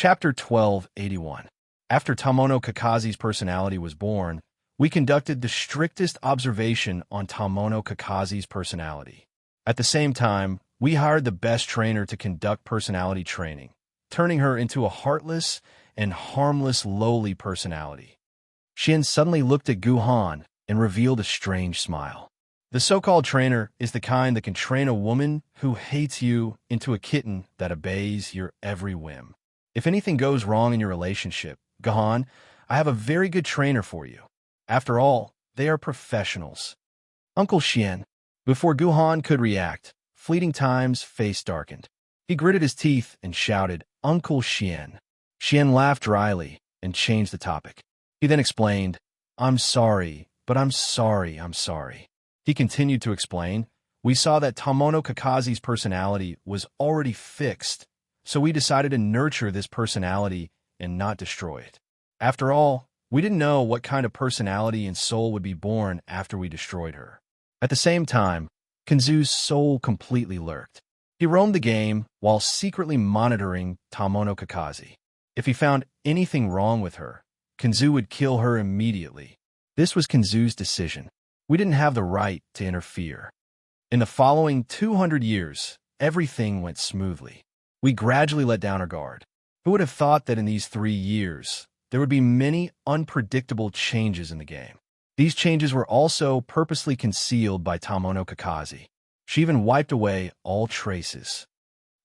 Chapter 1281. After Tamono Kakazi's personality was born, we conducted the strictest observation on Tamono Kakazi's personality. At the same time, we hired the best trainer to conduct personality training, turning her into a heartless and harmless lowly personality. Xian suddenly looked at Guhan and revealed a strange smile. The so-called trainer is the kind that can train a woman who hates you into a kitten that obeys your every whim. If anything goes wrong in your relationship, Guhan, I have a very good trainer for you. After all, they are professionals. Uncle Xian. Before Guhan could react, Fleeting Time's face darkened. He gritted his teeth and shouted, Uncle Xian. Xian laughed dryly and changed the topic. He then explained, I'm sorry, but I'm sorry. He continued to explain, we saw that Tamono Kakazi's personality was already fixed, so we decided to nurture this personality and not destroy it. After all, we didn't know what kind of personality and soul would be born after we destroyed her. At the same time, Kenzu's soul completely lurked. He roamed the game while secretly monitoring Tamono Kakazi. If he found anything wrong with her, Kenzu would kill her immediately. This was Kenzu's decision. We didn't have the right to interfere. In the following 200 years, everything went smoothly. We gradually let down our guard. Who would have thought that in these 3 years, there would be many unpredictable changes in the game? These changes were also purposely concealed by Tamono Kakazi. She even wiped away all traces.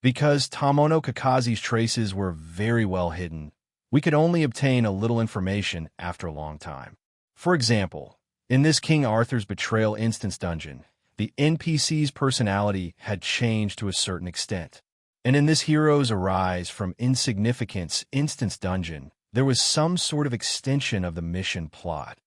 Because Tamono Kakazi's traces were very well hidden, we could only obtain a little information after a long time. For example, in this King Arthur's Betrayal instance dungeon, the NPC's personality had changed to a certain extent. And in this Hero's Arise from Insignificance instance dungeon, there was some sort of extension of the mission plot.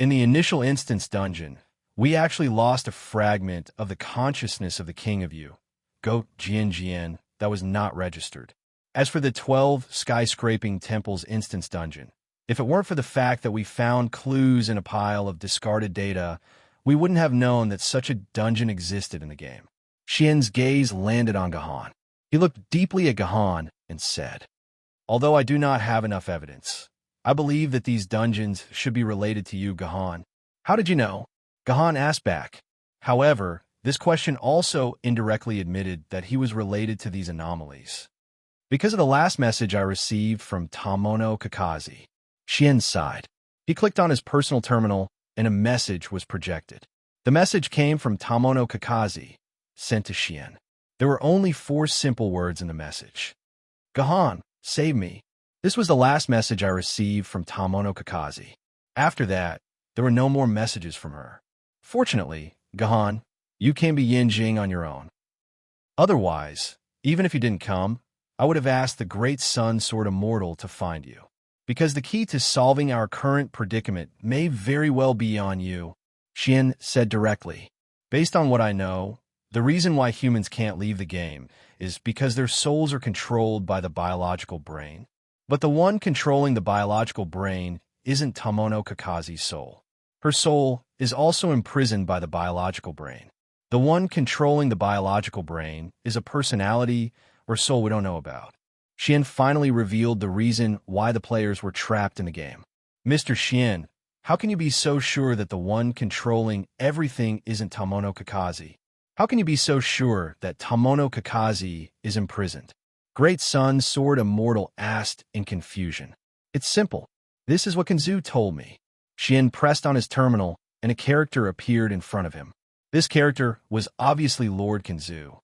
In the initial instance dungeon, we actually lost a fragment of the consciousness of the King of You, Goat Jian, that was not registered. As for the 12 skyscraping temples instance dungeon, if it weren't for the fact that we found clues in a pile of discarded data, we wouldn't have known that such a dungeon existed in the game. Xian's gaze landed on Guhan. He looked deeply at Guhan and said, Although I do not have enough evidence, I believe that these dungeons should be related to you, Guhan. How did you know? Guhan asked back. However, this question also indirectly admitted that he was related to these anomalies. Because of the last message I received from Tamono Kakazi, Xian sighed. He clicked on his personal terminal, and a message was projected. The message came from Tamono Kakazi, sent to Xian. There were only 4 simple words in the message. Guhan, save me. This was the last message I received from Tamono Kakazi. After that, there were no more messages from her. Fortunately, Guhan, you came to Yinjing on your own. Otherwise, even if you didn't come, I would have asked the Great Sun Sword Immortal to find you. Because the key to solving our current predicament may very well be on you, Xian said directly. Based on what I know, the reason why humans can't leave the game is because their souls are controlled by the biological brain. But the one controlling the biological brain isn't Tamono Kakazi's soul. Her soul is also imprisoned by the biological brain. The one controlling the biological brain is a personality or soul we don't know about. Xian finally revealed the reason why the players were trapped in the game. Mr. Xian, how can you be so sure that the one controlling everything isn't Tamono Kakazi? How can you be so sure that Tamono Kakazi is imprisoned? Great Sun Sword Immortal asked in confusion. It's simple. This is what Kenzu told me. Xian pressed on his terminal, and a character appeared in front of him. This character was obviously Lord Kenzu.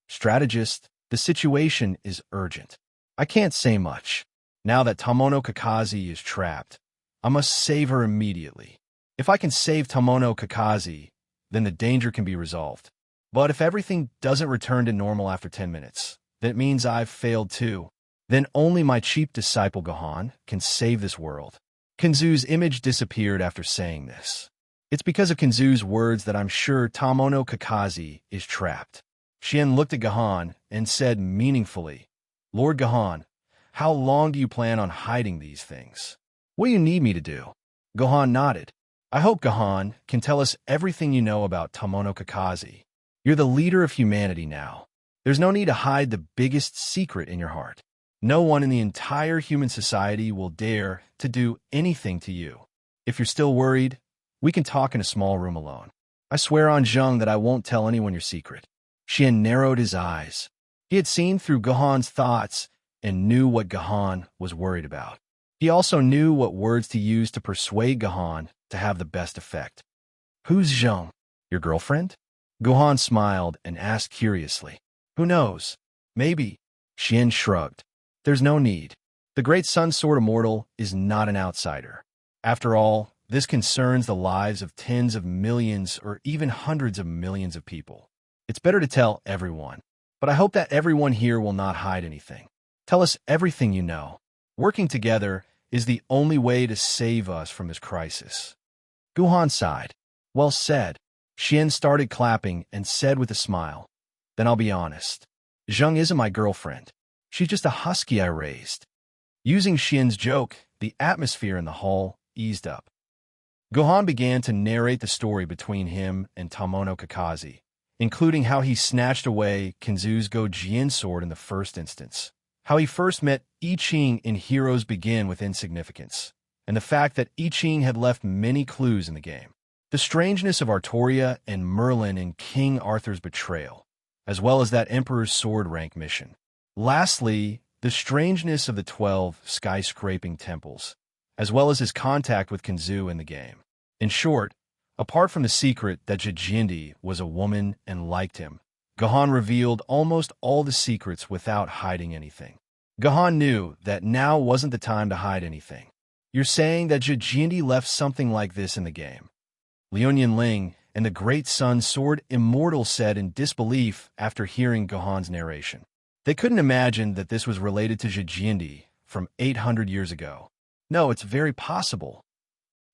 Strategist, the situation is urgent. I can't say much. Now that Tamono Kakazi is trapped, I must save her immediately. If I can save Tamono Kakazi, then the danger can be resolved. But if everything doesn't return to normal after 10 minutes, then it means I've failed too. Then only my cheap disciple Guhan can save this world. Kenzu's image disappeared after saying this. It's because of Kenzu's words that I'm sure Tamono Kakazi is trapped. Xian looked at Guhan and said meaningfully, Lord Guhan, how long do you plan on hiding these things? What do you need me to do? Guhan nodded. I hope Guhan can tell us everything you know about Tamono Kakazi. You're the leader of humanity now. There's no need to hide the biggest secret in your heart. No one in the entire human society will dare to do anything to you. If you're still worried, we can talk in a small room alone. I swear on Zheng that I won't tell anyone your secret. Xian narrowed his eyes. He had seen through Gohan's thoughts and knew what Gohan was worried about. He also knew what words to use to persuade Gohan to have the best effect. Who's Zheng? Your girlfriend? Gohan smiled and asked curiously. Who knows? Maybe. Xian shrugged. There's no need. The great Sun Sword Immortal is not an outsider. After all, this concerns the lives of tens of millions or even hundreds of millions of people. It's better to tell everyone, but I hope that everyone here will not hide anything. Tell us everything you know. Working together is the only way to save us from this crisis. Gohan sighed. Well said. Xian started clapping and said with a smile, Then I'll be honest. Zheng isn't my girlfriend. She's just a husky I raised. Using Xian's joke, the atmosphere in the hall eased up. Gohan began to narrate the story between him and Tomono Kakashi, including how he snatched away Kenzu's Gojin sword in the first instance, how he first met I Ching in Heroes Begin with Insignificance, and the fact that I Ching had left many clues in the game. The strangeness of Artoria and Merlin in King Arthur's betrayal, as well as that Emperor's Sword rank mission. Lastly, the strangeness of the 12 skyscraping temples, as well as his contact with Kenzu in the game. In short, apart from the secret that Jijindi was a woman and liked him, Gohan revealed almost all the secrets without hiding anything. Gohan knew that now wasn't the time to hide anything. You're saying that Jijindi left something like this in the game? Liu Ling and the Great Sun Sword Immortal said in disbelief after hearing Gohan's narration. They couldn't imagine that this was related to Jijindi from 800 years ago. No, it's very possible.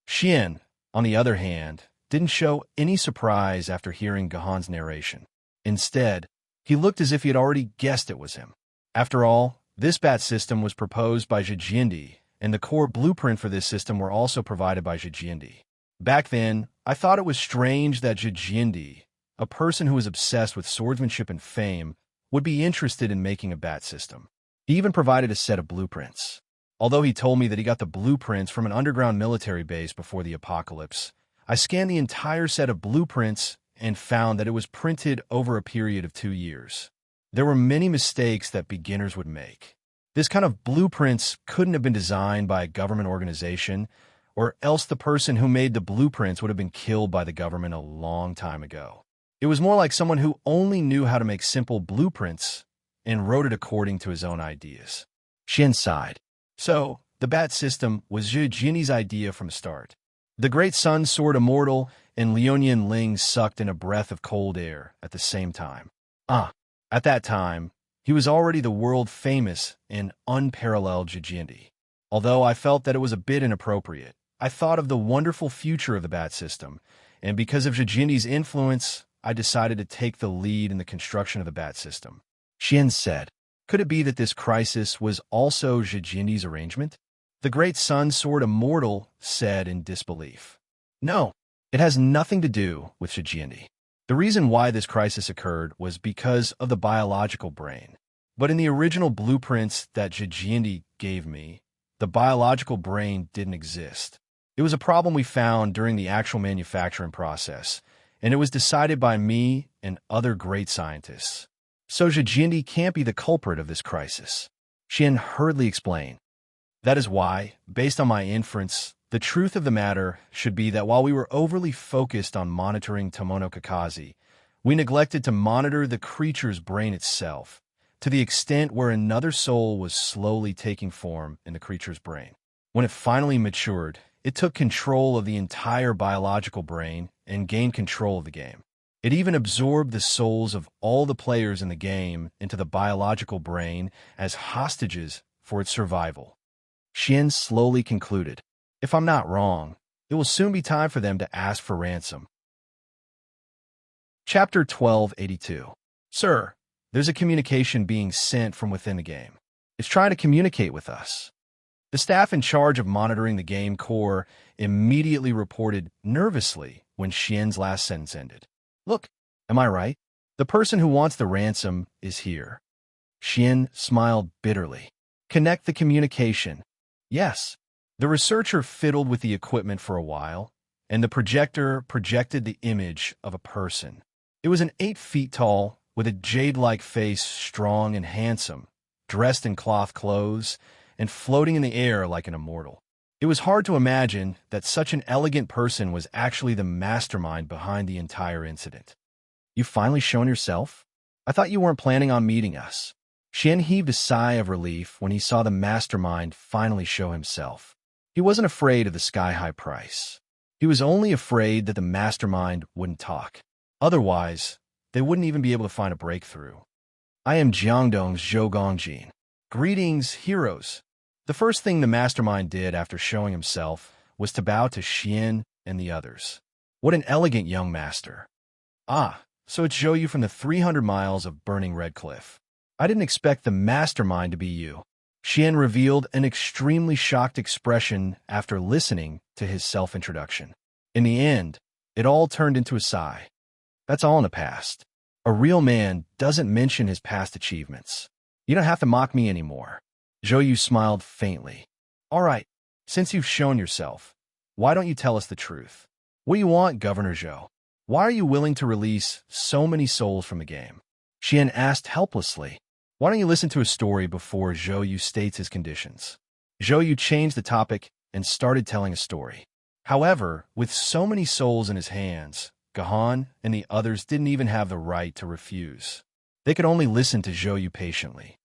Xian, on the other hand, didn't show any surprise after hearing Gohan's narration. Instead, he looked as if he had already guessed it was him. After all, this bat system was proposed by Jijindi, and the core blueprint for this system were also provided by Jijindi. Back then, I thought it was strange that Jijindi, a person who was obsessed with swordsmanship and fame, would be interested in making a bat system. He even provided a set of blueprints. Although he told me that he got the blueprints from an underground military base before the apocalypse, I scanned the entire set of blueprints and found that it was printed over a period of 2 years. There were many mistakes that beginners would make. This kind of blueprints couldn't have been designed by a government organization, or else the person who made the blueprints would have been killed by the government a long time ago. It was more like someone who only knew how to make simple blueprints and wrote it according to his own ideas. Xian sighed. So, the bat system was Zhu Jinni's idea from the start. The Great Sun Sword Immortal and Liu Ling sucked in a breath of cold air at the same time. At that time, he was already the world-famous and unparalleled Jijindi. Although I felt that it was a bit inappropriate, I thought of the wonderful future of the bat system, and because of Jijindi's influence, I decided to take the lead in the construction of the bat system. Xian said, Could it be that this crisis was also Jijindi's arrangement? The Great Sun Sword Immortal said in disbelief. No, it has nothing to do with Jijindi. The reason why this crisis occurred was because of the biological brain. But in the original blueprints that Jijindi gave me, the biological brain didn't exist. It was a problem we found during the actual manufacturing process, and it was decided by me and other great scientists. So Jijindi can't be the culprit of this crisis. Xian hurriedly explained. That is why, based on my inference, the truth of the matter should be that while we were overly focused on monitoring Tomono Kakashi, we neglected to monitor the creature's brain itself, to the extent where another soul was slowly taking form in the creature's brain. When it finally matured, it took control of the entire biological brain and gained control of the game. It even absorbed the souls of all the players in the game into the biological brain as hostages for its survival. Xian slowly concluded, If I'm not wrong, it will soon be time for them to ask for ransom. Chapter 1282. Sir, there's a communication being sent from within the game. It's trying to communicate with us. The staff in charge of monitoring the game core immediately reported nervously when Xian's last sentence ended. Look, am I right? The person who wants the ransom is here. Xian smiled bitterly. Connect the communication. Yes. The researcher fiddled with the equipment for a while, and the projector projected the image of a person. It was an 8 feet tall, with a jade-like face, strong and handsome, dressed in cloth clothes, and floating in the air like an immortal. It was hard to imagine that such an elegant person was actually the mastermind behind the entire incident. You've finally shown yourself? I thought you weren't planning on meeting us. Xian heaved a sigh of relief when he saw the mastermind finally show himself. He wasn't afraid of the sky-high price. He was only afraid that the mastermind wouldn't talk. Otherwise, they wouldn't even be able to find a breakthrough. I am Jiangdong's Zhou Gongjin. Greetings, heroes. The first thing the mastermind did after showing himself was to bow to Xian and the others. What an elegant young master. Ah, so it's Zhou Yu from the 300 miles of burning red cliff. I didn't expect the mastermind to be you. Xian revealed an extremely shocked expression after listening to his self-introduction. In the end, it all turned into a sigh. That's all in the past. A real man doesn't mention his past achievements. You don't have to mock me anymore. Zhou Yu smiled faintly. All right, since you've shown yourself, why don't you tell us the truth? What do you want, Governor Zhou? Why are you willing to release so many souls from the game? Xian asked helplessly. Why don't you listen to a story before Zhou Yu states his conditions? Zhou Yu changed the topic and started telling a story. However, with so many souls in his hands, Gahan and the others didn't even have the right to refuse. They could only listen to Zhou Yu patiently.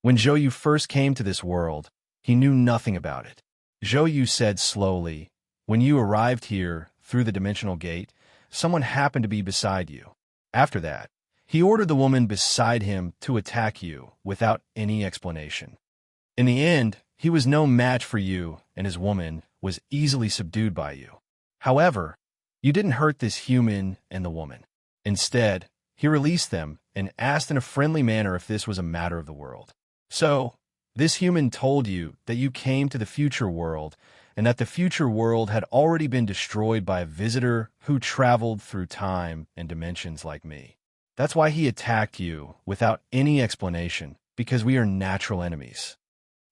When Zhou Yu first came to this world, he knew nothing about it. Zhou Yu said slowly, when you arrived here through the dimensional gate, someone happened to be beside you. After that, he ordered the woman beside him to attack you without any explanation. In the end, he was no match for you, and his woman was easily subdued by you. However, you didn't hurt this human and the woman. Instead, he released them and asked in a friendly manner if this was a matter of the world. So, this human told you that you came to the future world and that the future world had already been destroyed by a visitor who traveled through time and dimensions like me. That's why he attacked you without any explanation, because we are natural enemies.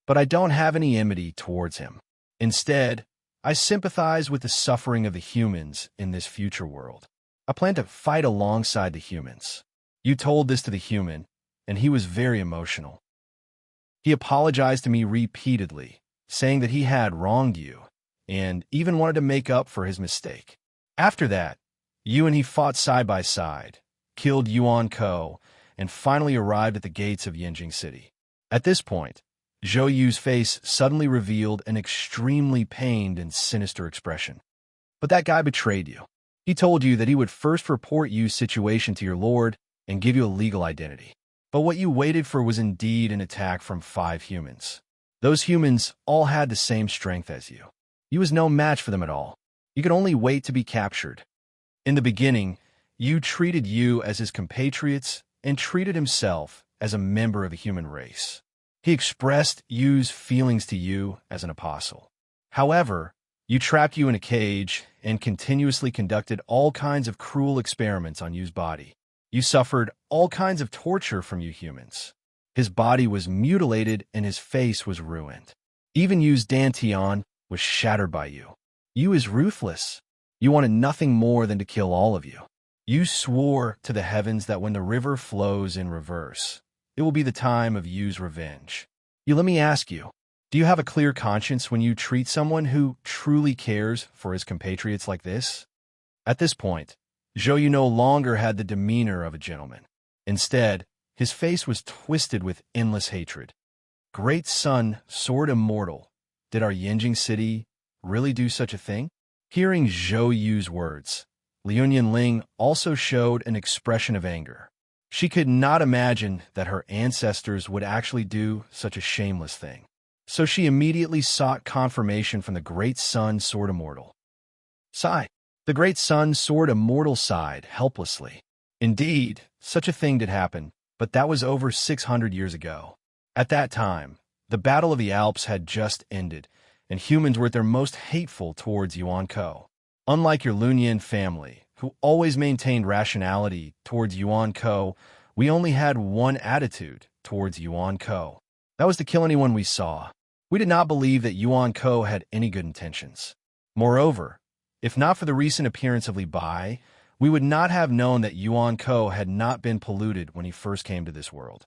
But I don't have any enmity towards him. Instead, I sympathize with the suffering of the humans in this future world. I plan to fight alongside the humans. You told this to the human, and he was very emotional. He apologized to me repeatedly, saying that he had wronged you, and even wanted to make up for his mistake. After that, you and he fought side by side, killed Yuan Ko, and finally arrived at the gates of Yanjing City. At this point, Zhou Yu's face suddenly revealed an extremely pained and sinister expression. But that guy betrayed you. He told you that he would first report Yu's situation to your lord and give you a legal identity. But what you waited for was indeed an attack from 5 humans. Those humans all had the same strength as you. You was no match for them at all. You could only wait to be captured. In the beginning, Yu treated you as his compatriots and treated himself as a member of the human race. He expressed Yu's feelings to you as an apostle. However, Yu trapped you in a cage and continuously conducted all kinds of cruel experiments on Yu's body. You suffered all kinds of torture from you humans. His body was mutilated and his face was ruined. Even Yu's dantian was shattered by you. Yu is ruthless. You wanted nothing more than to kill all of you. You swore to the heavens that when the river flows in reverse, it will be the time of Yu's revenge. Let me ask you, do you have a clear conscience when you treat someone who truly cares for his compatriots like this? At this point, Zhou Yu no longer had the demeanor of a gentleman. Instead, his face was twisted with endless hatred. Great Sun, Sword Immortal, did our Yanjing City really do such a thing? Hearing Zhou Yu's words, Liu Ling also showed an expression of anger. She could not imagine that her ancestors would actually do such a shameless thing. So she immediately sought confirmation from the Great Sun, Sword Immortal. Sigh. The Great Sun, Sword Immortal sighed helplessly. Indeed, such a thing did happen, but that was over 600 years ago. At that time, the Battle of the Alps had just ended, and humans were at their most hateful towards Yuan Ko. Unlike your Lunyan family, who always maintained rationality towards Yuan Ko, we only had one attitude towards Yuan Ko. That was to kill anyone we saw. We did not believe that Yuan Ko had any good intentions. Moreover, if not for the recent appearance of Li Bai, we would not have known that Yuan Ko had not been polluted when he first came to this world.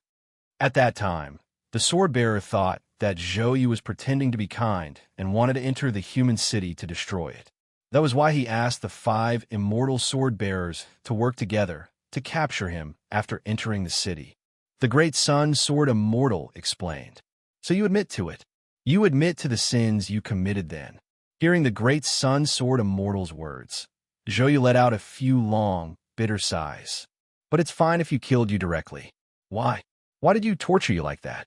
At that time, the sword-bearer thought that Zhou Yu was pretending to be kind and wanted to enter the human city to destroy it. That was why he asked the 5 immortal sword-bearers to work together to capture him after entering the city. The great Sun Sword Immortal explained. So you admit to it. You admit to the sins you committed then. Hearing the great Sun Sword Immortal's words, Zhou Yu let out a few long, bitter sighs. But it's fine if you killed you directly. Why? Why did you torture you like that?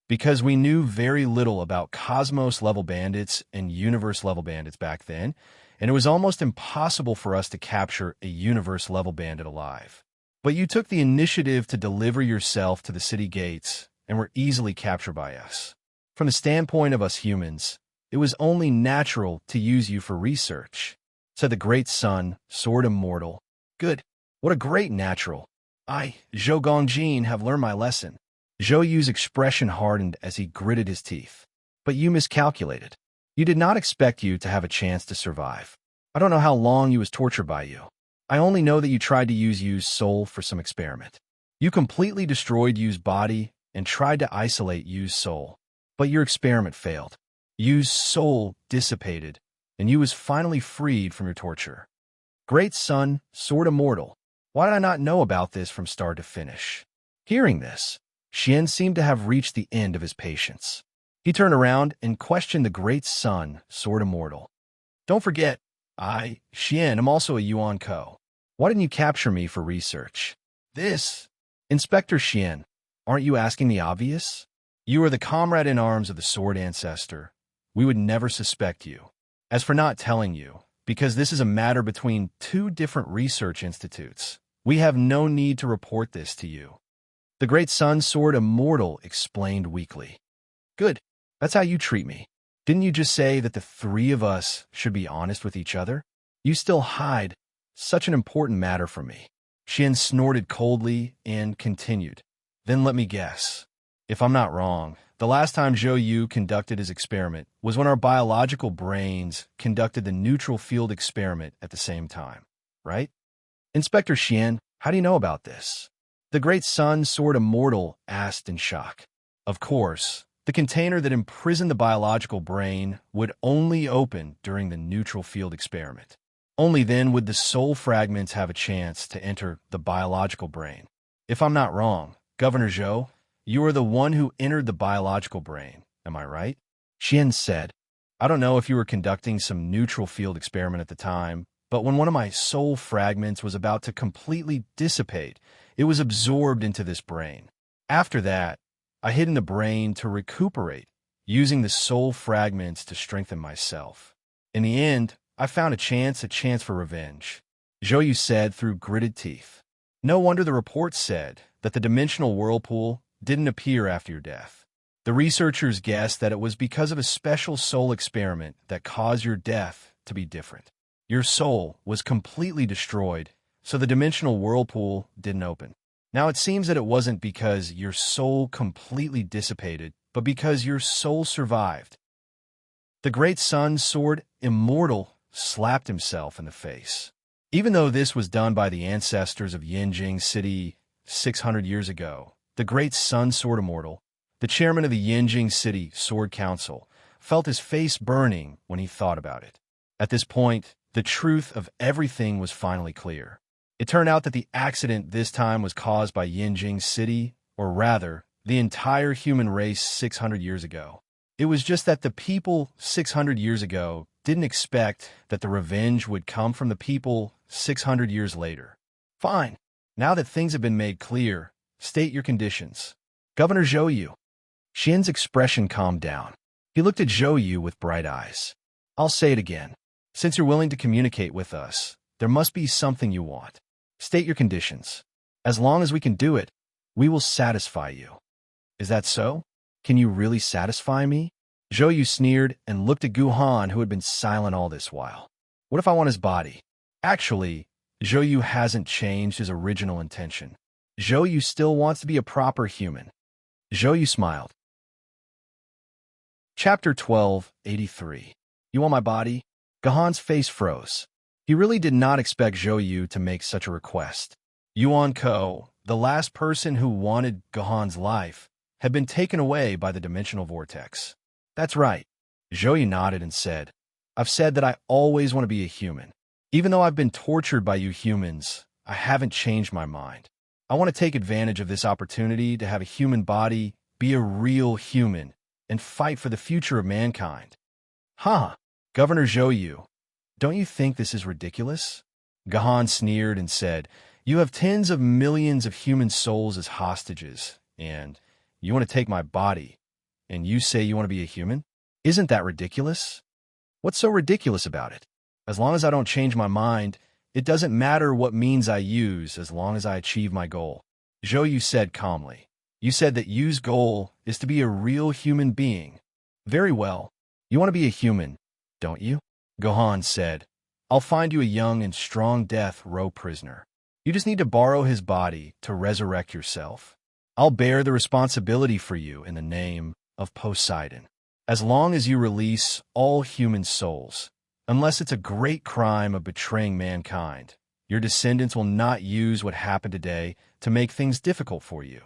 Because we knew very little about Cosmos-level bandits and Universe-level bandits back then, and it was almost impossible for us to capture a Universe-level bandit alive. But you took the initiative to deliver yourself to the city gates and were easily captured by us. From the standpoint of us humans, it was only natural to use you for research, said the great Sun, Sword Immortal. Good. What a great natural. I, Zhou Gongjin, have learned my lesson. Zhou Yu's expression hardened as he gritted his teeth. But you miscalculated. You did not expect you to have a chance to survive. I don't know how long you was tortured by you. I only know that you tried to use Yu's soul for some experiment. You completely destroyed Yu's body and tried to isolate Yu's soul. But your experiment failed. Yu's soul dissipated, and Yu was finally freed from your torture. Great Sun, Sword Immortal, why did I not know about this from start to finish? Hearing this, Xian seemed to have reached the end of his patience. He turned around and questioned the great Sun, Sword Immortal. Don't forget, I, Xian, am also a Yuan Ko. Why didn't you capture me for research? This, Inspector Xian, aren't you asking the obvious? You are the comrade in arms of the Sword Ancestor. We would never suspect you. As for not telling you, because this is a matter between 2 different research institutes, we have no need to report this to you. The great Sun Sword Immortal explained weakly. Good. That's how you treat me. Didn't you just say that the 3 of us should be honest with each other? You still hide such an important matter from me. Xian snorted coldly and continued. Then let me guess. If I'm not wrong, the last time Zhou Yu conducted his experiment was when our biological brains conducted the neutral field experiment at the same time, right? Inspector Xian, how do you know about this? The great Sun Sword Immortal asked in shock. Of course, the container that imprisoned the biological brain would only open during the neutral field experiment. Only then would the soul fragments have a chance to enter the biological brain. If I'm not wrong, Governor Zhou, you are the one who entered the biological brain, am I right? Xian said, I don't know if you were conducting some neutral field experiment at the time, but when one of my soul fragments was about to completely dissipate, it was absorbed into this brain. After that, I hid in the brain to recuperate, using the soul fragments to strengthen myself. In the end, I found a chance for revenge, Zhou Yu said through gritted teeth. No wonder the report said that the dimensional whirlpool didn't appear after your death. The researchers guessed that it was because of a special soul experiment that caused your death to be different. Your soul was completely destroyed, so the dimensional whirlpool didn't open. Now it seems that it wasn't because your soul completely dissipated, but because your soul survived. The great Sun Sword Immortal slapped himself in the face. Even though this was done by the ancestors of Yinjing City 600 years ago, the great Sun Sword Immortal, the chairman of the Yinjing City Sword Council, felt his face burning when he thought about it. At this point, the truth of everything was finally clear. It turned out that the accident this time was caused by Yinjing City, or rather, the entire human race 600 years ago. It was just that the people 600 years ago didn't expect that the revenge would come from the people 600 years later. Fine. Now that things have been made clear, state your conditions. Governor Zhou Yu. Xian's expression calmed down. He looked at Zhou Yu with bright eyes. I'll say it again. Since you're willing to communicate with us, there must be something you want. State your conditions. As long as we can do it, we will satisfy you. Is that so? Can you really satisfy me? Zhou Yu sneered and looked at Gu Han, who had been silent all this while. What if I want his body? Actually, Zhou Yu hasn't changed his original intention. Zhou Yu still wants to be a proper human. Zhou Yu smiled. Chapter 1283. You want my body? Gahan's face froze. He really did not expect Zhou Yu to make such a request. Yuan Ko, the last person who wanted Gahan's life, had been taken away by the dimensional vortex. That's right. Zhou Yu nodded and said, I've said that I always want to be a human. Even though I've been tortured by you humans, I haven't changed my mind. I want to take advantage of this opportunity to have a human body, be a real human, and fight for the future of mankind. Huh, Governor Zhou Yu, don't you think this is ridiculous? Gahan sneered and said, You have tens of millions of human souls as hostages, and you want to take my body, and you say you want to be a human? Isn't that ridiculous? What's so ridiculous about it? As long as I don't change my mind, it doesn't matter what means I use as long as I achieve my goal. Zhou Yu said calmly. You said that Yu's goal is to be a real human being. Very well. You want to be a human, don't you? Gahan said, I'll find you a young and strong death row prisoner. You just need to borrow his body to resurrect yourself. I'll bear the responsibility for you in the name of Poseidon. As long as you release all human souls, unless it's a great crime of betraying mankind, your descendants will not use what happened today to make things difficult for you.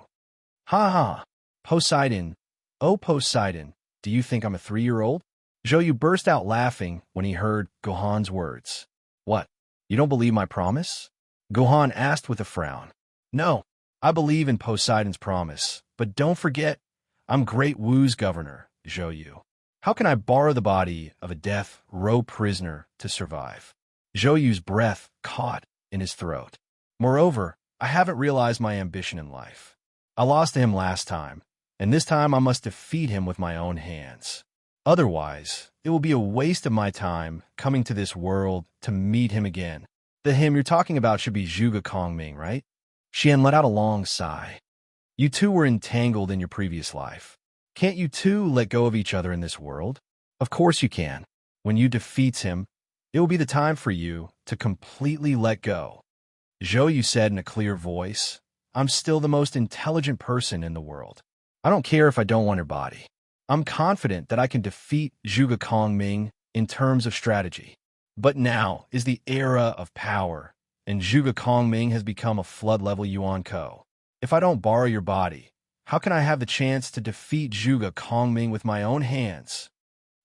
Ha ha! Poseidon, oh Poseidon, do you think I'm a 3-year-old? Zhou Yu burst out laughing when he heard Gahan's words. What, you don't believe my promise? Gahan asked with a frown. No, I believe in Poseidon's promise, but don't forget, I'm Great Wu's governor, Zhou Yu. How can I borrow the body of a death row prisoner to survive? Zhou Yu's breath caught in his throat. Moreover, I haven't realized my ambition in life. I lost to him last time, and this time I must defeat him with my own hands. Otherwise, it will be a waste of my time coming to this world to meet him again. The him you're talking about should be Zhuge Kongming, right? Xian let out a long sigh. You two were entangled in your previous life. Can't you two let go of each other in this world? Of course you can. When you defeat him, it will be the time for you to completely let go. Zhou Yu said in a clear voice, I'm still the most intelligent person in the world. I don't care if I don't want her body. I'm confident that I can defeat Zhuge Kongming in terms of strategy. But now is the era of power, and Zhuge Kongming has become a flood-level Yuan Ko. If I don't borrow your body, how can I have the chance to defeat Zhuge Kongming with my own hands?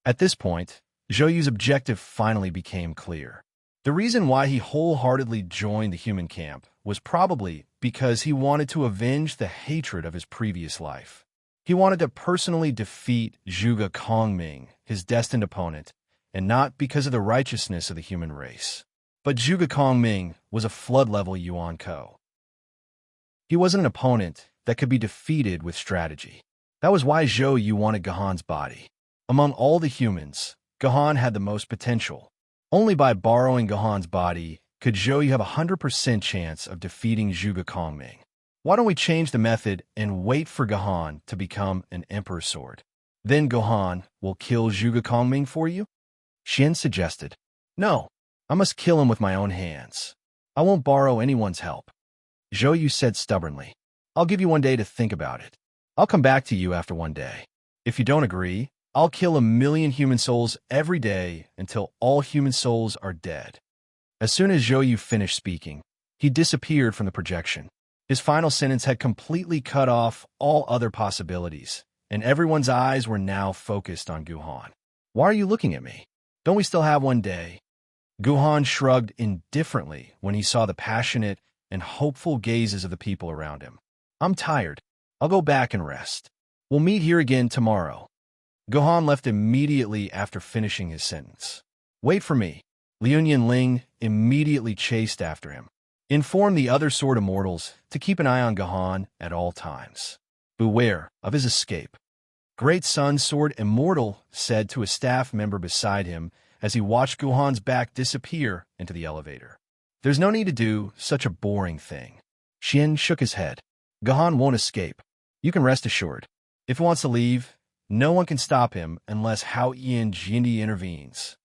At this point, Zhou Yu's objective finally became clear. The reason why he wholeheartedly joined the human camp was probably because he wanted to avenge the hatred of his previous life. He wanted to personally defeat Zhuge Kongming, his destined opponent, and not because of the righteousness of the human race. But Zhuge Kongming was a flood-level Yuan Ko. He wasn't an opponent that could be defeated with strategy. That was why Zhou Yu wanted Gahan's body. Among all the humans, Gahan had the most potential. Only by borrowing Gahan's body could Zhou Yu have a 100% chance of defeating Zhuge Kongming. Why don't we change the method and wait for Gahan to become an Emperor's sword? Then Gahan will kill Zhuge Kongming for you? Xian suggested. No, I must kill him with my own hands. I won't borrow anyone's help. Zhou Yu said stubbornly. I'll give you one day to think about it. I'll come back to you after one day. If you don't agree, I'll kill 1 million human souls every day until all human souls are dead. As soon as Zhou Yu finished speaking, he disappeared from the projection. His final sentence had completely cut off all other possibilities, and everyone's eyes were now focused on Gahan. Why are you looking at me? Don't we still have one day? Gahan shrugged indifferently when he saw the passionate and hopeful gazes of the people around him. I'm tired. I'll go back and rest. We'll meet here again tomorrow. Gahan left immediately after finishing his sentence. Wait for me. Liu Ling immediately chased after him. Inform the other sword immortals to keep an eye on Gahan at all times. Beware of his escape. Great Sun Sword Immortal said to a staff member beside him as he watched Gahan's back disappear into the elevator. There's no need to do such a boring thing. Xian shook his head. Gahan won't escape. You can rest assured. If he wants to leave, no one can stop him unless Hao Ian Jindy intervenes.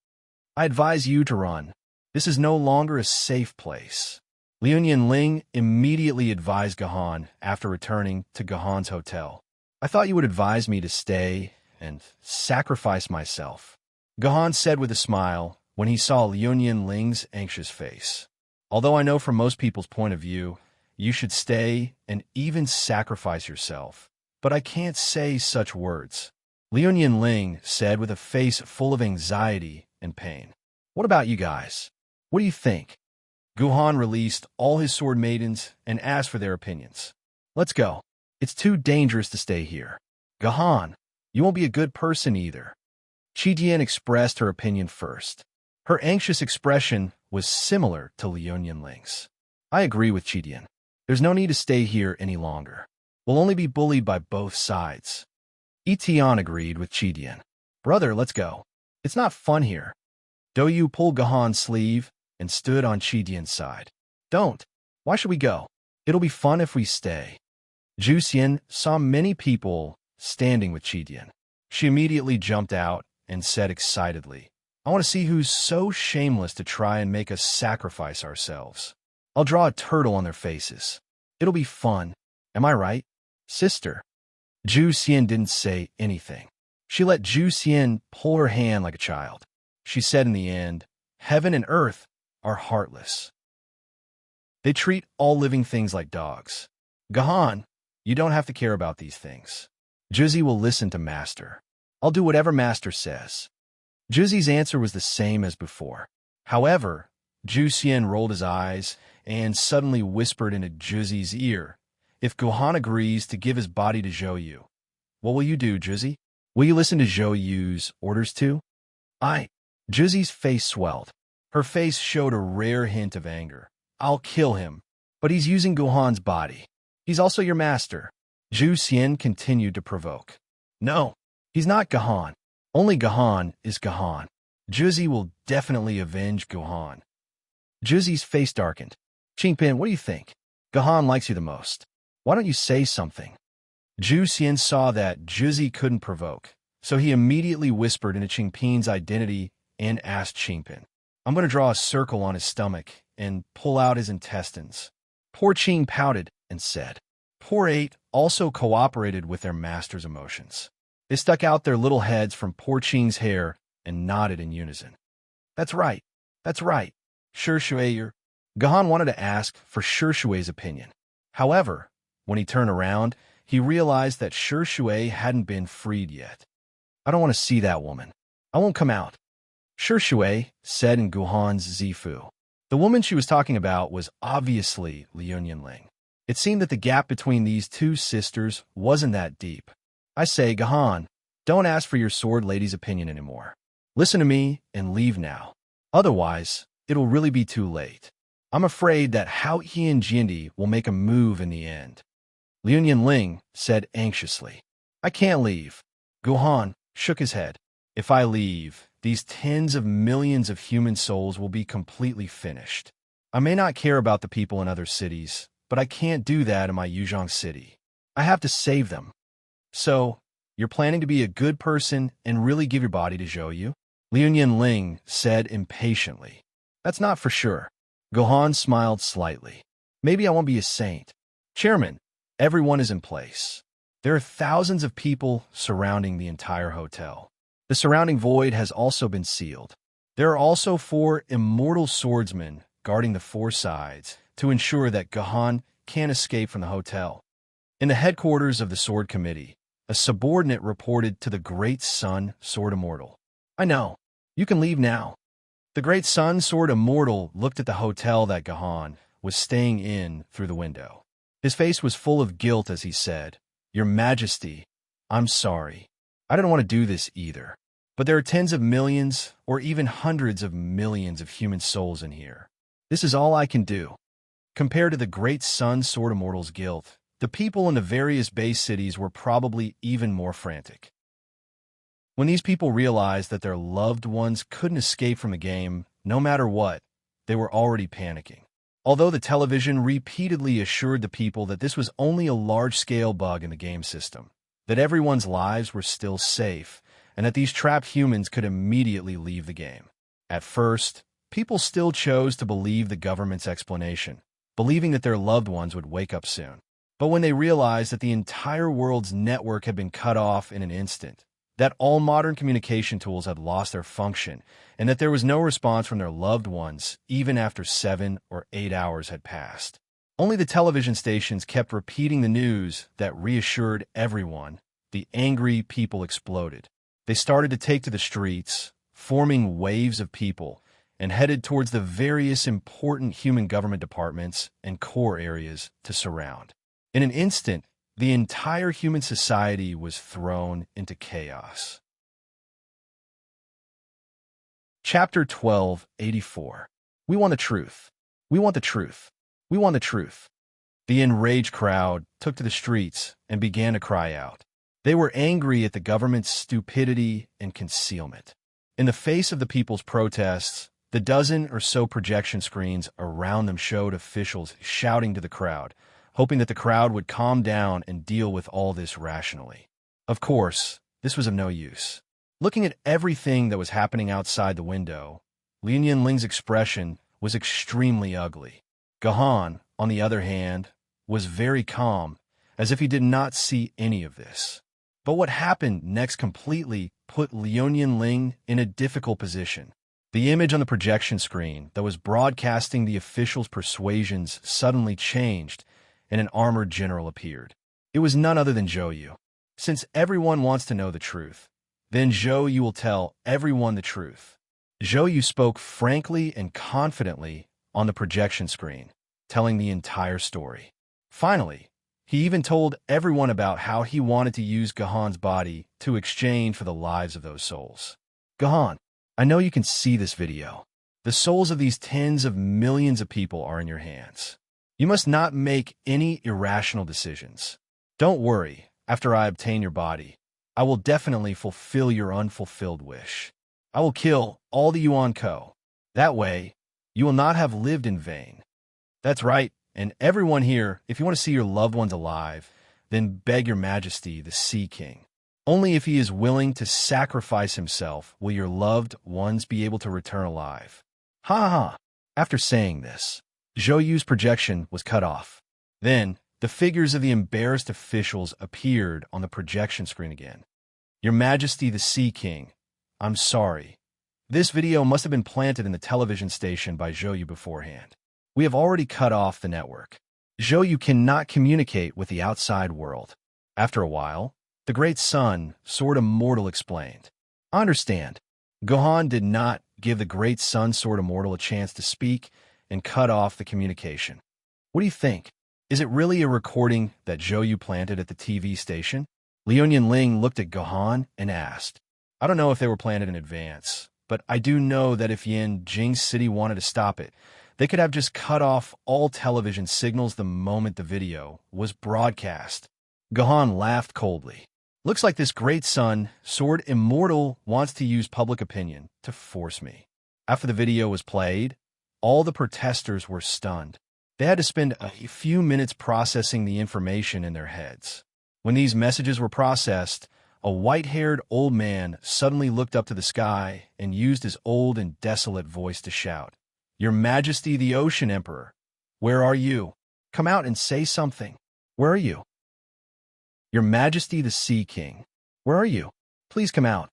I advise you to run. This is no longer a safe place. Liu Ling immediately advised Gahan after returning to Gahan's hotel. I thought you would advise me to stay and sacrifice myself, Gahan said with a smile when he saw Liuyan Ling's anxious face. Although I know from most people's point of view, you should stay and even sacrifice yourself, but I can't say such words, Liuyan Ling said with a face full of anxiety and pain. What about you guys? What do you think? Guhan released all his sword maidens and asked for their opinions. Let's go. It's too dangerous to stay here. Gahan, you won't be a good person either. Qitian expressed her opinion first. Her anxious expression was similar to Liuyan Ling's. I agree with Qitian. There's no need to stay here any longer. We'll only be bullied by both sides. Etian agreed with Qitian. Brother, let's go. It's not fun here. Douyu pulled Gahan's sleeve and stood on Qitian's side. Don't. Why should we go? It'll be fun if we stay. Juxian saw many people standing with Qitian. She immediately jumped out and said excitedly, I want to see who's so shameless to try and make us sacrifice ourselves. I'll draw a turtle on their faces. It'll be fun. Am I right, sister? Juxian didn't say anything. She let Juxian pull her hand like a child. She said in the end, heaven and earth are heartless. They treat all living things like dogs. Gahan, you don't have to care about these things. Juzi will listen to Master. I'll do whatever Master says. Juzi's answer was the same as before. However, Juxian rolled his eyes and suddenly whispered into Juzi's ear, if Gahan agrees to give his body to Zhou, what will you do, Juzi? Will you listen to Zhou orders too? Juzi's face swelled. Her face showed a rare hint of anger. I'll kill him, but he's using Gahan's body. He's also your master. Zhu Xian continued to provoke. No, he's not Gahan. Only Gahan is Gahan. Juzi will definitely avenge Gahan. Juzi's face darkened. Qingpin, what do you think? Gahan likes you the most. Why don't you say something? Zhu Xian saw that Juzi couldn't provoke, so he immediately whispered into Qingpin's identity and asked Qingpin. I'm going to draw a circle on his stomach and pull out his intestines. Poor Qing pouted and said. Poor Eight also cooperated with their master's emotions. They stuck out their little heads from poor Qing's hair and nodded in unison. That's right. That's right. Shui. Gahan wanted to ask for Shui's opinion. However, when he turned around, he realized that Shui hadn't been freed yet. I don't want to see that woman. I won't come out. Shui said in Guhan's Zifu. The woman she was talking about was obviously Liuyan Ling. It seemed that the gap between these two sisters wasn't that deep. I say, Gahan, don't ask for your sword lady's opinion anymore. Listen to me and leave now. Otherwise, it'll really be too late. I'm afraid that Hao He and Jindi will make a move in the end. Liuyan Ling said anxiously. I can't leave. Guhan shook his head. If I leave, these tens of millions of human souls will be completely finished. I may not care about the people in other cities, but I can't do that in my Yuzhong city. I have to save them. So, you're planning to be a good person and really give your body to Zhou? Liuyan Ling said impatiently. That's not for sure. Gohan smiled slightly. Maybe I won't be a saint. Chairman, everyone is in place. There are thousands of people surrounding the entire hotel. The surrounding void has also been sealed. There are also 4 immortal swordsmen guarding the 4 sides to ensure that Gahan can't escape from the hotel. In the headquarters of the Sword Committee, a subordinate reported to the Great Sun Sword Immortal. I know. You can leave now. The Great Sun Sword Immortal looked at the hotel that Gahan was staying in through the window. His face was full of guilt as he said, Your Majesty, I'm sorry. I didn't want to do this either. But there are tens of millions or even hundreds of millions of human souls in here. This is all I can do. Compared to the Great Sun Sword Immortal's guilt, the people in the various base cities were probably even more frantic. When these people realized that their loved ones couldn't escape from the game, no matter what, they were already panicking. Although the television repeatedly assured the people that this was only a large-scale bug in the game system, that everyone's lives were still safe, and that these trapped humans could immediately leave the game. At first, people still chose to believe the government's explanation, believing that their loved ones would wake up soon. But when they realized that the entire world's network had been cut off in an instant, that all modern communication tools had lost their function, and that there was no response from their loved ones even after 7 or 8 hours had passed. Only the television stations kept repeating the news that reassured everyone. The angry people exploded. They started to take to the streets, forming waves of people, and headed towards the various important human government departments and core areas to surround. In an instant, the entire human society was thrown into chaos. Chapter 1284. We want the truth. We want the truth. We want the truth. The enraged crowd took to the streets and began to cry out. They were angry at the government's stupidity and concealment. In the face of the people's protests, the dozen or so projection screens around them showed officials shouting to the crowd, hoping that the crowd would calm down and deal with all this rationally. Of course, this was of no use. Looking at everything that was happening outside the window, Liu Yinling's expression was extremely ugly. Gahan, on the other hand, was very calm, as if he did not see any of this. But what happened next completely put Liu Yinling in a difficult position. The image on the projection screen that was broadcasting the officials' persuasions suddenly changed, and an armored general appeared. It was none other than Zhou Yu. Since everyone wants to know the truth, then Zhou Yu will tell everyone the truth. Zhou Yu spoke frankly and confidently on the projection screen, telling the entire story. Finally, he even told everyone about how he wanted to use Gahan's body to exchange for the lives of those souls. Gahan, I know you can see this video. The souls of these tens of millions of people are in your hands. You must not make any irrational decisions. Don't worry, after I obtain your body, I will definitely fulfill your unfulfilled wish. I will kill all the Yuan Ko. That way, you will not have lived in vain. That's right, and everyone here, if you want to see your loved ones alive, then beg your majesty, the Sea King. Only if he is willing to sacrifice himself will your loved ones be able to return alive. Ha ha ha. After saying this, Zhou Yu's projection was cut off. Then, the figures of the embarrassed officials appeared on the projection screen again. Your Majesty the Sea King, I'm sorry. This video must have been planted in the television station by Zhou Yu beforehand. We have already cut off the network. Zhou Yu cannot communicate with the outside world. After a while, the great son, Sword Immortal, explained. I understand. Gohan did not give the great son, Sword Immortal, a chance to speak and cut off the communication. What do you think? Is it really a recording that Zhou Yu planted at the TV station? Liu Yinling looked at Gohan and asked. I don't know if they were planted in advance, but I do know that if Jing City wanted to stop it, they could have just cut off all television signals the moment the video was broadcast. Gohan laughed coldly. Looks like this great son, Sword Immortal, wants to use public opinion to force me. After the video was played, all the protesters were stunned. They had to spend a few minutes processing the information in their heads. When these messages were processed, a white-haired old man suddenly looked up to the sky and used his old and desolate voice to shout, Your Majesty the Ocean Emperor, where are you? Come out and say something. Where are you? Your Majesty the Sea King, where are you? Please come out.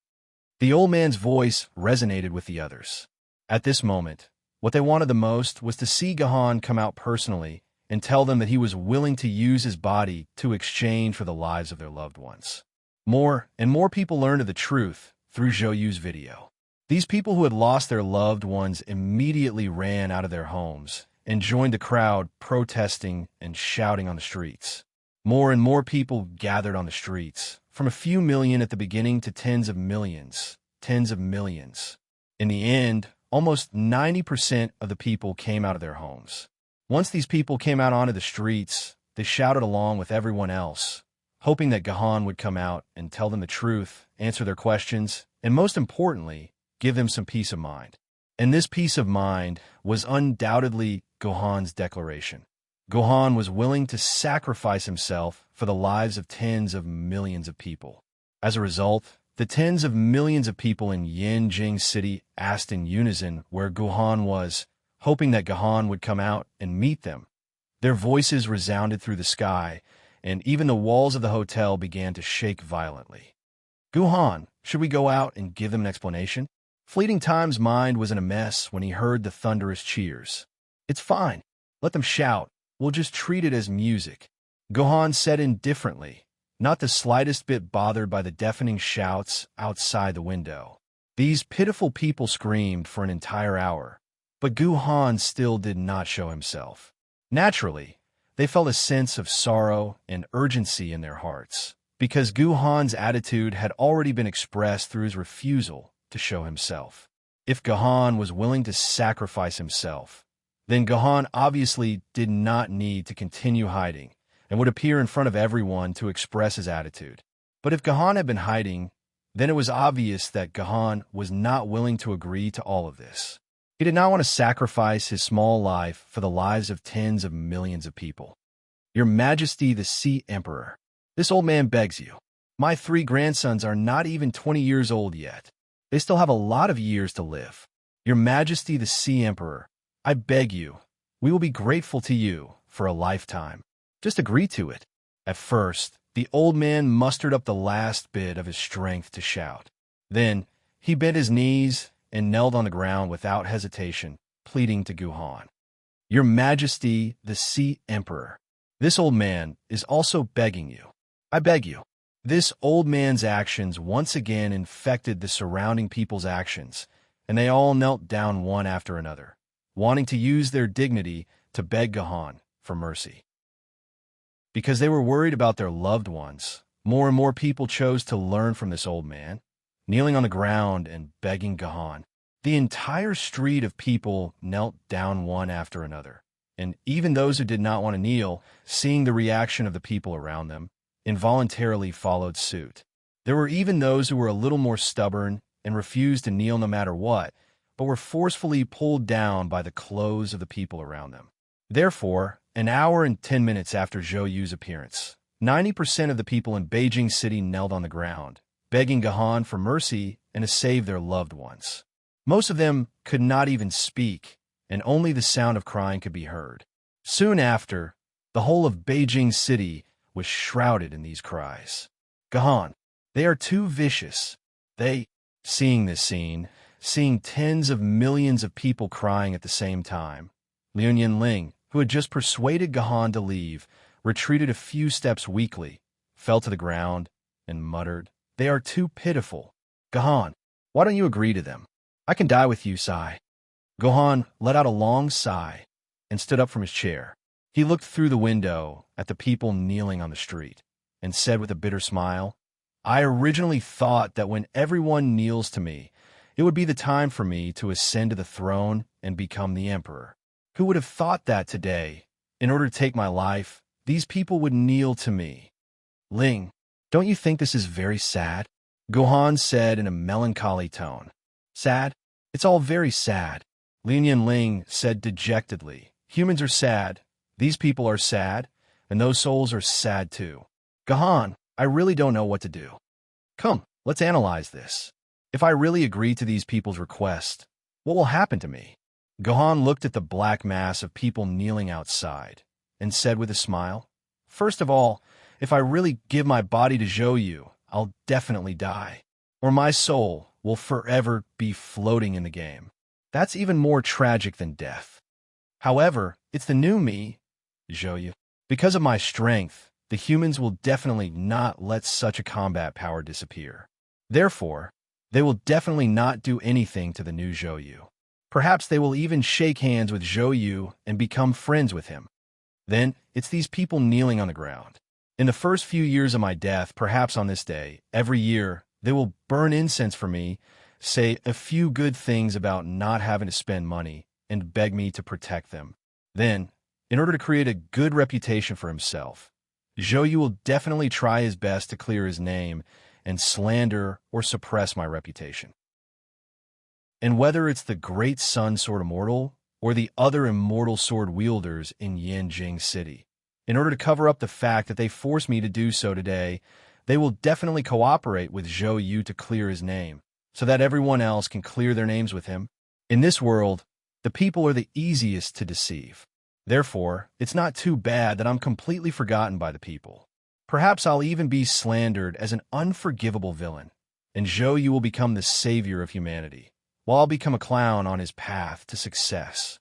The old man's voice resonated with the others. At this moment, what they wanted the most was to see Gohan come out personally and tell them that he was willing to use his body to exchange for the lives of their loved ones. More and more people learned of the truth through Zhou Yu's video. These people who had lost their loved ones immediately ran out of their homes and joined the crowd protesting and shouting on the streets. More and more people gathered on the streets, from a few million at the beginning to tens of millions. In the end, almost 90% of the people came out of their homes. Once these people came out onto the streets, they shouted along with everyone else, hoping that Gohan would come out and tell them the truth, answer their questions, and most importantly, give them some peace of mind. And this peace of mind was undoubtedly Gohan's declaration. Gohan was willing to sacrifice himself for the lives of tens of millions of people. As a result, the tens of millions of people in Jing City asked in unison where Gohan was, hoping that Gohan would come out and meet them. Their voices resounded through the sky, and even the walls of the hotel began to shake violently. Gohan, Should we go out and give them an explanation? Fleeting Time's mind was in a mess when he heard the thunderous cheers. It's fine. Let them shout. We'll just treat it as music. Gohan said indifferently, not the slightest bit bothered by the deafening shouts outside the window. These pitiful people screamed for an entire hour, but Gohan still did not show himself. Naturally, they felt a sense of sorrow and urgency in their hearts, because Gohan's attitude had already been expressed through his refusal to show himself. If Gohan was willing to sacrifice himself, then Gohan obviously did not need to continue hiding and would appear in front of everyone to express his attitude. But if Gohan had been hiding, then it was obvious that Gohan was not willing to agree to all of this. He did not want to sacrifice his small life for the lives of tens of millions of people. Your Majesty the Sea Emperor, this old man begs you. My 3 grandsons are not even 20 years old yet. They still have a lot of years to live. Your Majesty the Sea Emperor, I beg you, we will be grateful to you for a lifetime. Just agree to it. At first, the old man mustered up the last bit of his strength to shout. Then, he bent his knees and knelt on the ground without hesitation, pleading to Gohan. Your Majesty the Sea Emperor, this old man is also begging you. I beg you. This old man's actions once again infected the surrounding people's actions, and they all knelt down one after another, wanting to use their dignity to beg Gohan for mercy. Because they were worried about their loved ones, more and more people chose to learn from this old man, kneeling on the ground and begging Gohan. The entire street of people knelt down one after another, and even those who did not want to kneel, seeing the reaction of the people around them, involuntarily followed suit. There were even those who were a little more stubborn and refused to kneel no matter what, but were forcefully pulled down by the clothes of the people around them. Therefore, an hour and 10 minutes after Zhou Yu's appearance, 90% of the people in Beijing City knelt on the ground, begging Gohan for mercy and to save their loved ones. Most of them could not even speak, and only the sound of crying could be heard. Soon after, the whole of Beijing City was shrouded in these cries. Gohan, they are too vicious. Seeing this scene, seeing tens of millions of people crying at the same time, Liu Ling, who had just persuaded Gohan to leave, retreated a few steps weakly, fell to the ground, and muttered, They are too pitiful. Gohan, why don't you agree to them? I can die with you, sigh. Gohan let out a long sigh and stood up from his chair. He looked through the window at the people kneeling on the street and said with a bitter smile, I originally thought that when everyone kneels to me, it would be the time for me to ascend to the throne and become the emperor. Who would have thought that today, in order to take my life, these people would kneel to me? Ling, don't you think this is very sad? Gohan said in a melancholy tone. Sad? It's all very sad. Liu Ling said dejectedly. Humans are sad. These people are sad, and those souls are sad too. Gohan, I really don't know what to do. Come, let's analyze this. If I really agree to these people's request, what will happen to me? Gohan looked at the black mass of people kneeling outside and said with a smile, First of all, if I really give my body to Zhou Yu, I'll definitely die, or my soul will forever be floating in the game. That's even more tragic than death. However, it's the new me, Zhou Yu. Because of my strength, the humans will definitely not let such a combat power disappear. Therefore, they will definitely not do anything to the new Zhou Yu. Perhaps they will even shake hands with Zhou Yu and become friends with him. Then, it's these people kneeling on the ground. In the first few years of my death, perhaps on this day, every year, they will burn incense for me, say a few good things about not having to spend money, and beg me to protect them. Then, in order to create a good reputation for himself, Zhou Yu will definitely try his best to clear his name and slander or suppress my reputation. And whether it's the great Sun Sword Immortal or the other immortal sword wielders in Yanjing City, in order to cover up the fact that they forced me to do so today, they will definitely cooperate with Zhou Yu to clear his name, so that everyone else can clear their names with him. In this world, the people are the easiest to deceive. Therefore, it's not too bad that I'm completely forgotten by the people. Perhaps I'll even be slandered as an unforgivable villain, and Zhou Yu will become the savior of humanity, while I'll become a clown on his path to success.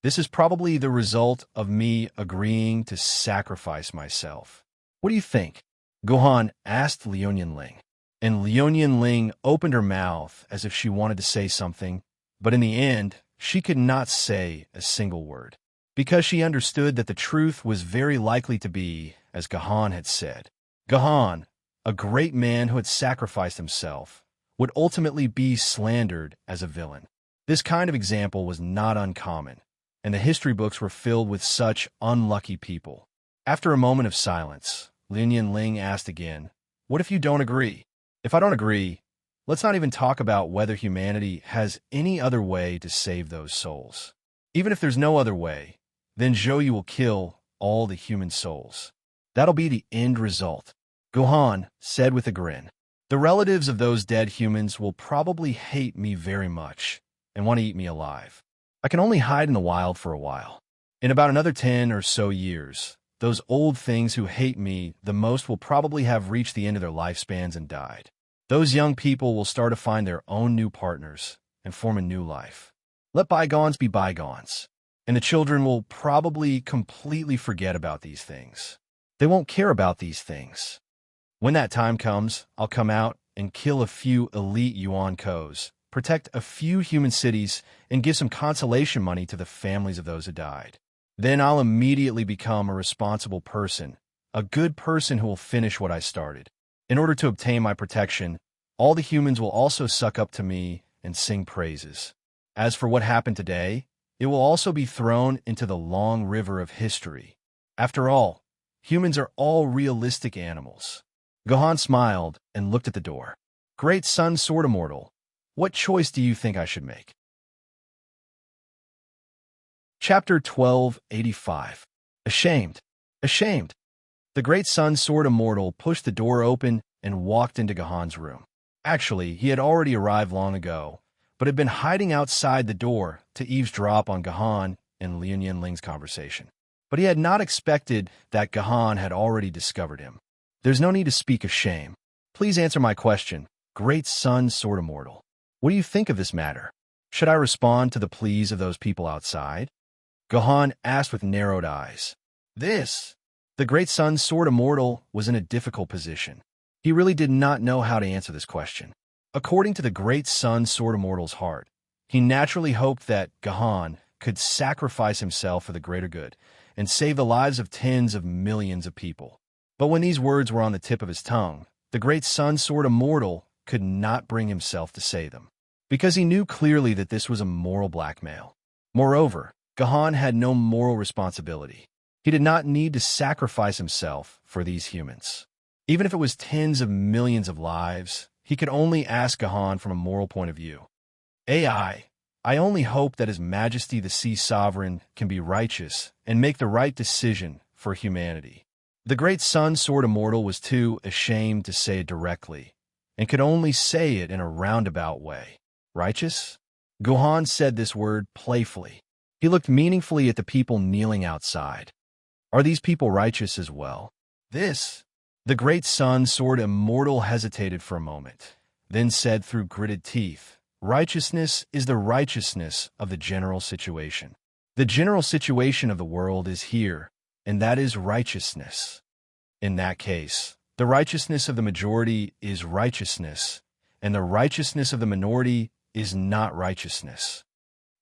This is probably the result of me agreeing to sacrifice myself. What do you think? Gohan asked Liu Ling, and Liu Ling opened her mouth as if she wanted to say something, but in the end, she could not say a single word, because she understood that the truth was very likely to be, as Gohan had said. Gohan, a great man who had sacrificed himself, would ultimately be slandered as a villain. This kind of example was not uncommon, and the history books were filled with such unlucky people. After a moment of silence, Liu Ling asked again, "What if you don't agree?" "If I don't agree, let's not even talk about whether humanity has any other way to save those souls. Even if there's no other way, then Zhou Yu will kill all the human souls. That'll be the end result," Gohan said with a grin. "The relatives of those dead humans will probably hate me very much and want to eat me alive. I can only hide in the wild for a while. In about another 10 or so years, those old things who hate me the most will probably have reached the end of their lifespans and died. Those young people will start to find their own new partners and form a new life. Let bygones be bygones. And the children will probably completely forget about these things. They won't care about these things. When that time comes, I'll come out and kill a few elite Yuan Kos, protect a few human cities, and give some consolation money to the families of those who died. Then I'll immediately become a responsible person, a good person who will finish what I started. In order to obtain my protection, all the humans will also suck up to me and sing praises. As for what happened today, it will also be thrown into the long river of history. After all, humans are all realistic animals." Gohan smiled and looked at the door. "Great Sun Sword Immortal, what choice do you think I should make?" Chapter 1285. Ashamed. Ashamed. The Great Sun Sword Immortal pushed the door open and walked into Gohan's room. Actually, he had already arrived long ago, but had been hiding outside the door to eavesdrop on Gohan and Liu Ling's conversation. But he had not expected that Gohan had already discovered him. "There's no need to speak of shame. Please answer my question, Great Sun Sword Immortal. What do you think of this matter? Should I respond to the pleas of those people outside?" Gohan asked with narrowed eyes. The Great Sun Sword Immortal was in a difficult position. He really did not know how to answer this question. According to the Great Sun Sword Immortal's heart, he naturally hoped that Gohan could sacrifice himself for the greater good and save the lives of tens of millions of people. But when these words were on the tip of his tongue, the Great Sun Sword Immortal could not bring himself to say them, because he knew clearly that this was a moral blackmail. Moreover, Gohan had no moral responsibility. He did not need to sacrifice himself for these humans. Even if it was tens of millions of lives, he could only ask Gohan from a moral point of view. I only hope that His Majesty the Sea Sovereign can be righteous and make the right decision for humanity. The Great Sun Sword Immortal was too ashamed to say it directly, and could only say it in a roundabout way. Righteous? Gohan said this word playfully. He looked meaningfully at the people kneeling outside. Are these people righteous as well? The Great Sun Sword Immortal hesitated for a moment, then said through gritted teeth, "Righteousness is the righteousness of the general situation. The general situation of the world is here, and that is righteousness. In that case, the righteousness of the majority is righteousness, and the righteousness of the minority is not righteousness."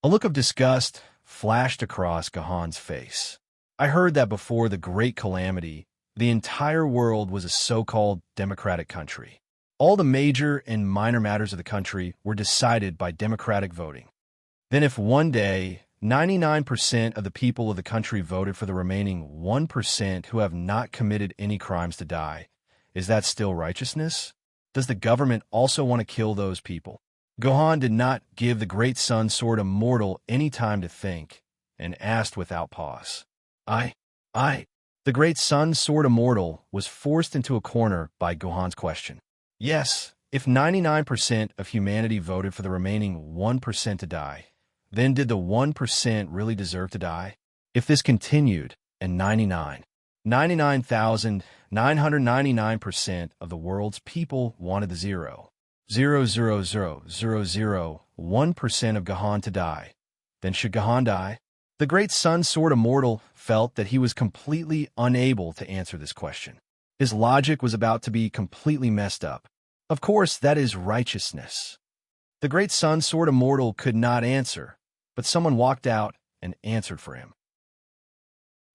A look of disgust flashed across Gohan's face. I heard that before the Great Calamity, the entire world was a so-called democratic country. All the major and minor matters of the country were decided by democratic voting. Then if one day 99% of the people of the country voted for the remaining 1% who have not committed any crimes to die, is that still righteousness? Does the government also want to kill those people? Gohan did not give the Great Sun Sword Immortal any time to think, and asked without pause. The Great Sun Sword Immortal was forced into a corner by Gohan's question. Yes, if 99% of humanity voted for the remaining 1% to die, then did the 1% really deserve to die? If this continued, and 99,999% of the world's people wanted the zero, 0.00001% of Gahan to die. Then should Gahan die? The great sun sword immortal felt that he was completely unable to answer this question. His logic was about to be completely messed up. Of course, that is righteousness. The great sun sword immortal could not answer, but someone walked out and answered for him.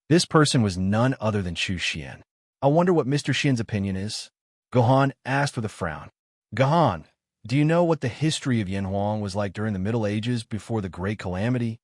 This person was none other than Chu Xian. I wonder what Mr. Xian's opinion is? Gahan asked with a frown. Gahan, do you know what the history of Yanhuang was like during the Middle Ages before the Great Calamity?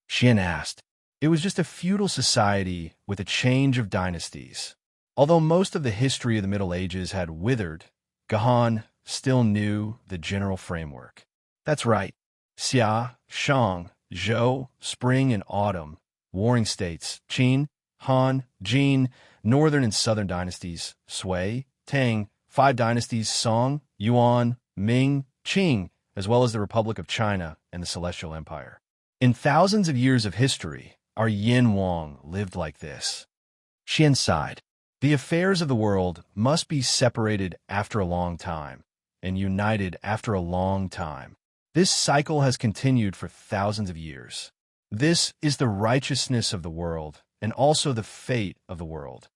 Xian asked. It was just a feudal society with a change of dynasties. Although most of the history of the Middle Ages had withered, Gahan still knew the general framework. That's right. Xia, Shang, Zhou, spring and autumn, warring states, Qin, Han, Jin, northern and southern dynasties, Sui, Tang, 5 dynasties, Song, Yuan, Ming, Qing, as well as the Republic of China and the Celestial Empire. In thousands of years of history, our Yin Wang lived like this. Xian sighed. The affairs of the world must be separated after a long time and united after a long time. This cycle has continued for thousands of years. This is the righteousness of the world and also the fate of the world.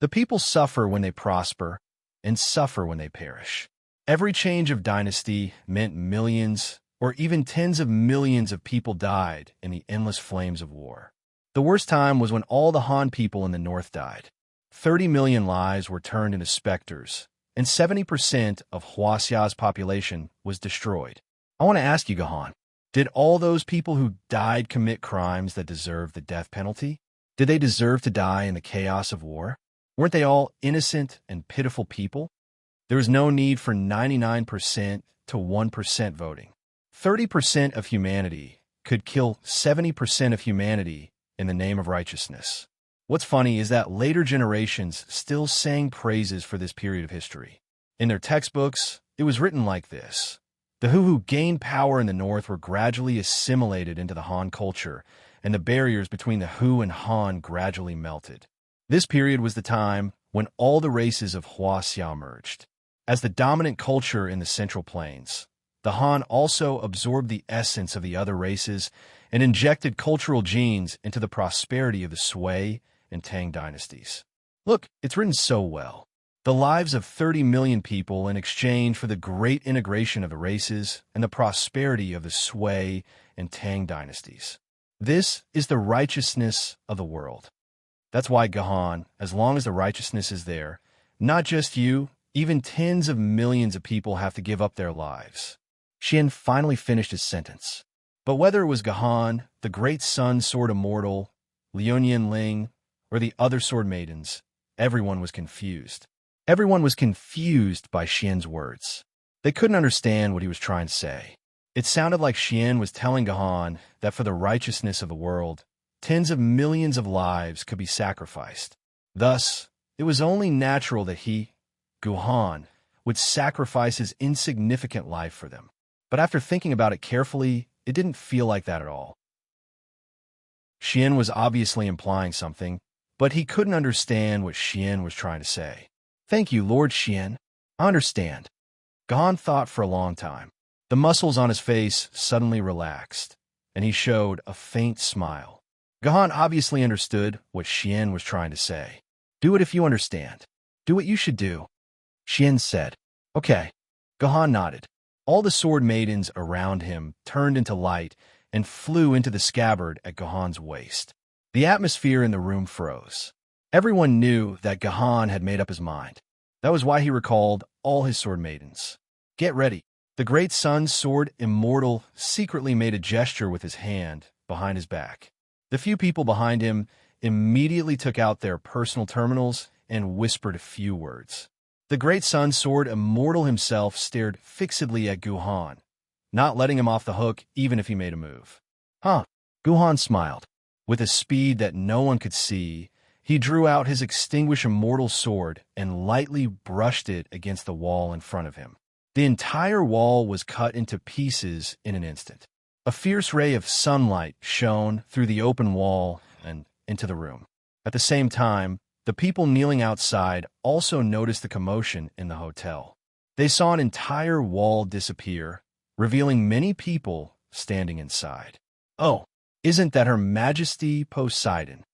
The people suffer when they prosper and suffer when they perish. Every change of dynasty meant millions or even tens of millions of people died in the endless flames of war. The worst time was when all the Han people in the north died. 30 million lives were turned into specters, and 70% of Huaxia's population was destroyed. I want to ask you, Gahan, did all those people who died commit crimes that deserved the death penalty? Did they deserve to die in the chaos of war? Weren't they all innocent and pitiful people? There was no need for 99% to 1% voting. 30% of humanity could kill 70% of humanity in the name of righteousness. What's funny is that later generations still sang praises for this period of history. In their textbooks, it was written like this. The Hu who gained power in the north were gradually assimilated into the Han culture, and the barriers between the Hu and Han gradually melted. This period was the time when all the races of Huaxia merged. As the dominant culture in the Central Plains, the Han also absorbed the essence of the other races and injected cultural genes into the prosperity of the Sui and Tang dynasties. Look, it's written so well. The lives of 30 million people in exchange for the great integration of the races and the prosperity of the Sui and Tang dynasties. This is the righteousness of the world. That's why Gahan, as long as the righteousness is there, not just you, even tens of millions of people have to give up their lives. Xian finally finished his sentence. But whether it was Gahan, the great sun sword immortal, Liuan Ling, or the other sword maidens, everyone was confused. Everyone was confused by Xian's words. They couldn't understand what he was trying to say. It sounded like Xian was telling Gahan that for the righteousness of the world, tens of millions of lives could be sacrificed. Thus, it was only natural that he, Gahan, would sacrifice his insignificant life for them. But after thinking about it carefully, it didn't feel like that at all. Xian was obviously implying something, but he couldn't understand what Xian was trying to say. Thank you, Lord Xian. I understand. Gahan thought for a long time. The muscles on his face suddenly relaxed, and he showed a faint smile. Gahan obviously understood what Xian was trying to say. Do it if you understand. Do what you should do. Xian said. Okay. Gahan nodded. All the sword maidens around him turned into light and flew into the scabbard at Gahan's waist. The atmosphere in the room froze. Everyone knew that Gahan had made up his mind. That was why he recalled all his sword maidens. Get ready. The great sun sword immortal secretly made a gesture with his hand behind his back. The few people behind him immediately took out their personal terminals and whispered a few words. The great sun sword immortal himself stared fixedly at Gahan, not letting him off the hook even if he made a move. Huh. Gahan smiled. With a speed that no one could see, he drew out his extinguished immortal sword and lightly brushed it against the wall in front of him. The entire wall was cut into pieces in an instant. A fierce ray of sunlight shone through the open wall and into the room. At the same time, the people kneeling outside also noticed the commotion in the hotel. They saw an entire wall disappear, revealing many people standing inside. Oh, isn't that Her Majesty Poseidon?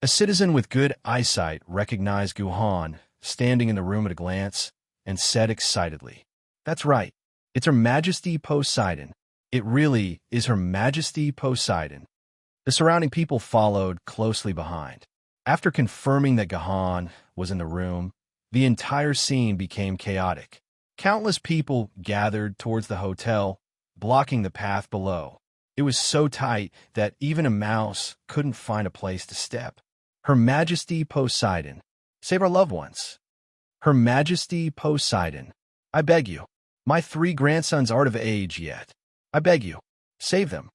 A citizen with good eyesight recognized Guhan standing in the room at a glance and said excitedly, "That's right. It's Her Majesty Poseidon. It really is Her Majesty Poseidon." The surrounding people followed closely behind. After confirming that Gahan was in the room, the entire scene became chaotic. Countless people gathered towards the hotel, blocking the path below. It was so tight that even a mouse couldn't find a place to step. Her Majesty Poseidon, save our loved ones. Her Majesty Poseidon, I beg you. My 3 grandsons aren't of age yet. I beg you, save them.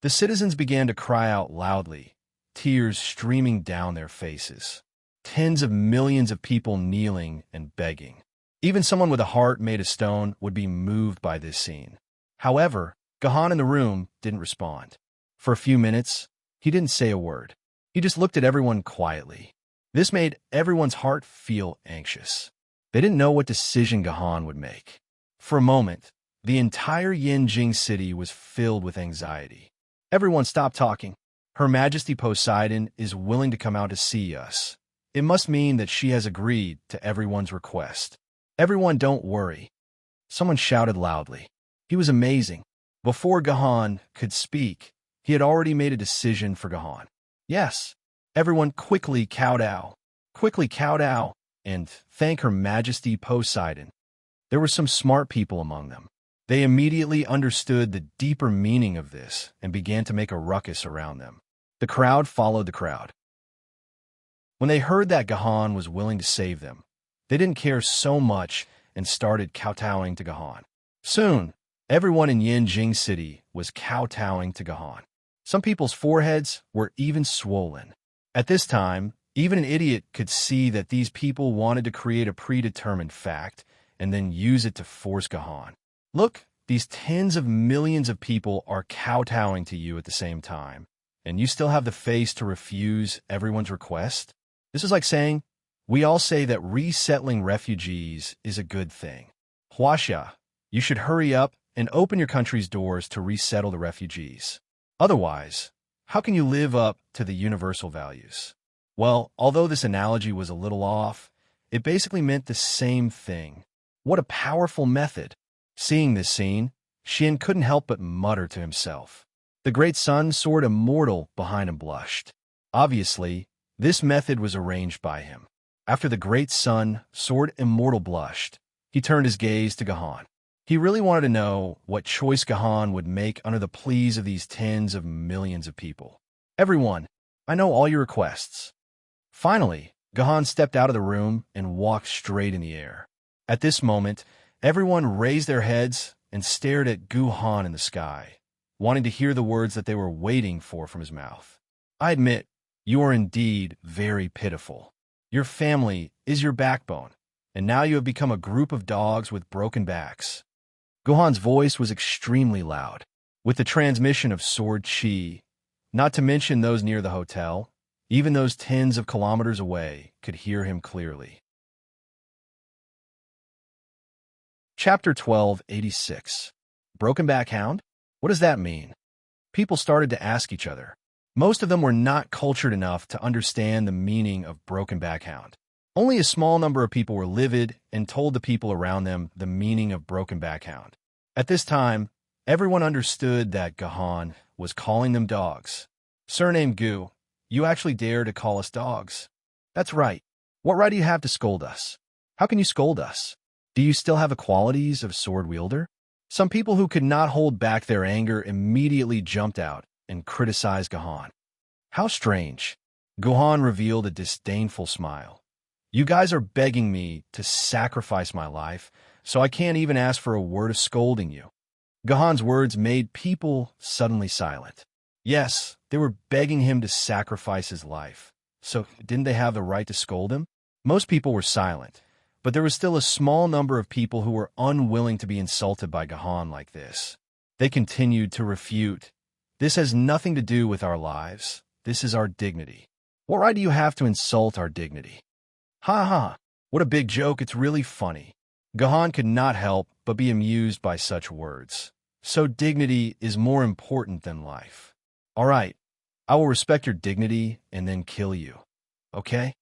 The citizens began to cry out loudly, tears streaming down their faces. Tens of millions of people kneeling and begging. Even someone with a heart made of stone would be moved by this scene. However, Gahan in the room didn't respond. For a few minutes, he didn't say a word. He just looked at everyone quietly. This made everyone's heart feel anxious. They didn't know what decision Gahan would make. For a moment, the entire Yinjing city was filled with anxiety. Everyone stopped talking. Her Majesty Poseidon is willing to come out to see us. It must mean that she has agreed to everyone's request. Everyone, don't worry. Someone shouted loudly. He was amazing. Before Gahan could speak, he had already made a decision for Gahan. Yes. Everyone quickly kowtow. Quickly kowtow and thank Her Majesty Poseidon. There were some smart people among them. They immediately understood the deeper meaning of this and began to make a ruckus around them. The crowd followed the crowd. When they heard that Gahan was willing to save them, they didn't care so much and started kowtowing to Gahan. Soon, everyone in Yinjing City was kowtowing to Gahan. Some people's foreheads were even swollen. At this time, even an idiot could see that these people wanted to create a predetermined fact and then use it to force Gahan. Look, these tens of millions of people are kowtowing to you at the same time, and you still have the face to refuse everyone's request? This is like saying, we all say that resettling refugees is a good thing. Huaxia, you should hurry up and open your country's doors to resettle the refugees. Otherwise, how can you live up to the universal values? Well, although this analogy was a little off, it basically meant the same thing. What a powerful method. Seeing this scene, Xian couldn't help but mutter to himself. The great sun, Sword Immortal, behind him blushed. Obviously, this method was arranged by him. After the great sun, Sword Immortal blushed, he turned his gaze to Gahan. He really wanted to know what choice Gahan would make under the pleas of these tens of millions of people. Everyone, I know all your requests. Finally, Gahan stepped out of the room and walked straight in the air. At this moment, everyone raised their heads and stared at Guhan in the sky, wanting to hear the words that they were waiting for from his mouth. I admit, you are indeed very pitiful. Your family is your backbone, and now you have become a group of dogs with broken backs. Guhan's voice was extremely loud, with the transmission of sword chi, not to mention those near the hotel. Even those tens of kilometers away could hear him clearly. Chapter 1286. Broken Back Hound? What does that mean? People started to ask each other. Most of them were not cultured enough to understand the meaning of Broken Back Hound. Only a small number of people were livid and told the people around them the meaning of Broken Back Hound. At this time, everyone understood that Gahan was calling them dogs. Surname Gu, you actually dare to call us dogs? That's right. What right do you have to scold us? How can you scold us? Do you still have the qualities of sword wielder? Some people who could not hold back their anger immediately jumped out and criticized Gahan. How strange. Gahan revealed a disdainful smile. You guys are begging me to sacrifice my life, so I can't even ask for a word of scolding you. Gahan's words made people suddenly silent. Yes, they were begging him to sacrifice his life. So didn't they have the right to scold him? Most people were silent, but there was still a small number of people who were unwilling to be insulted by Gahan like this. They continued to refute. This has nothing to do with our lives. This is our dignity. What right do you have to insult our dignity? Ha ha, what a big joke, it's really funny. Gahan could not help but be amused by such words. So dignity is more important than life. All right, I will respect your dignity and then kill you. Okay?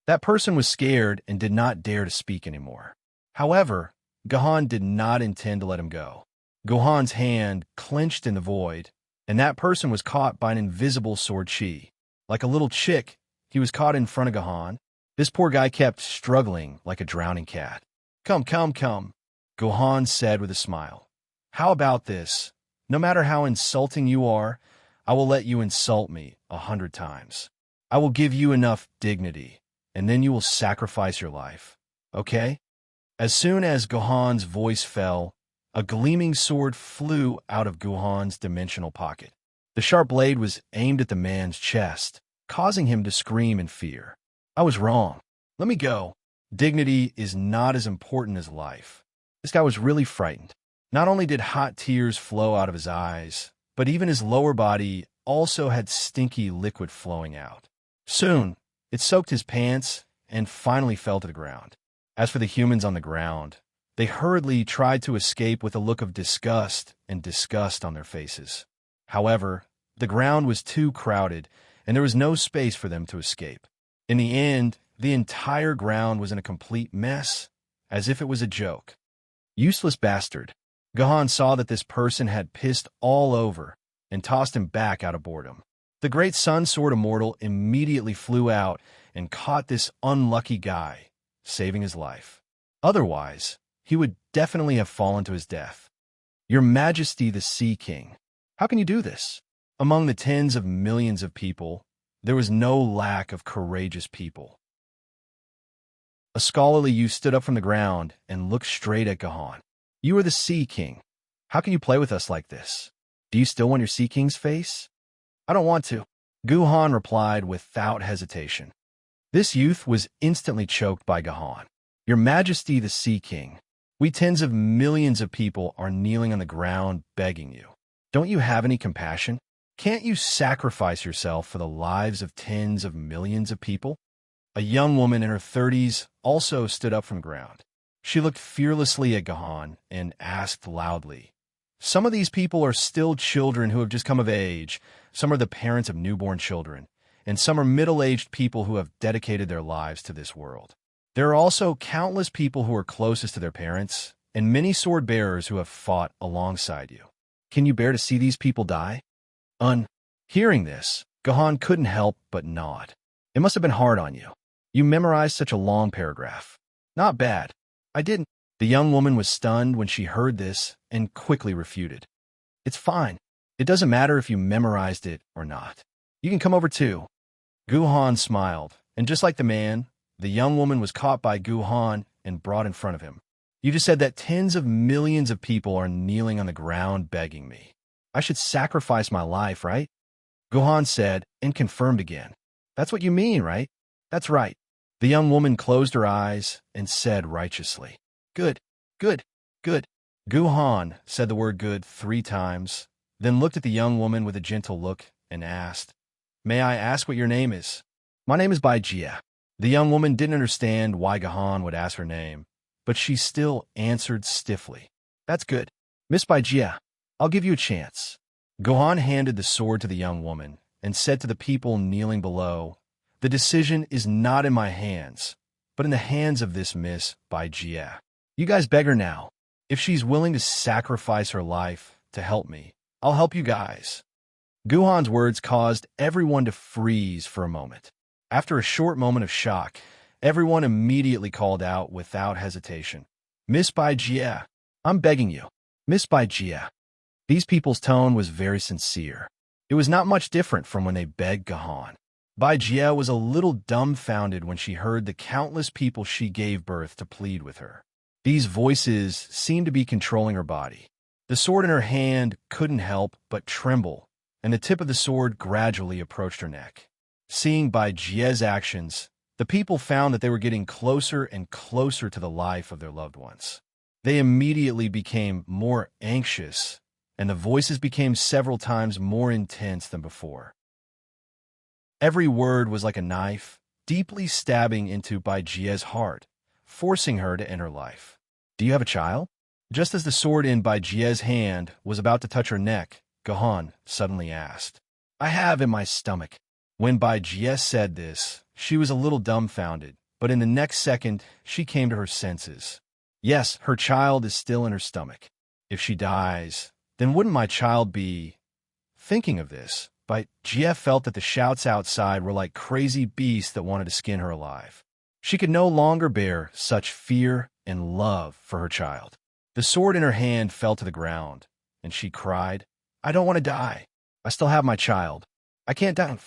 That person was scared and did not dare to speak anymore. However, Gahan did not intend to let him go. Gohan's hand clenched in the void, and that person was caught by an invisible sword chi. Like a little chick, he was caught in front of Gahan. This poor guy kept struggling like a drowning cat. Come, come, come, Gohan said with a smile. How about this? No matter how insulting you are, I will let you insult me 100 times. I will give you enough dignity, and then you will sacrifice your life. Okay? As soon as Gohan's voice fell, a gleaming sword flew out of Gohan's dimensional pocket. The sharp blade was aimed at the man's chest, causing him to scream in fear. I was wrong. Let me go. Dignity is not as important as life. This guy was really frightened. Not only did hot tears flow out of his eyes, but even his lower body also had stinky liquid flowing out. Soon, it soaked his pants and finally fell to the ground. As for the humans on the ground, they hurriedly tried to escape with a look of disgust and disgust on their faces. However, the ground was too crowded, and there was no space for them to escape. In the end, the entire ground was in a complete mess, as if it was a joke. Useless bastard. Gahan saw that this person had pissed all over and tossed him back out of boredom. The great sun sword immortal immediately flew out and caught this unlucky guy, saving his life. Otherwise, he would definitely have fallen to his death. Your Majesty the Sea King, how can you do this? Among the tens of millions of people, there was no lack of courageous people. A scholarly youth stood up from the ground and looked straight at Gahan. You are the Sea King. How can you play with us like this? Do you still want your Sea King's face? I don't want to, Gahan replied without hesitation. This youth was instantly choked by Gahan. Your Majesty the Sea King, we tens of millions of people are kneeling on the ground begging you. Don't you have any compassion? Can't you sacrifice yourself for the lives of tens of millions of people? A young woman in her 30s also stood up from the ground. She looked fearlessly at Gahan and asked loudly, some of these people are still children who have just come of age, some are the parents of newborn children, and some are middle-aged people who have dedicated their lives to this world. There are also countless people who are closest to their parents, and many sword-bearers who have fought alongside you. Can you bear to see these people die? Hearing this, Gahan couldn't help but nod. It must have been hard on you. You memorized such a long paragraph. Not bad. I didn't. The young woman was stunned when she heard this and quickly refuted. It's fine. It doesn't matter if you memorized it or not. You can come over too. Gahan smiled, and just like the man, the young woman was caught by Gahan and brought in front of him. You just said that tens of millions of people are kneeling on the ground begging me. I should sacrifice my life, right? Gahan said and confirmed again. That's what you mean, right? That's right. The young woman closed her eyes and said righteously, Good, good, good. Gahan said the word good 3 times, then looked at the young woman with a gentle look and asked, May I ask what your name is? My name is Baijia. The young woman didn't understand why Gahan would ask her name, but she still answered stiffly. That's good. Miss Baijia, I'll give you a chance. Gahan handed the sword to the young woman and said to the people kneeling below, The decision is not in my hands, but in the hands of this Miss Baijia. You guys beg her now. If she's willing to sacrifice her life to help me, I'll help you guys. Gahan's words caused everyone to freeze for a moment. After a short moment of shock, everyone immediately called out without hesitation. Miss Baijia, I'm begging you. Miss Baijia. These people's tone was very sincere. It was not much different from when they begged Gahan. Baijia was a little dumbfounded when she heard the countless people she gave birth to plead with her. These voices seemed to be controlling her body. The sword in her hand couldn't help but tremble, and the tip of the sword gradually approached her neck. Seeing Baijia's actions, the people found that they were getting closer and closer to the life of their loved ones. They immediately became more anxious, and the voices became several times more intense than before. Every word was like a knife, deeply stabbing into Baijia's heart, forcing her to end her life. Do you have a child? Just as the sword in Bai Jie's hand was about to touch her neck, Gohan suddenly asked, I have in my stomach. When Bai Jie said this, she was a little dumbfounded, but in the next second, she came to her senses. Yes, her child is still in her stomach. If she dies, then wouldn't my child be... Thinking of this, Bai Jie felt that the shouts outside were like crazy beasts that wanted to skin her alive. She could no longer bear such fear and love for her child. The sword in her hand fell to the ground, and she cried, I don't want to die. I still have my child. I can't die.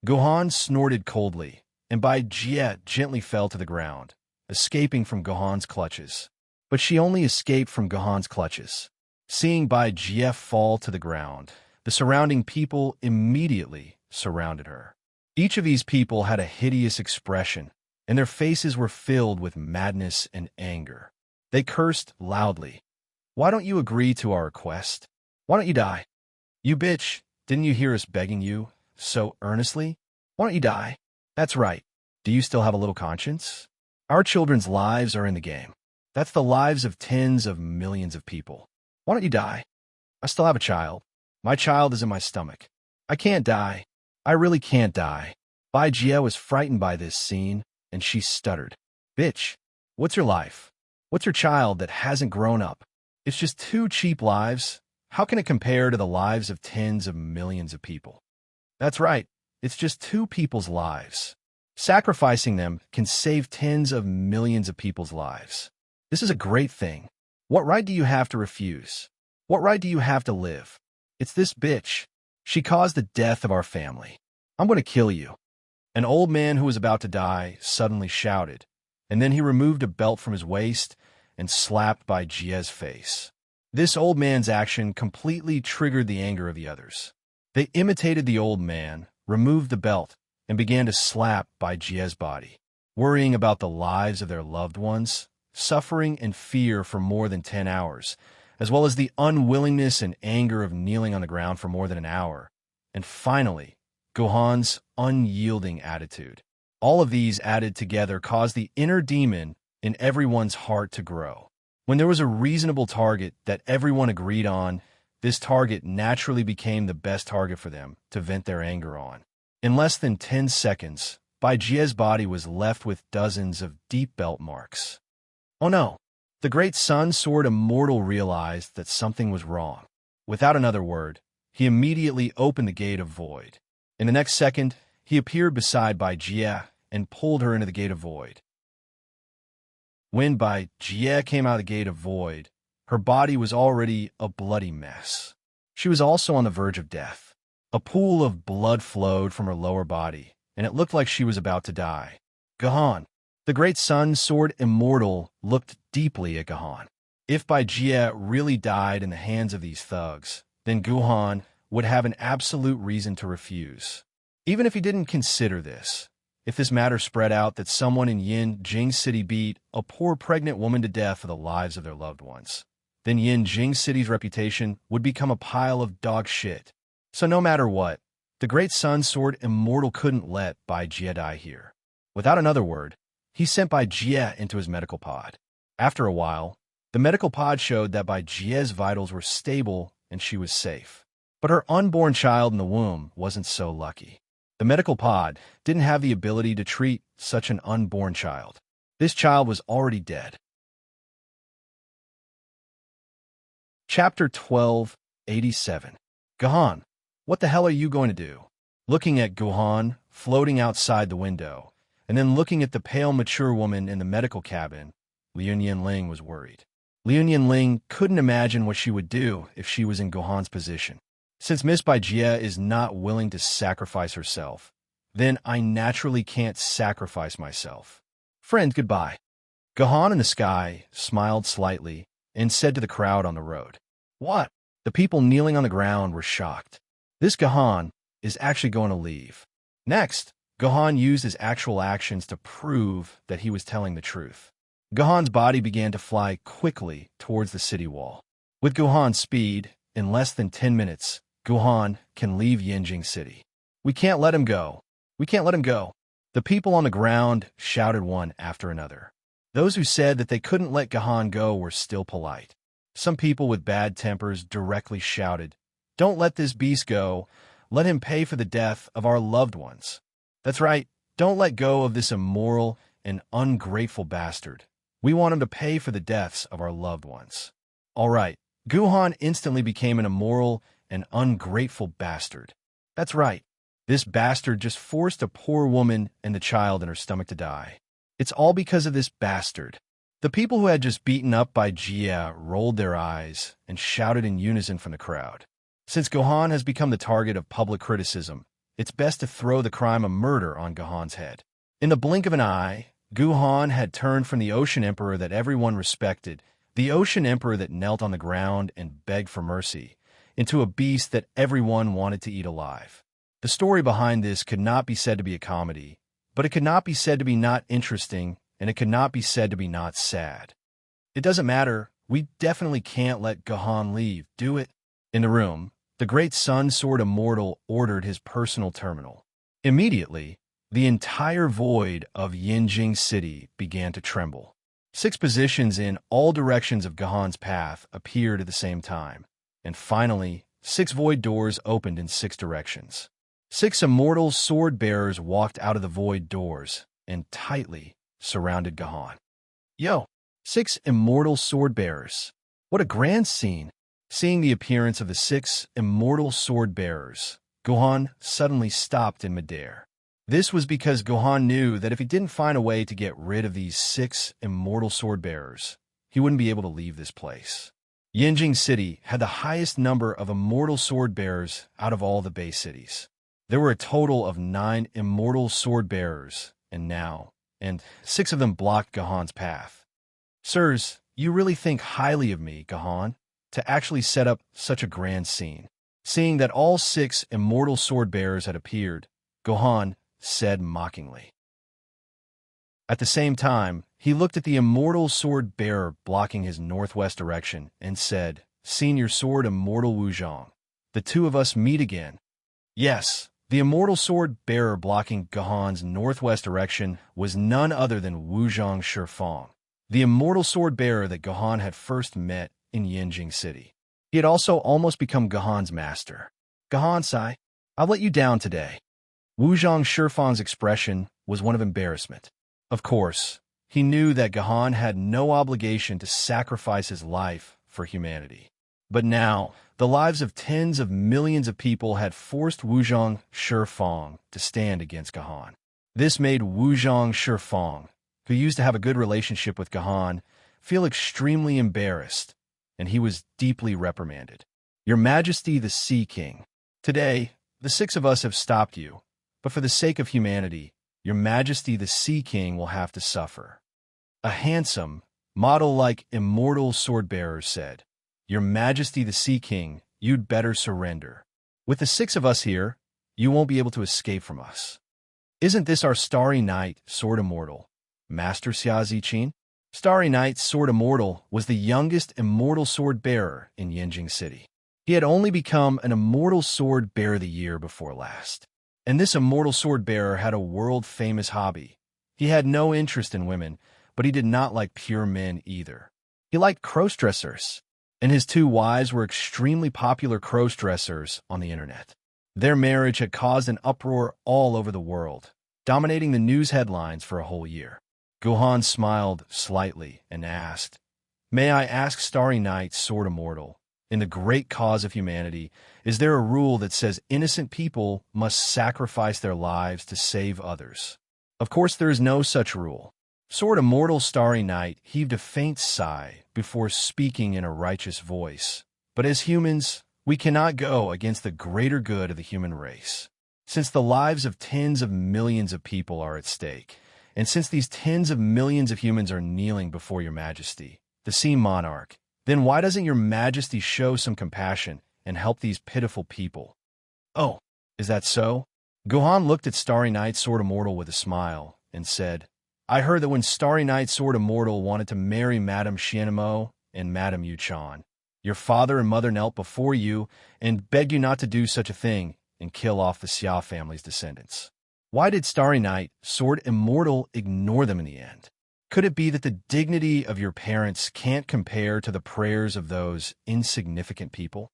Gohan snorted coldly, and Bai Jie gently fell to the ground, escaping from Gohan's clutches. But she only escaped from Gohan's clutches. Seeing Bai Jie fall to the ground, the surrounding people immediately surrounded her. Each of these people had a hideous expression, and their faces were filled with madness and anger. They cursed loudly. Why don't you agree to our request? Why don't you die? You bitch, didn't you hear us begging you so earnestly? Why don't you die? That's right. Do you still have a little conscience? Our children's lives are in the game. That's the lives of tens of millions of people. Why don't you die? I still have a child. My child is in my stomach. I can't die. I really can't die. Bai Jie was frightened by this scene, and she stuttered. Bitch, what's your life? What's your child that hasn't grown up? It's just 2 cheap lives. How can it compare to the lives of tens of millions of people? That's right. It's just 2 people's lives. Sacrificing them can save tens of millions of people's lives. This is a great thing. What right do you have to refuse? What right do you have to live? It's this bitch. She caused the death of our family. I'm going to kill you. An old man who was about to die suddenly shouted, and then he removed a belt from his waist and slapped Bai Jie's face. This old man's action completely triggered the anger of the others. They imitated the old man, removed the belt, and began to slap Bai Jie's body, worrying about the lives of their loved ones, suffering and fear for more than 10 hours, as well as the unwillingness and anger of kneeling on the ground for more than an hour, and finally, Gohan's unyielding attitude. All of these added together caused the inner demon in everyone's heart to grow. When there was a reasonable target that everyone agreed on, this target naturally became the best target for them to vent their anger on. In less than 10 seconds, Bai Jie's body was left with dozens of deep belt marks. Oh no! The great Sun Sword Immortal realized that something was wrong. Without another word, he immediately opened the Gate of Void. In the next second, he appeared beside Bai Jie and pulled her into the Gate of Void. When Bai Jie came out of the Gate of Void, her body was already a bloody mess. She was also on the verge of death. A pool of blood flowed from her lower body, and it looked like she was about to die. Gohan, the great Sun Sword Immortal, looked deeply at Gohan. If Bai Jie really died in the hands of these thugs, then Gohan would have an absolute reason to refuse. Even if he didn't consider this, if this matter spread out that someone in Yin Jing City beat a poor pregnant woman to death for the lives of their loved ones, then Yin Jing City's reputation would become a pile of dog shit. So no matter what, the great Sun Sword Immortal couldn't let Bai Jie die here. Without another word, he sent Bai Jie into his medical pod. After a while, the medical pod showed that Bai Jie's vitals were stable and she was safe. But her unborn child in the womb wasn't so lucky. The medical pod didn't have the ability to treat such an unborn child. This child was already dead. Chapter 12:87. Gohan, what the hell are you going to do? Looking at Gohan floating outside the window, and then looking at the pale mature woman in the medical cabin, Liu Yin was worried. Liu Yin couldn't imagine what she would do if she was in Gohan's position. Since Miss Bai Jie is not willing to sacrifice herself, then I naturally can't sacrifice myself. Friend, goodbye. Gohan in the sky smiled slightly and said to the crowd on the road, What? The people kneeling on the ground were shocked. This Gohan is actually going to leave. Next, Gohan used his actual actions to prove that he was telling the truth. Gohan's body began to fly quickly towards the city wall. With Gohan's speed, in less than 10 minutes, Gohan can leave Yinjing City. We can't let him go. We can't let him go. The people on the ground shouted one after another. Those who said that they couldn't let Gahan go were still polite. Some people with bad tempers directly shouted, "Don't let this beast go. Let him pay for the death of our loved ones." That's right, don't let go of this immoral and ungrateful bastard. We want him to pay for the deaths of our loved ones. All right, Guhan instantly became an immoral and ungrateful bastard. That's right, this bastard just forced a poor woman and the child in her stomach to die. It's all because of this bastard. The people who had just beaten up by Jia rolled their eyes and shouted in unison from the crowd. Since Gohan has become the target of public criticism, it's best to throw the crime of murder on Gohan's head. In the blink of an eye, Guhan had turned from the Ocean Emperor that everyone respected, the Ocean Emperor that knelt on the ground and begged for mercy, into a beast that everyone wanted to eat alive. The story behind this could not be said to be a comedy, but it could not be said to be not interesting, and it could not be said to be not sad. It doesn't matter, we definitely can't let Gohan leave, do it? In the room, the great Sun Sword Immortal ordered his personal terminal. Immediately, the entire void of Yinjing City began to tremble. 6 positions in all directions of Gohan's path appeared at the same time, and finally, 6 void doors opened in 6 directions. 6 immortal sword-bearers walked out of the void doors and tightly surrounded Gohan. Yo! 6 immortal sword-bearers. What a grand scene! Seeing the appearance of the 6 immortal sword-bearers, Gohan suddenly stopped in midair. This was because Gohan knew that if he didn't find a way to get rid of these 6 immortal sword-bearers, he wouldn't be able to leave this place. Yinjing City had the highest number of immortal sword-bearers out of all the base cities. There were a total of 9 immortal sword-bearers, and 6 of them blocked Gohan's path. Sirs, you really think highly of me, Gohan, to actually set up such a grand scene. Seeing that all 6 immortal sword-bearers had appeared, Gohan said mockingly. At the same time, he looked at the immortal sword-bearer blocking his northwest direction and said, "Senior Sword Immortal Wuzhong, the two of us meet again." Yes, the immortal sword-bearer blocking Gohan's northwest direction was none other than Wuzhong Shifang, the immortal sword-bearer that Gohan had first met in Yinjing City. He had also almost become Gohan's master. "Gohan-sai, I'll let you down today." Wuzhong Shifang's expression was one of embarrassment. Of course, he knew that Gohan had no obligation to sacrifice his life for humanity. But now, the lives of tens of millions of people had forced Wuzhong Shifang to stand against Gohan. This made Wuzhong Shifang, who used to have a good relationship with Gohan, feel extremely embarrassed, and he was deeply reprimanded. "Your Majesty the Sea King, today, the 6 of us have stopped you, but for the sake of humanity, Your Majesty the Sea King will have to suffer." A handsome, model-like immortal sword-bearer said, "Your Majesty the Sea King, you'd better surrender. With the 6 of us here, you won't be able to escape from us." "Isn't this our Starry Night, Sword Immortal, Master Xia Zichin?" Starry Night, Sword Immortal was the youngest immortal sword-bearer in Yinjing City. He had only become an immortal sword-bearer the year before last. And this immortal sword-bearer had a world-famous hobby. He had no interest in women, but he did not like pure men either. He liked cross-dressers, and his 2 wives were extremely popular cross-dressers on the internet. Their marriage had caused an uproar all over the world, dominating the news headlines for a whole year. Gohan smiled slightly and asked, "May I ask, Starry Night, Sword Immortal, in the great cause of humanity, is there a rule that says innocent people must sacrifice their lives to save others?" "Of course there is no such rule." Sword Immortal Starry Night heaved a faint sigh before speaking in a righteous voice. "But as humans, we cannot go against the greater good of the human race. Since the lives of tens of millions of people are at stake, and since these tens of millions of humans are kneeling before Your Majesty, the Sea Monarch, then why doesn't Your Majesty show some compassion and help these pitiful people?" "Oh, is that so?" Gohan looked at Starry Night Sword Immortal with a smile and said, "I heard that when Starry Night Sword Immortal wanted to marry Madame Xianmo and Madame Yuchan, your father and mother knelt before you and begged you not to do such a thing and kill off the Xia family's descendants. Why did Starry Night Sword Immortal ignore them in the end?" Could it be that the dignity of your parents can't compare to the prayers of those insignificant people?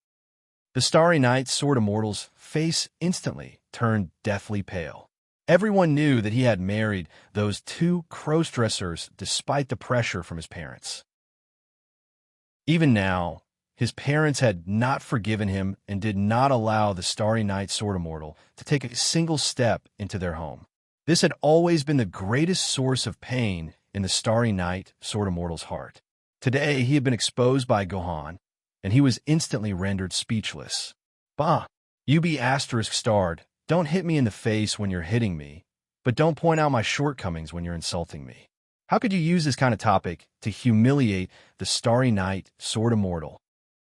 The Starry Knight's Sword Immortal's face instantly turned deathly pale. Everyone knew that he had married those two cross-dressers despite the pressure from his parents. Even now, his parents had not forgiven him and did not allow the Starry Night Sword Immortal to take a single step into their home. This had always been the greatest source of pain in the Starry Night Sword Immortal's heart. Today, he had been exposed by Gohan, and he was instantly rendered speechless. Bah! You be *starred. Don't hit me in the face when you're hitting me, but don't point out my shortcomings when you're insulting me. How could you use this kind of topic to humiliate the Starry Night Sword Immortal?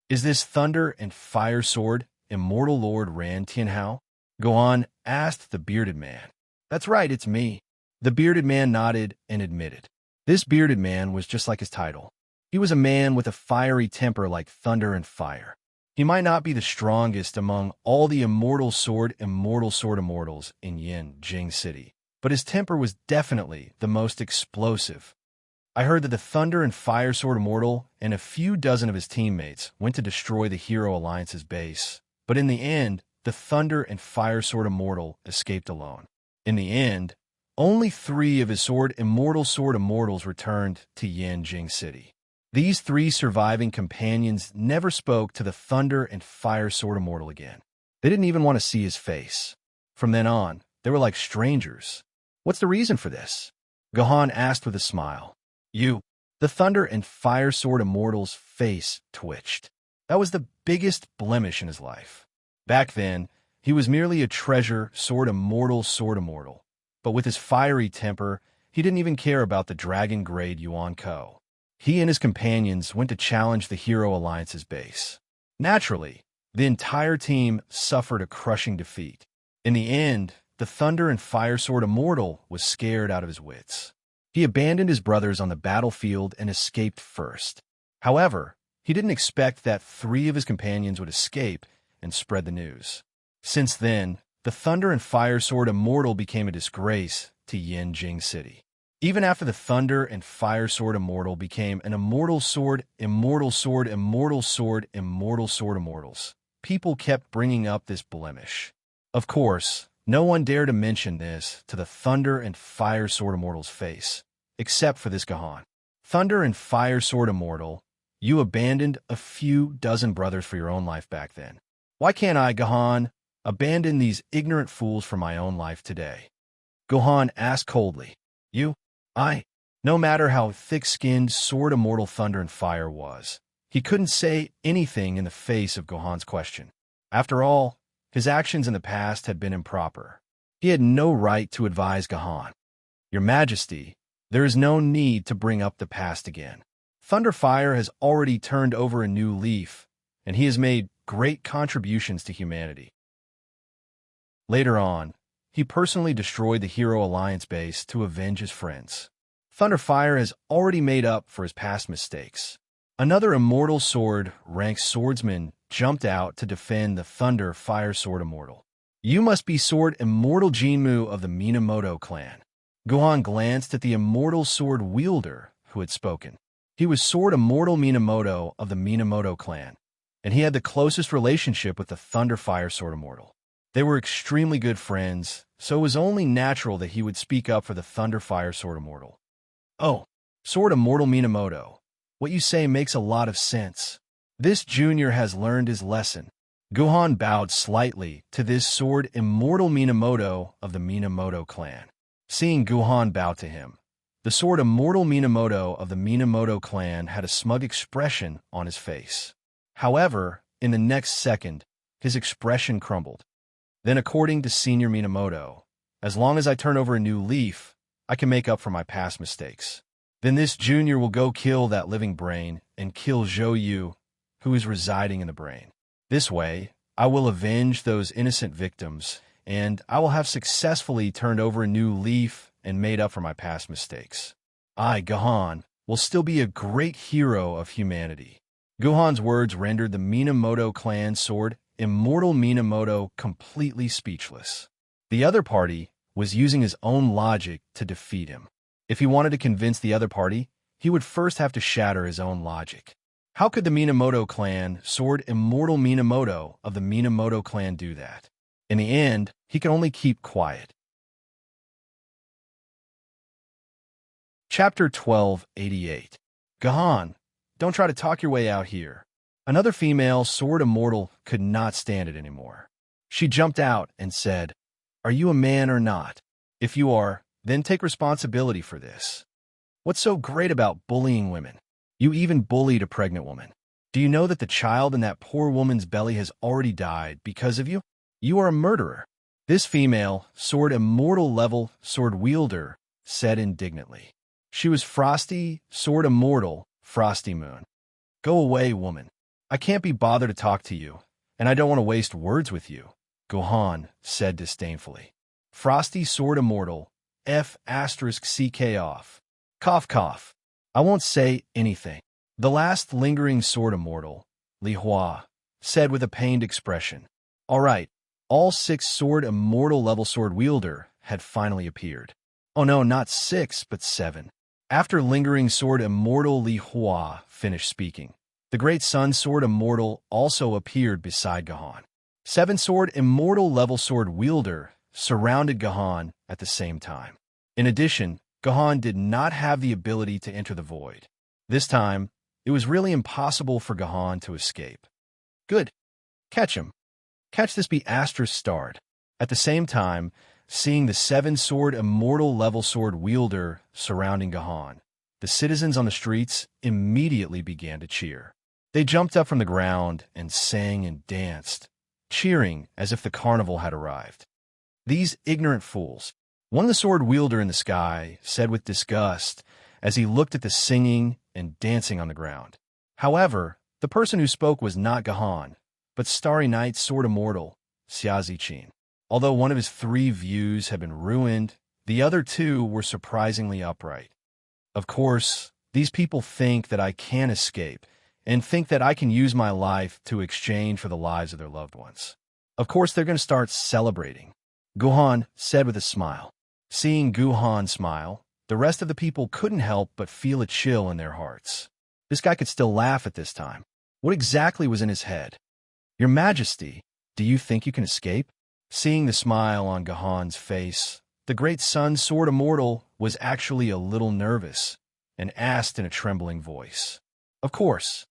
Is this Thunder and Fire Sword Immortal Lord Ran Tianhao? Gohan asked the bearded man. That's right, it's me. The bearded man nodded and admitted. This bearded man was just like his title. He was a man with a fiery temper like thunder and fire. He might not be the strongest among all the Immortal Sword Immortals in Yin Jing City, but his temper was definitely the most explosive. I heard that the Thunder and Fire Sword Immortal and a few dozen of his teammates went to destroy the Hero Alliance's base, but in the end, the Thunder and Fire Sword Immortal escaped alone. In the end, only 3 of his Sword Immortals returned to Yin Jing City. These 3 surviving companions never spoke to the Thunder and Fire Sword Immortal again. They didn't even want to see his face. From then on, they were like strangers. What's the reason for this? Gohan asked with a smile. The Thunder and Fire Sword Immortal's face twitched. That was the biggest blemish in his life. Back then, he was merely a treasure Sword Immortal. But with his fiery temper, he didn't even care about the dragon-grade Yuan Ko. He and his companions went to challenge the Hero Alliance's base. Naturally, the entire team suffered a crushing defeat. In the end, the Thunder and Fire Sword Immortal was scared out of his wits. He abandoned his brothers on the battlefield and escaped first. However, he didn't expect that 3 of his companions would escape and spread the news. Since then, the Thunder and Fire Sword Immortal became a disgrace to Yin Jing City. Even after the Thunder and Fire Sword Immortal became an Immortals, people kept bringing up this blemish. Of course, no one dared to mention this to the Thunder and Fire Sword Immortal's face, except for this Gohan. Thunder and Fire Sword Immortal, you abandoned a few dozen brothers for your own life back then. Why can't I, Gohan, abandon these ignorant fools for my own life today? Gohan asked coldly. No matter how thick-skinned Sword Immortal Thunder and Fire was, he couldn't say anything in the face of Gohan's question. After all, his actions in the past had been improper. He had no right to advise Gohan. Your Majesty, there is no need to bring up the past again. Thunderfire has already turned over a new leaf, and he has made great contributions to humanity. Later on, he personally destroyed the Hero Alliance base to avenge his friends. Thunderfire has already made up for his past mistakes. Another Immortal Sword-ranked swordsman jumped out to defend the Thunder Fire Sword Immortal. You must be Sword Immortal Jinmu of the Minamoto clan. Gohan glanced at the Immortal Sword wielder who had spoken. He was Sword Immortal Minamoto of the Minamoto clan, and he had the closest relationship with the Thunder Fire Sword Immortal. They were extremely good friends, so it was only natural that he would speak up for the Thunder Fire Sword Immortal. Oh, Sword Immortal Minamoto, what you say makes a lot of sense. This junior has learned his lesson. Gohan bowed slightly to this Sword Immortal Minamoto of the Minamoto clan. Seeing Gohan bow to him, the Sword Immortal Minamoto of the Minamoto clan had a smug expression on his face. However, in the next second, his expression crumbled. Then, according to Senior Minamoto, as long as I turn over a new leaf, I can make up for my past mistakes. Then this junior will go kill that living brain and kill Zhou Yu, who is residing in the brain. This way, I will avenge those innocent victims, and I will have successfully turned over a new leaf and made up for my past mistakes. I, Gohan, will still be a great hero of humanity. Gohan's words rendered the Minamoto clan Sword Immortal Minamoto completely speechless. The other party was using his own logic to defeat him. If he wanted to convince the other party, he would first have to shatter his own logic. How could the Minamoto clan, Sword Immortal Minamoto of the Minamoto clan, do that? In the end, he could only keep quiet. Chapter 1288. Gahan, don't try to talk your way out here. Another female, Sword Immortal, could not stand it anymore. She jumped out and said, "Are you a man or not? If you are, then take responsibility for this. What's so great about bullying women? You even bullied a pregnant woman. Do you know that the child in that poor woman's belly has already died because of you? You are a murderer." This female, Sword Immortal level sword wielder, said indignantly. She was Frosty, Sword Immortal, Frosty Moon. "Go away, woman. I can't be bothered to talk to you, and I don't want to waste words with you," Gohan said disdainfully. Frosty Sword Immortal, F***CK off. Cough cough. "I won't say anything." The last lingering Sword Immortal, Li Hua, said with a pained expression. All right, all 6 Sword Immortal level sword wielder had finally appeared. Oh no, not 6, but 7. After lingering Sword Immortal Li Hua finished speaking, the Great Sun Sword Immortal also appeared beside Gahan. 7 Sword Immortal level sword wielder surrounded Gahan at the same time. In addition, Gahan did not have the ability to enter the void. This time, it was really impossible for Gahan to escape. Good. Catch him. Catch this be starred. At the same time, seeing the 7 Sword Immortal level sword wielder surrounding Gahan, the citizens on the streets immediately began to cheer. They jumped up from the ground and sang and danced, cheering as if the carnival had arrived. These ignorant fools. One of the sword wielder in the sky said with disgust as he looked at the singing and dancing on the ground. However, the person who spoke was not Gahan, but Starry Night Sword Immortal, Xiazichin. Although one of his 3 views had been ruined, the other 2 were surprisingly upright. Of course, these people think that I can escape, and think that I can use my life to exchange for the lives of their loved ones. Of course, they're going to start celebrating, Gohan said with a smile. Seeing Gohan smile, the rest of the people couldn't help but feel a chill in their hearts. This guy could still laugh at this time. What exactly was in his head? "Your Majesty, do you think you can escape?" Seeing the smile on Gahan's face, the Great Sun Sword Immortal was actually a little nervous and asked in a trembling voice. Of course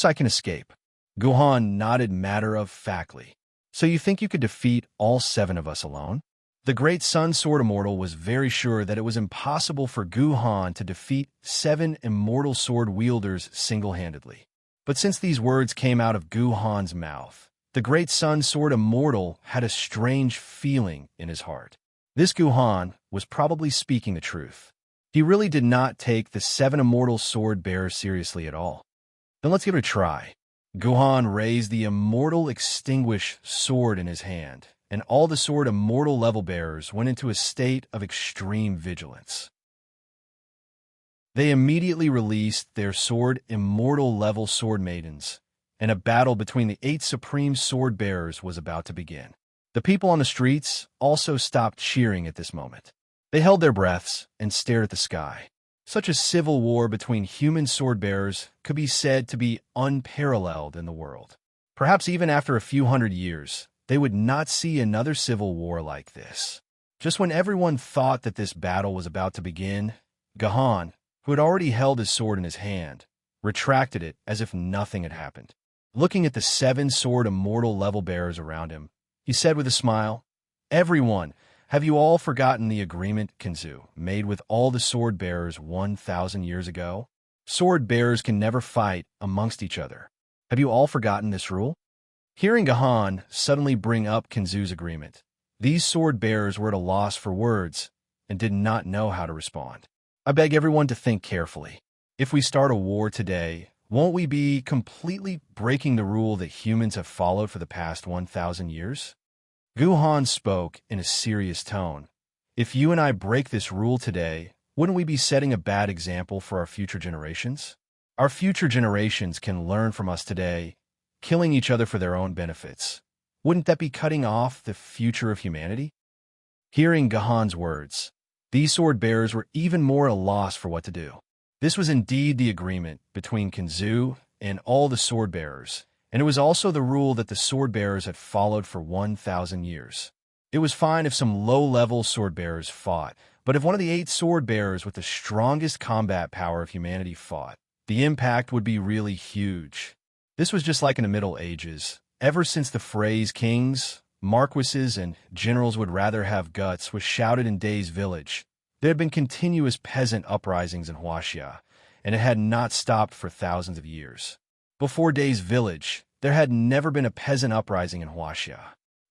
I can escape." Gohan nodded matter-of-factly. "So you think you could defeat all 7 of us alone?" The Great Sun Sword Immortal was very sure that it was impossible for Gohan to defeat 7 immortal sword wielders single-handedly. But since these words came out of Gohan's mouth, the Great Sun Sword Immortal had a strange feeling in his heart. This Gohan was probably speaking the truth. He really did not take the 7 immortal sword bearers seriously at all. Then let's give it a try. Gohan raised the immortal extinguished sword in his hand, and all the sword immortal level bearers went into a state of extreme vigilance. They immediately released their sword immortal level sword maidens, and a battle between the 8 supreme sword bearers was about to begin. The people on the streets also stopped cheering at this moment. They held their breaths and stared at the sky. Such a civil war between human sword bearers could be said to be unparalleled in the world. Perhaps even after a few hundred years, they would not see another civil war like this. Just when everyone thought that this battle was about to begin, Gahan, who had already held his sword in his hand, retracted it as if nothing had happened. Looking at the 7 sword immortal level bearers around him, he said with a smile, "Everyone, have you all forgotten the agreement Kenzu made with all the sword bearers 1,000 years ago? Sword bearers can never fight amongst each other. Have you all forgotten this rule?" Hearing Gahan suddenly bring up Kenzu's agreement, these sword bearers were at a loss for words and did not know how to respond. I beg everyone to think carefully. If we start a war today, won't we be completely breaking the rule that humans have followed for the past 1,000 years? Gohan spoke in a serious tone. If you and I break this rule today, wouldn't we be setting a bad example for our future generations? Our future generations can learn from us today, killing each other for their own benefits. Wouldn't that be cutting off the future of humanity? Hearing Gahan's words, These sword bearers were even more at a loss for what to do. This was indeed the agreement between Kinzu and all the sword bearers, and it was also the rule that the sword bearers had followed for 1,000 years. It was fine if some low-level sword bearers fought, but if one of the 8 sword bearers with the strongest combat power of humanity fought, the impact would be really huge. This was just like in the Middle Ages. Ever since the phrase kings, marquises, and generals would rather have guts was shouted in Day's village, there had been continuous peasant uprisings in Huaxia, and it had not stopped for thousands of years. Before Day's village, there had never been a peasant uprising in Huaxia.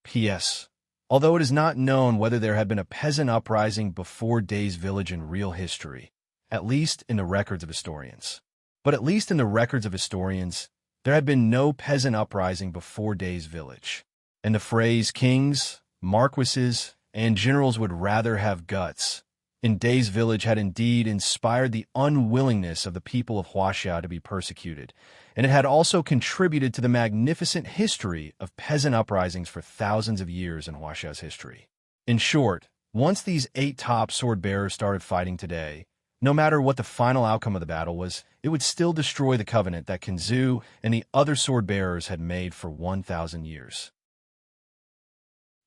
P.S. Although it is not known whether there had been a peasant uprising before Day's village in real history, at least in the records of historians. But at least in the records of historians, there had been no peasant uprising before Day's village. And the phrase kings, marquises, and generals would rather have guts in Day's village had indeed inspired the unwillingness of the people of Huaxia to be persecuted, and it had also contributed to the magnificent history of peasant uprisings for thousands of years in Huaxia's history. In short, once these 8 top sword bearers started fighting today, no matter what the final outcome of the battle was, it would still destroy the covenant that Kinzu and the other sword bearers had made for 1,000 years.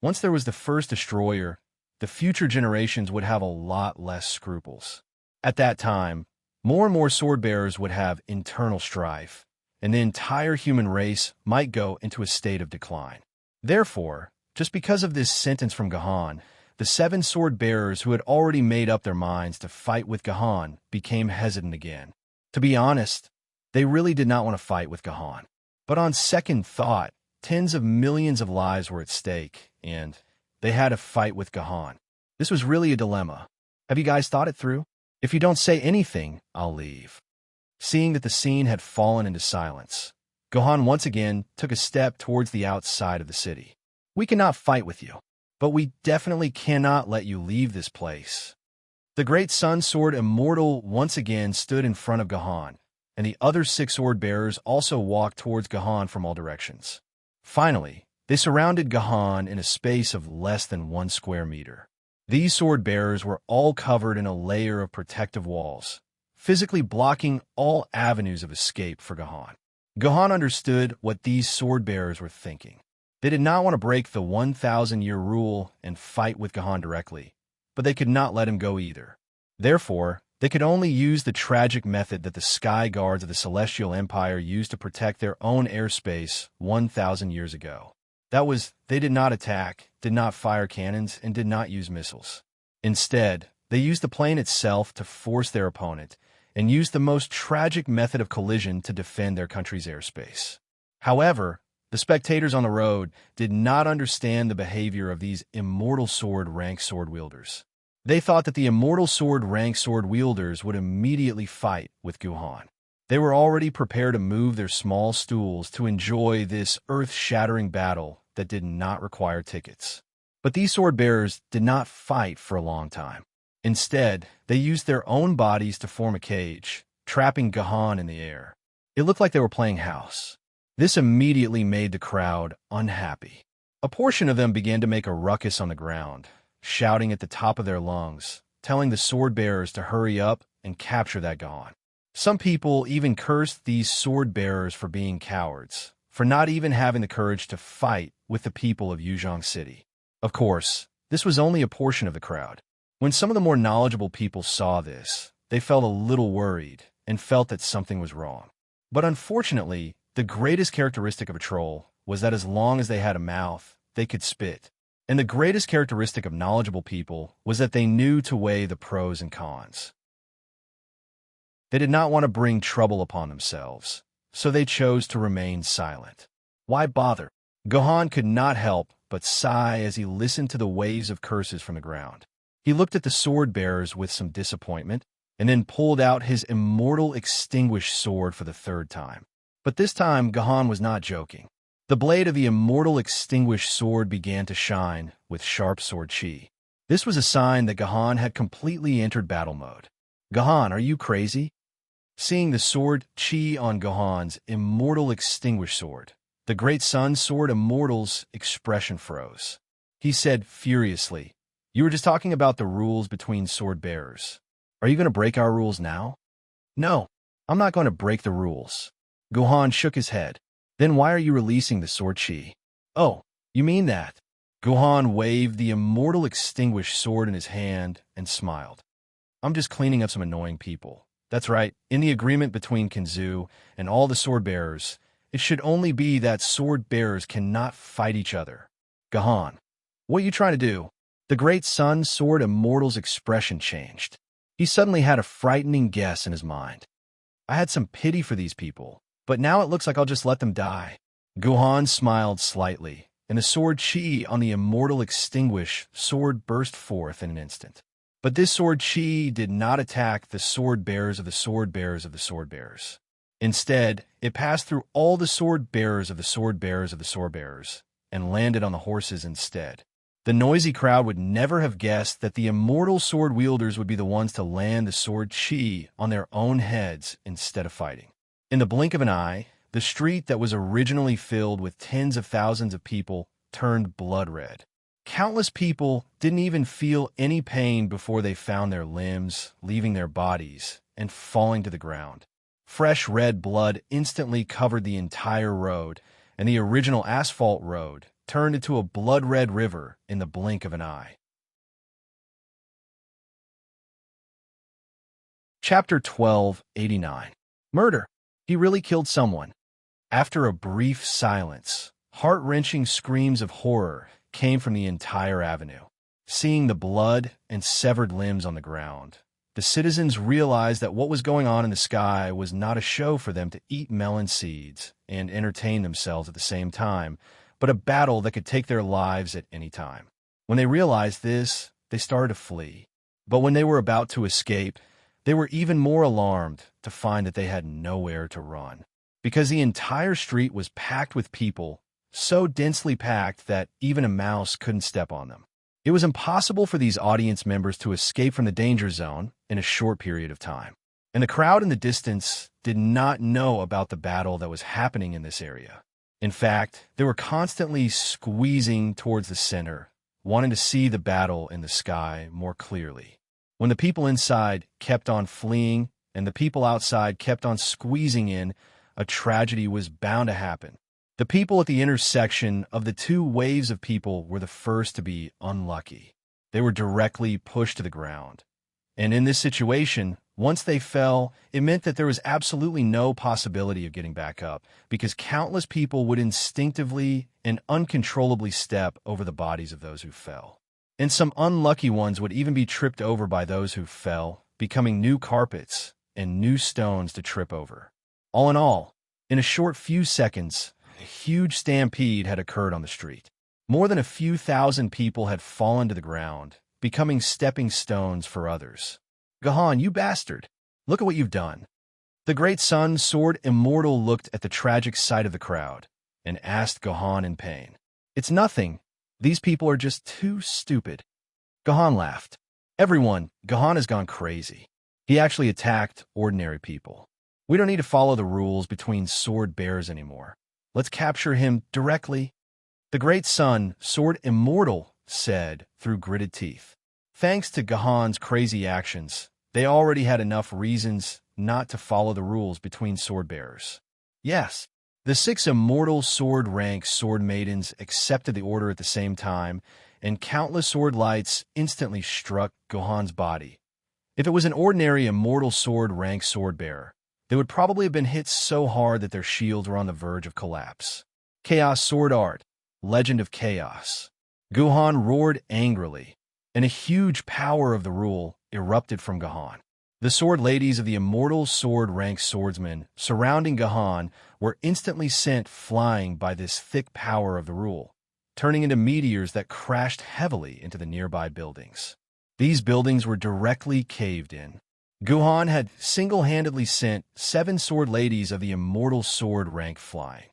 Once there was the first destroyer, the future generations would have a lot less scruples. At that time, more and more sword bearers would have internal strife, and the entire human race might go into a state of decline. Therefore, just because of this sentence from Gahan, the 7 sword bearers who had already made up their minds to fight with Gahan became hesitant again. To be honest, they really did not want to fight with Gahan. But on second thought, tens of millions of lives were at stake, and they had to fight with Gahan. This was really a dilemma. Have you guys thought it through? If you don't say anything, I'll leave. Seeing that the scene had fallen into silence, Gahan once again took a step towards the outside of the city. We cannot fight with you, but we definitely cannot let you leave this place. The great sun sword immortal once again stood in front of Gahan, and the other 6 sword bearers also walked towards Gahan from all directions. Finally, they surrounded Gahan in a space of less than 1 square meter. These sword bearers were all covered in a layer of protective walls, physically blocking all avenues of escape for Gahan. Gahan understood what these sword bearers were thinking. They did not want to break the 1,000-year rule and fight with Gahan directly, but they could not let him go either. Therefore, they could only use the tragic method that the sky guards of the Celestial Empire used to protect their own airspace 1,000 years ago. That was, they did not attack, did not fire cannons, and did not use missiles. Instead, they used the plane itself to force their opponent, and used the most tragic method of collision to defend their country's airspace. However, the spectators on the road did not understand the behavior of these immortal sword rank sword wielders. They thought that the immortal sword rank sword wielders would immediately fight with Gahan. They were already prepared to move their small stools to enjoy this earth-shattering battle that did not require tickets. But these sword bearers did not fight for a long time. Instead, they used their own bodies to form a cage, trapping Gahan in the air. It looked like they were playing house. This immediately made the crowd unhappy. A portion of them began to make a ruckus on the ground, shouting at the top of their lungs, telling the sword bearers to hurry up and capture that Gahan. Some people even cursed these sword bearers for being cowards, for not even having the courage to fight with the people of Yuzhong City. Of course, this was only a portion of the crowd. When some of the more knowledgeable people saw this, they felt a little worried and felt that something was wrong. But unfortunately, the greatest characteristic of a troll was that as long as they had a mouth, they could spit. And the greatest characteristic of knowledgeable people was that they knew to weigh the pros and cons. They did not want to bring trouble upon themselves, so they chose to remain silent. Why bother? Gahan could not help but sigh as he listened to the waves of curses from the ground. He looked at the sword bearers with some disappointment, and then pulled out his immortal extinguished sword for the 3rd time. But this time, Gahan was not joking. The blade of the immortal extinguished sword began to shine with sharp sword chi. This was a sign that Gahan had completely entered battle mode. Gahan, are you crazy? Seeing the sword chi on Gahan's immortal extinguished sword, the great sun sword immortal's expression froze. He said furiously, You were just talking about the rules between sword bearers. Are you going to break our rules now? No, I'm not going to break the rules. Gohan shook his head. Then why are you releasing the sword chi? Oh, you mean that? Gohan waved the immortal extinguished sword in his hand and smiled. I'm just cleaning up some annoying people. That's right, in the agreement between Kinzu and all the sword bearers, it should only be that sword bearers cannot fight each other. Gohan, what are you trying to do? The great Sun Sword Immortal's expression changed. He suddenly had a frightening guess in his mind. I had some pity for these people, but now it looks like I'll just let them die. Gohan smiled slightly, and the sword chi on the immortal extinguished sword burst forth in an instant. But this sword chi did not attack the sword bearers of the sword bearers of the sword bearers. Instead, it passed through all the sword bearers of the sword bearers of the sword bearers and landed on the horses instead. The noisy crowd would never have guessed that the immortal sword wielders would be the ones to land the sword chi on their own heads instead of fighting. In the blink of an eye, the street that was originally filled with tens of thousands of people turned blood red. Countless people didn't even feel any pain before they found their limbs leaving their bodies and falling to the ground. Fresh red blood instantly covered the entire road, and the original asphalt road turned into a blood-red river in the blink of an eye. Chapter 1289. Murder. He really killed someone. After a brief silence, heart-wrenching screams of horror came from the entire avenue. Seeing the blood and severed limbs on the ground, the citizens realized that what was going on in the sky was not a show for them to eat melon seeds and entertain themselves at the same time, but a battle that could take their lives at any time. When they realized this, they started to flee. But when they were about to escape, they were even more alarmed to find that they had nowhere to run, because the entire street was packed with people, so densely packed that even a mouse couldn't step on them. It was impossible for these audience members to escape from the danger zone in a short period of time. And the crowd in the distance did not know about the battle that was happening in this area. In fact, they were constantly squeezing towards the center, wanting to see the battle in the sky more clearly. When the people inside kept on fleeing and the people outside kept on squeezing in, a tragedy was bound to happen. The people at the intersection of the two waves of people were the first to be unlucky. They were directly pushed to the ground. And in this situation, once they fell, it meant that there was absolutely no possibility of getting back up, because countless people would instinctively and uncontrollably step over the bodies of those who fell. And some unlucky ones would even be tripped over by those who fell, becoming new carpets and new stones to trip over. All in all, in a short few seconds, a huge stampede had occurred on the street. More than a few thousand people had fallen to the ground, becoming stepping stones for others. Gohan, you bastard! Look at what you've done. The great Sun Sword Immortal looked at the tragic sight of the crowd and asked Gohan in pain. It's nothing. These people are just too stupid. Gohan laughed. Everyone, Gohan has gone crazy. He actually attacked ordinary people. We don't need to follow the rules between sword bearers anymore. Let's capture him directly. The great Sun Sword Immortal said through gritted teeth. Thanks to Gohan's crazy actions, they already had enough reasons not to follow the rules between sword bearers. Yes, the 6 immortal sword rank sword maidens accepted the order at the same time, and countless sword lights instantly struck Gohan's body. If it was an ordinary immortal sword rank sword bearer, they would probably have been hit so hard that their shields were on the verge of collapse. Chaos Sword Art, Legend of Chaos. Gohan roared angrily, and a huge power of the rule erupted from Gohan. The sword ladies of the immortal sword rank swordsmen surrounding Gohan were instantly sent flying by this thick power of the rule, turning into meteors that crashed heavily into the nearby buildings. These buildings were directly caved in. Gohan had single-handedly sent 7 sword ladies of the immortal sword rank flying.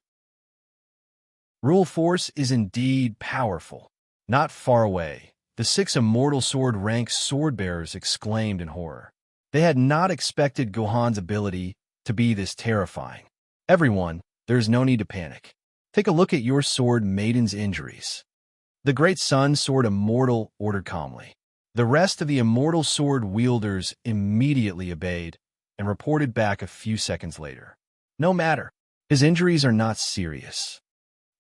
Rule force is indeed powerful. Not far away, the 6 immortal sword rank sword bearers exclaimed in horror. They had not expected Gohan's ability to be this terrifying. Everyone, there is no need to panic. Take a look at your sword maiden's injuries. The great sun sword immortal ordered calmly. The rest of the immortal sword wielders immediately obeyed and reported back a few seconds later. No matter. His injuries are not serious.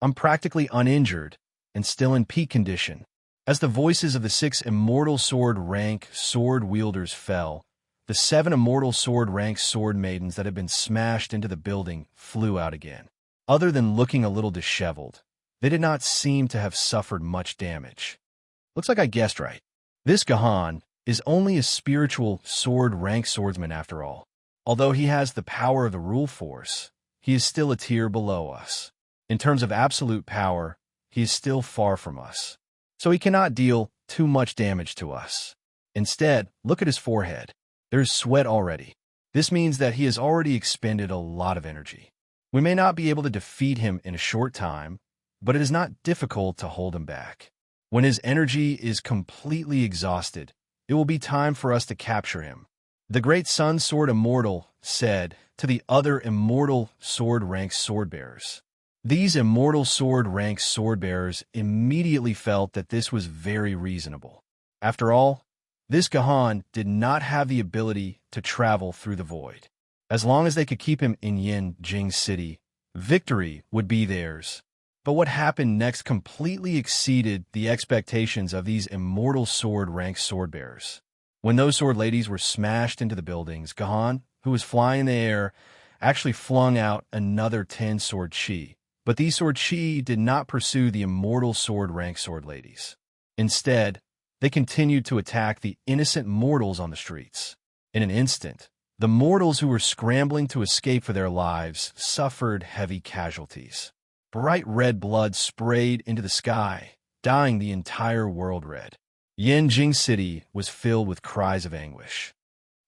I'm practically uninjured and still in peak condition. As the voices of the 6 immortal sword rank sword wielders fell, the 7 immortal sword rank sword maidens that had been smashed into the building flew out again. Other than looking a little disheveled, they did not seem to have suffered much damage. Looks like I guessed right. This Gahan is only a spiritual sword rank swordsman after all. Although he has the power of the rule force, he is still a tier below us. In terms of absolute power, he is still far from us. So he cannot deal too much damage to us. Instead, look at his forehead. There's sweat already. This means that he has already expended a lot of energy. We may not be able to defeat him in a short time, but it is not difficult to hold him back. When his energy is completely exhausted, it will be time for us to capture him. The great sun sword immortal said to the other immortal sword rank swordbearers. These immortal sword rank swordbearers immediately felt that this was very reasonable. After all, this Gahan did not have the ability to travel through the void. As long as they could keep him in Yin Jing City, victory would be theirs. But what happened next completely exceeded the expectations of these immortal sword rank swordbearers. When those sword ladies were smashed into the buildings, Gahan, who was flying in the air, actually flung out another 10 sword chi. But these sword chi did not pursue the immortal sword rank sword ladies. Instead, they continued to attack the innocent mortals on the streets. In an instant, the mortals who were scrambling to escape for their lives suffered heavy casualties. Bright red blood sprayed into the sky, dyeing the entire world red. Yanjing City was filled with cries of anguish.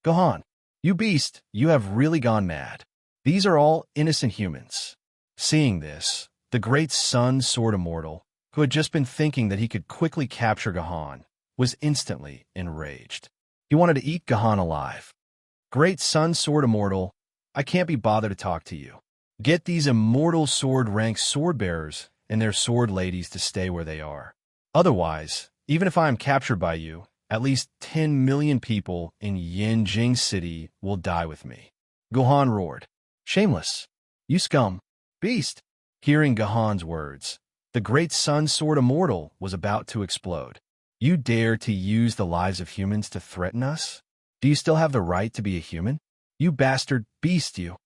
Gahan, you beast, you have really gone mad. These are all innocent humans. Seeing this, the great sun sword immortal, who had just been thinking that he could quickly capture Gahan, was instantly enraged. He wanted to eat Gahan alive. Great sun sword immortal, I can't be bothered to talk to you. Get these immortal sword rank swordbearers and their sword ladies to stay where they are. Otherwise, even if I am captured by you, at least 10 million people in Yanjing City will die with me. Gahan roared. Shameless. You scum. Beast. Hearing Gahan's words, the great sun sword immortal was about to explode. You dare to use the lives of humans to threaten us? Do you still have the right to be a human? You bastard beast, you.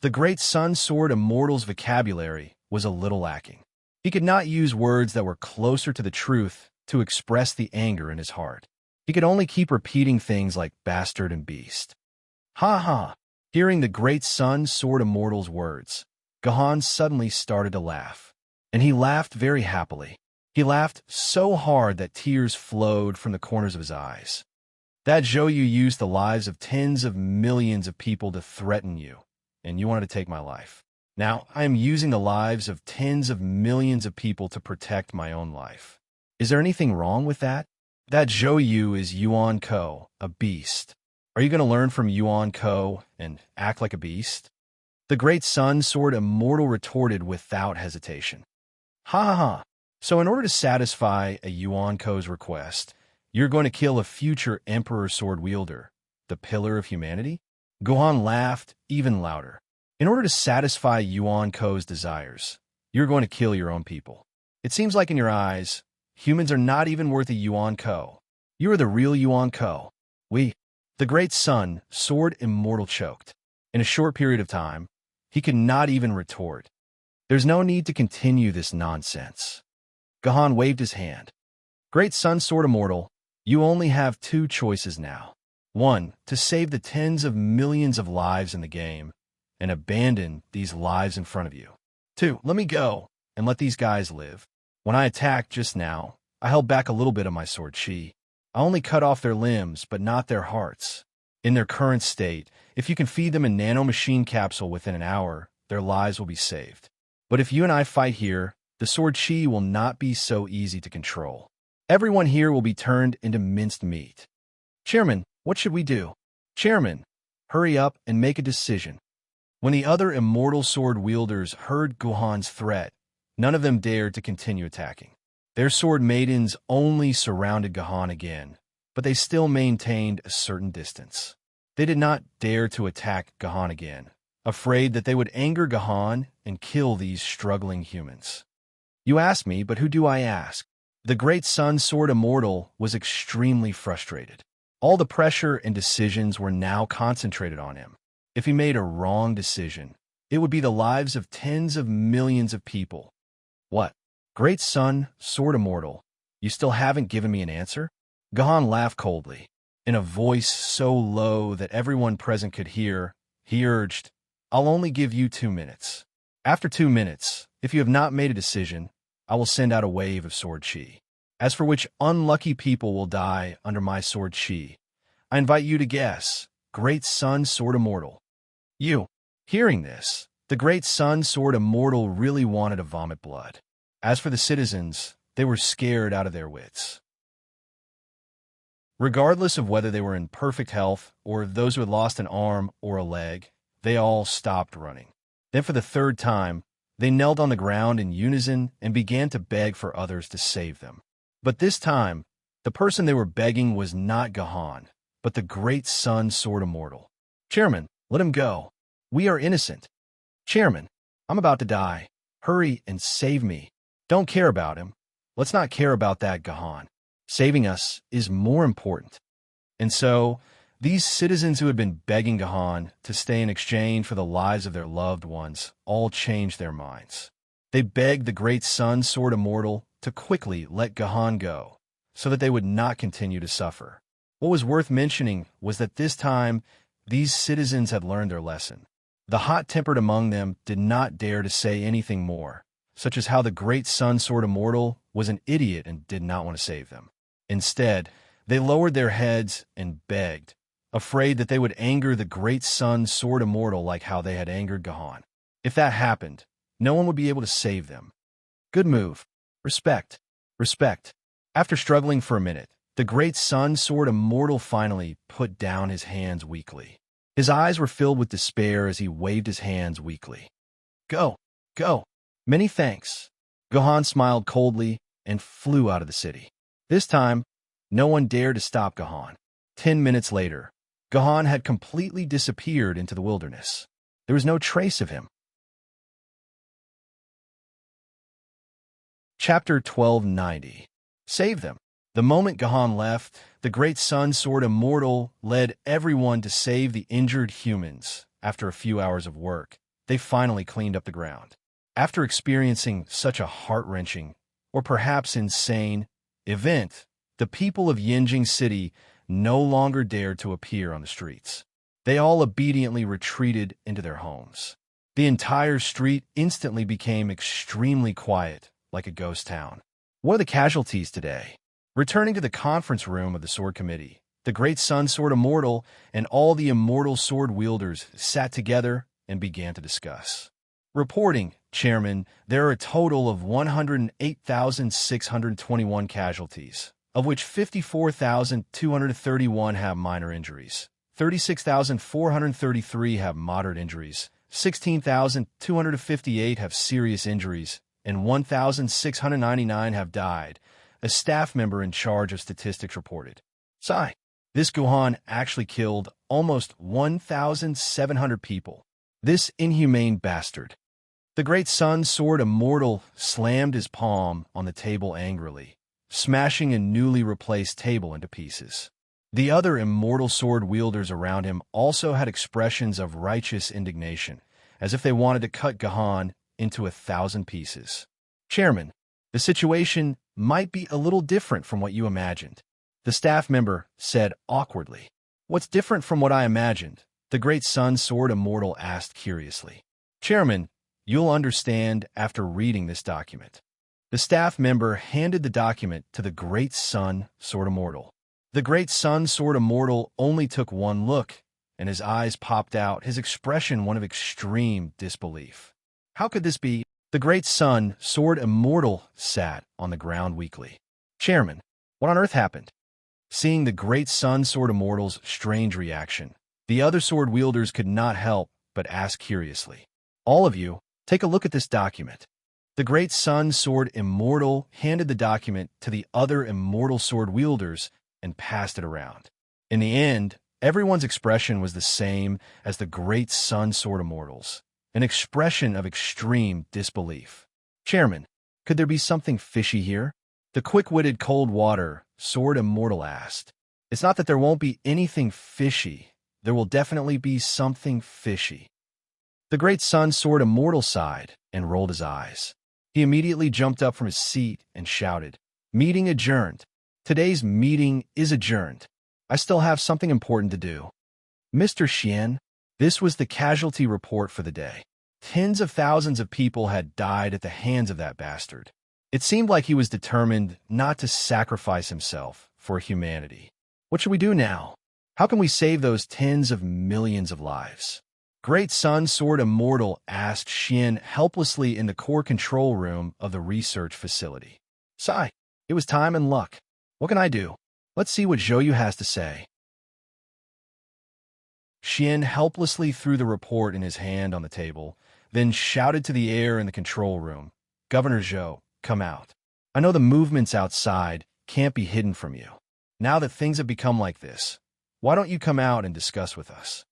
The great sun sword immortal's vocabulary was a little lacking. He could not use words that were closer to the truth to express the anger in his heart. He could only keep repeating things like bastard and beast. Ha ha! Hearing the great sun sword immortal's words, Gahan suddenly started to laugh. And he laughed very happily. He laughed so hard that tears flowed from the corners of his eyes. That Zhou Yu used the lives of tens of millions of people to threaten you, and you wanted to take my life. Now, I am using the lives of tens of millions of people to protect my own life. Is there anything wrong with that? That Zhou Yu is Yuan Ko, a beast. Are you going to learn from Yuan Ko and act like a beast? The great sun sword immortal retorted without hesitation. Ha ha ha. So in order to satisfy a Yuan Ko's request, you're going to kill a future emperor sword wielder, the pillar of humanity? Gahan laughed even louder. In order to satisfy Yuan Ko's desires, you're going to kill your own people. It seems like in your eyes, humans are not even worth a Yuan Ko. You are the real Yuan Ko. The great sun sword immortal choked. In a short period of time, he could not even retort. There's no need to continue this nonsense. Gahan waved his hand. Great sun sword immortal, you only have 2 choices now. 1, to save the tens of millions of lives in the game, and abandon these lives in front of you. 2, let me go, and let these guys live. When I attacked just now, I held back a little bit of my sword chi. I only cut off their limbs, but not their hearts. In their current state, if you can feed them a nanomachine capsule within an hour, their lives will be saved. But if you and I fight here, the sword chi will not be so easy to control. Everyone here will be turned into minced meat. Chairman, what should we do? Chairman, hurry up and make a decision. When the other immortal sword wielders heard Gahan's threat, None of them dared to continue attacking. Their sword maidens only surrounded Gahan again, but they still maintained a certain distance. They did not dare to attack Gahan again, afraid that they would anger Gahan and kill these struggling humans. You ask me, but who do I ask? The great sun sword immortal was extremely frustrated. All the pressure and decisions were now concentrated on him. If he made a wrong decision, it would be the lives of tens of millions of people. What? Great sun, sword immortal, you still haven't given me an answer? Gahan laughed coldly. In a voice so low that everyone present could hear, he urged, I'll only give you 2 minutes. After 2 minutes, if you have not made a decision, I will send out a wave of sword chi. As for which unlucky people will die under my sword chi, I invite you to guess, great sun sword immortal. You. Hearing this, the great sun sword immortal really wanted to vomit blood. As for the citizens, they were scared out of their wits. Regardless of whether they were in perfect health or those who had lost an arm or a leg, they all stopped running. Then for the 3rd time, they knelt on the ground in unison and began to beg for others to save them. But this time, the person they were begging was not Gahan, but the great sun sword immortal. Chairman, let him go. We are innocent. Chairman, I'm about to die. Hurry and save me. Don't care about him. Let's not care about that Gahan. Saving us is more important. And so, these citizens who had been begging Gahan to stay in exchange for the lives of their loved ones all changed their minds. They begged the great sun sword immortal to quickly let Gahan go, so that they would not continue to suffer. What was worth mentioning was that this time, these citizens had learned their lesson. The hot-tempered among them did not dare to say anything more, such as how the great sun sword immortal was an idiot and did not want to save them. Instead, they lowered their heads and begged, afraid that they would anger the great sun sword immortal like how they had angered Gahan. If that happened, no one would be able to save them. Good move. Respect. Respect. After struggling for a minute, the great sun sword immortal finally put down his hands weakly. His eyes were filled with despair as he waved his hands weakly. Go. Go. Many thanks. Gahan smiled coldly and flew out of the city. This time, no one dared to stop Gahan. 10 minutes later, Gahan had completely disappeared into the wilderness. There was no trace of him. Chapter 1290. Save them. The moment Gahan left, the great sun sword immortal led everyone to save the injured humans. After a few hours of work, they finally cleaned up the ground. After experiencing such a heart-wrenching, or perhaps insane, event, the people of Yinjing City no longer dared to appear on the streets. They all obediently retreated into their homes. The entire street instantly became extremely quiet, like a ghost town. What are the casualties today? Returning to the conference room of the Sword Committee, the great sun sword immortal and all the immortal sword wielders sat together and began to discuss. Reporting, Chairman, there are a total of 108,621 casualties, of which 54,231 have minor injuries, 36,433 have moderate injuries, 16,258 have serious injuries, and 1,699 have died, a staff member in charge of statistics reported. Sigh. This Gahan actually killed almost 1,700 people. This inhumane bastard. The great sun sword immortal slammed his palm on the table angrily, smashing a newly replaced table into pieces. The other immortal sword wielders around him also had expressions of righteous indignation, as if they wanted to cut Gahan into 1,000 pieces. Chairman, the situation might be a little different from what you imagined, the staff member said awkwardly. What's different from what I imagined? The great sun sword immortal asked curiously. Chairman, you'll understand after reading this document. The staff member handed the document to the great sun sword immortal. The great sun sword immortal only took one look, and his eyes popped out, his expression one of extreme disbelief. How could this be? The great sun sword immortal sat on the ground weakly. Chairman, what on earth happened? Seeing the great sun sword immortal's strange reaction, the other sword wielders could not help but ask curiously. All of you, take a look at this document. The great sun sword immortal handed the document to the other immortal sword wielders and passed it around. In the end, everyone's expression was the same as the great sun sword immortals, an expression of extreme disbelief. Chairman, could there be something fishy here? The quick-witted cold water sword immortal asked. It's not that there won't be anything fishy. There will definitely be something fishy. The great sun sword immortal sighed and rolled his eyes. He immediately jumped up from his seat and shouted, "Meeting adjourned. Today's meeting is adjourned. I still have something important to do." Mr. Xian, this was the casualty report for the day. Tens of thousands of people had died at the hands of that bastard. It seemed like he was determined not to sacrifice himself for humanity. What should we do now? How can we save those tens of millions of lives? Great Sun Sword Immortal asked Xian helplessly in the core control room of the research facility. Sigh, it was time and luck. What can I do? Let's see what Zhou Yu has to say. Xian helplessly threw the report in his hand on the table, then shouted to the air in the control room, "Governor Zhou, come out. I know the movements outside can't be hidden from you. Now that things have become like this, why don't you come out and discuss with us?"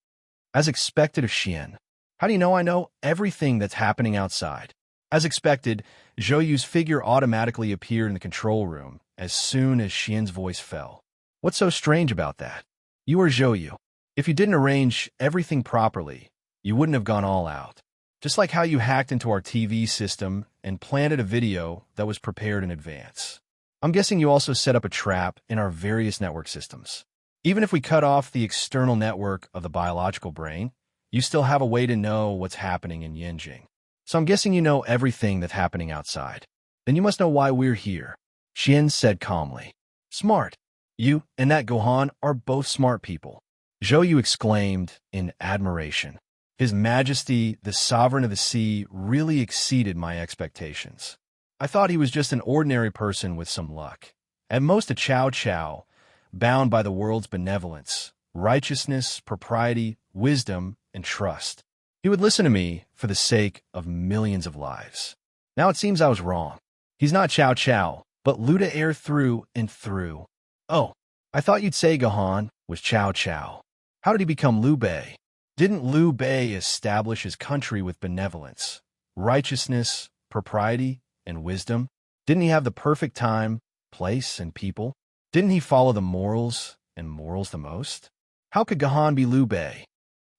As expected of Xian. How do you know I know everything that's happening outside? As expected, Zhou Yu's figure automatically appeared in the control room as soon as Xian's voice fell. What's so strange about that? You are Zhou Yu. If you didn't arrange everything properly, you wouldn't have gone all out. Just like how you hacked into our TV system and planted a video that was prepared in advance. I'm guessing you also set up a trap in our various network systems. Even if we cut off the external network of the biological brain, you still have a way to know what's happening in Yanjing. So I'm guessing you know everything that's happening outside. Then you must know why we're here. Xian said calmly. Smart. You and that Gohan are both smart people. Zhou Yu exclaimed in admiration. His Majesty, the Sovereign of the Sea, really exceeded my expectations. I thought he was just an ordinary person with some luck. At most a Chow Chow, bound by the world's benevolence, righteousness, propriety, wisdom, and trust. He would listen to me for the sake of millions of lives. Now it seems I was wrong. He's not Chow Chow, but Luda Air through and through. Oh, I thought you'd say Gohan was Chow Chow. How did he become Liu Bei? Didn't Liu Bei establish his country with benevolence, righteousness, propriety, and wisdom? Didn't he have the perfect time, place, and people? Didn't he follow the morals, and morals the most? How could Gohan be Liu Bei?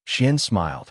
Xian smiled.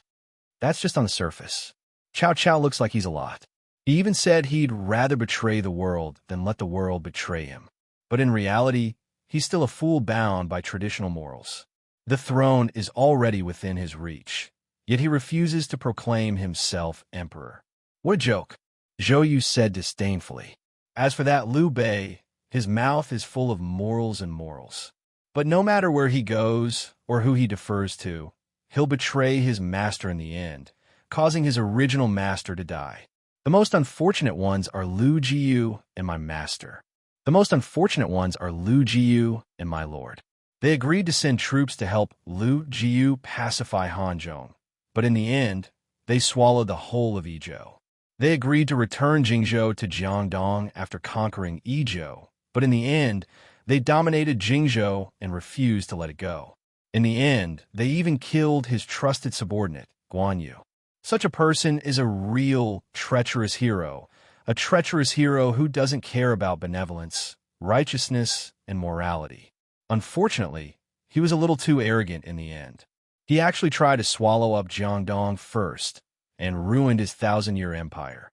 That's just on the surface. Chow Chow looks like he's a lot. He even said he'd rather betray the world than let the world betray him. But in reality, he's still a fool bound by traditional morals. The throne is already within his reach, yet he refuses to proclaim himself emperor. What a joke, Zhou Yu said disdainfully. As for that Liu Bei, his mouth is full of morals and morals. But no matter where he goes or who he defers to, he'll betray his master in the end, causing his original master to die. The most unfortunate ones are Lu Jiyu and my master. The most unfortunate ones are Lu Jiyu and my lord. They agreed to send troops to help Lu Jiyu pacify Hanzhong, but in the end, they swallowed the whole of Yizhou. They agreed to return Jingzhou to Jiangdong after conquering Yizhou, but in the end, they dominated Jingzhou and refused to let it go. In the end, they even killed his trusted subordinate, Guan Yu. Such a person is a real treacherous hero, a treacherous hero who doesn't care about benevolence, righteousness, and morality. Unfortunately, he was a little too arrogant in the end. He actually tried to swallow up Jiangdong first and ruined his 1,000-year empire.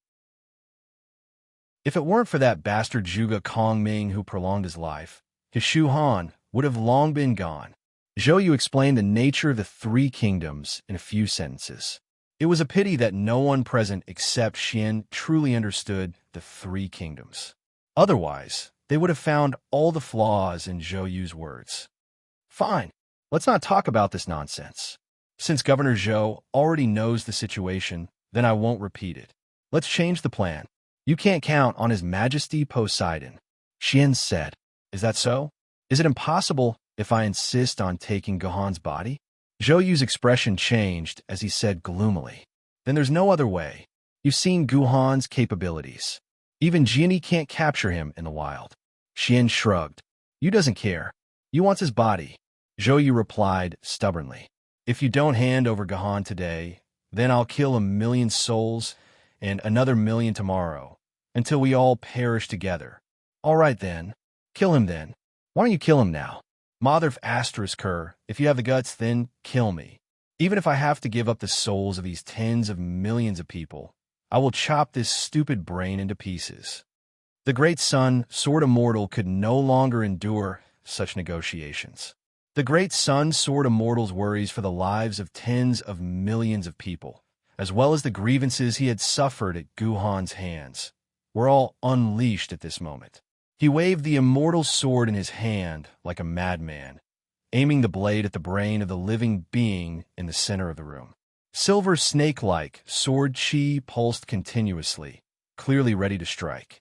If it weren't for that bastard Zhuge Kongming who prolonged his life, his Shu Han would have long been gone. Zhou Yu explained the nature of the three kingdoms in a few sentences. It was a pity that no one present except Xian truly understood the three kingdoms. Otherwise, they would have found all the flaws in Zhou Yu's words. Fine, let's not talk about this nonsense. Since Governor Zhou already knows the situation, then I won't repeat it. Let's change the plan. You can't count on His Majesty Poseidon. Xian said. Is that so? Is it impossible if I insist on taking Gohan's body? Zhou Yu's expression changed as he said gloomily. Then there's no other way. You've seen Guhan's capabilities. Even Genie can't capture him in the wild. Xian shrugged. You doesn't care. You wants his body. Zhou Yu replied stubbornly. If you don't hand over Guhan today, then I'll kill 1,000,000 souls and another 1,000,000 tomorrow, until we all perish together. All right then. Kill him then. Why don't you kill him now? Mother of asterisk her, if you have the guts, then kill me. Even if I have to give up the souls of these tens of millions of people, I will chop this stupid brain into pieces. The great sun, Sword Immortal, could no longer endure such negotiations. The great sun, Sword Immortal's worries for the lives of tens of millions of people, as well as the grievances he had suffered at Guhan's hands, were all unleashed at this moment. He waved the immortal sword in his hand like a madman, aiming the blade at the brain of the living being in the center of the room. Silver snake-like sword chi pulsed continuously, clearly ready to strike.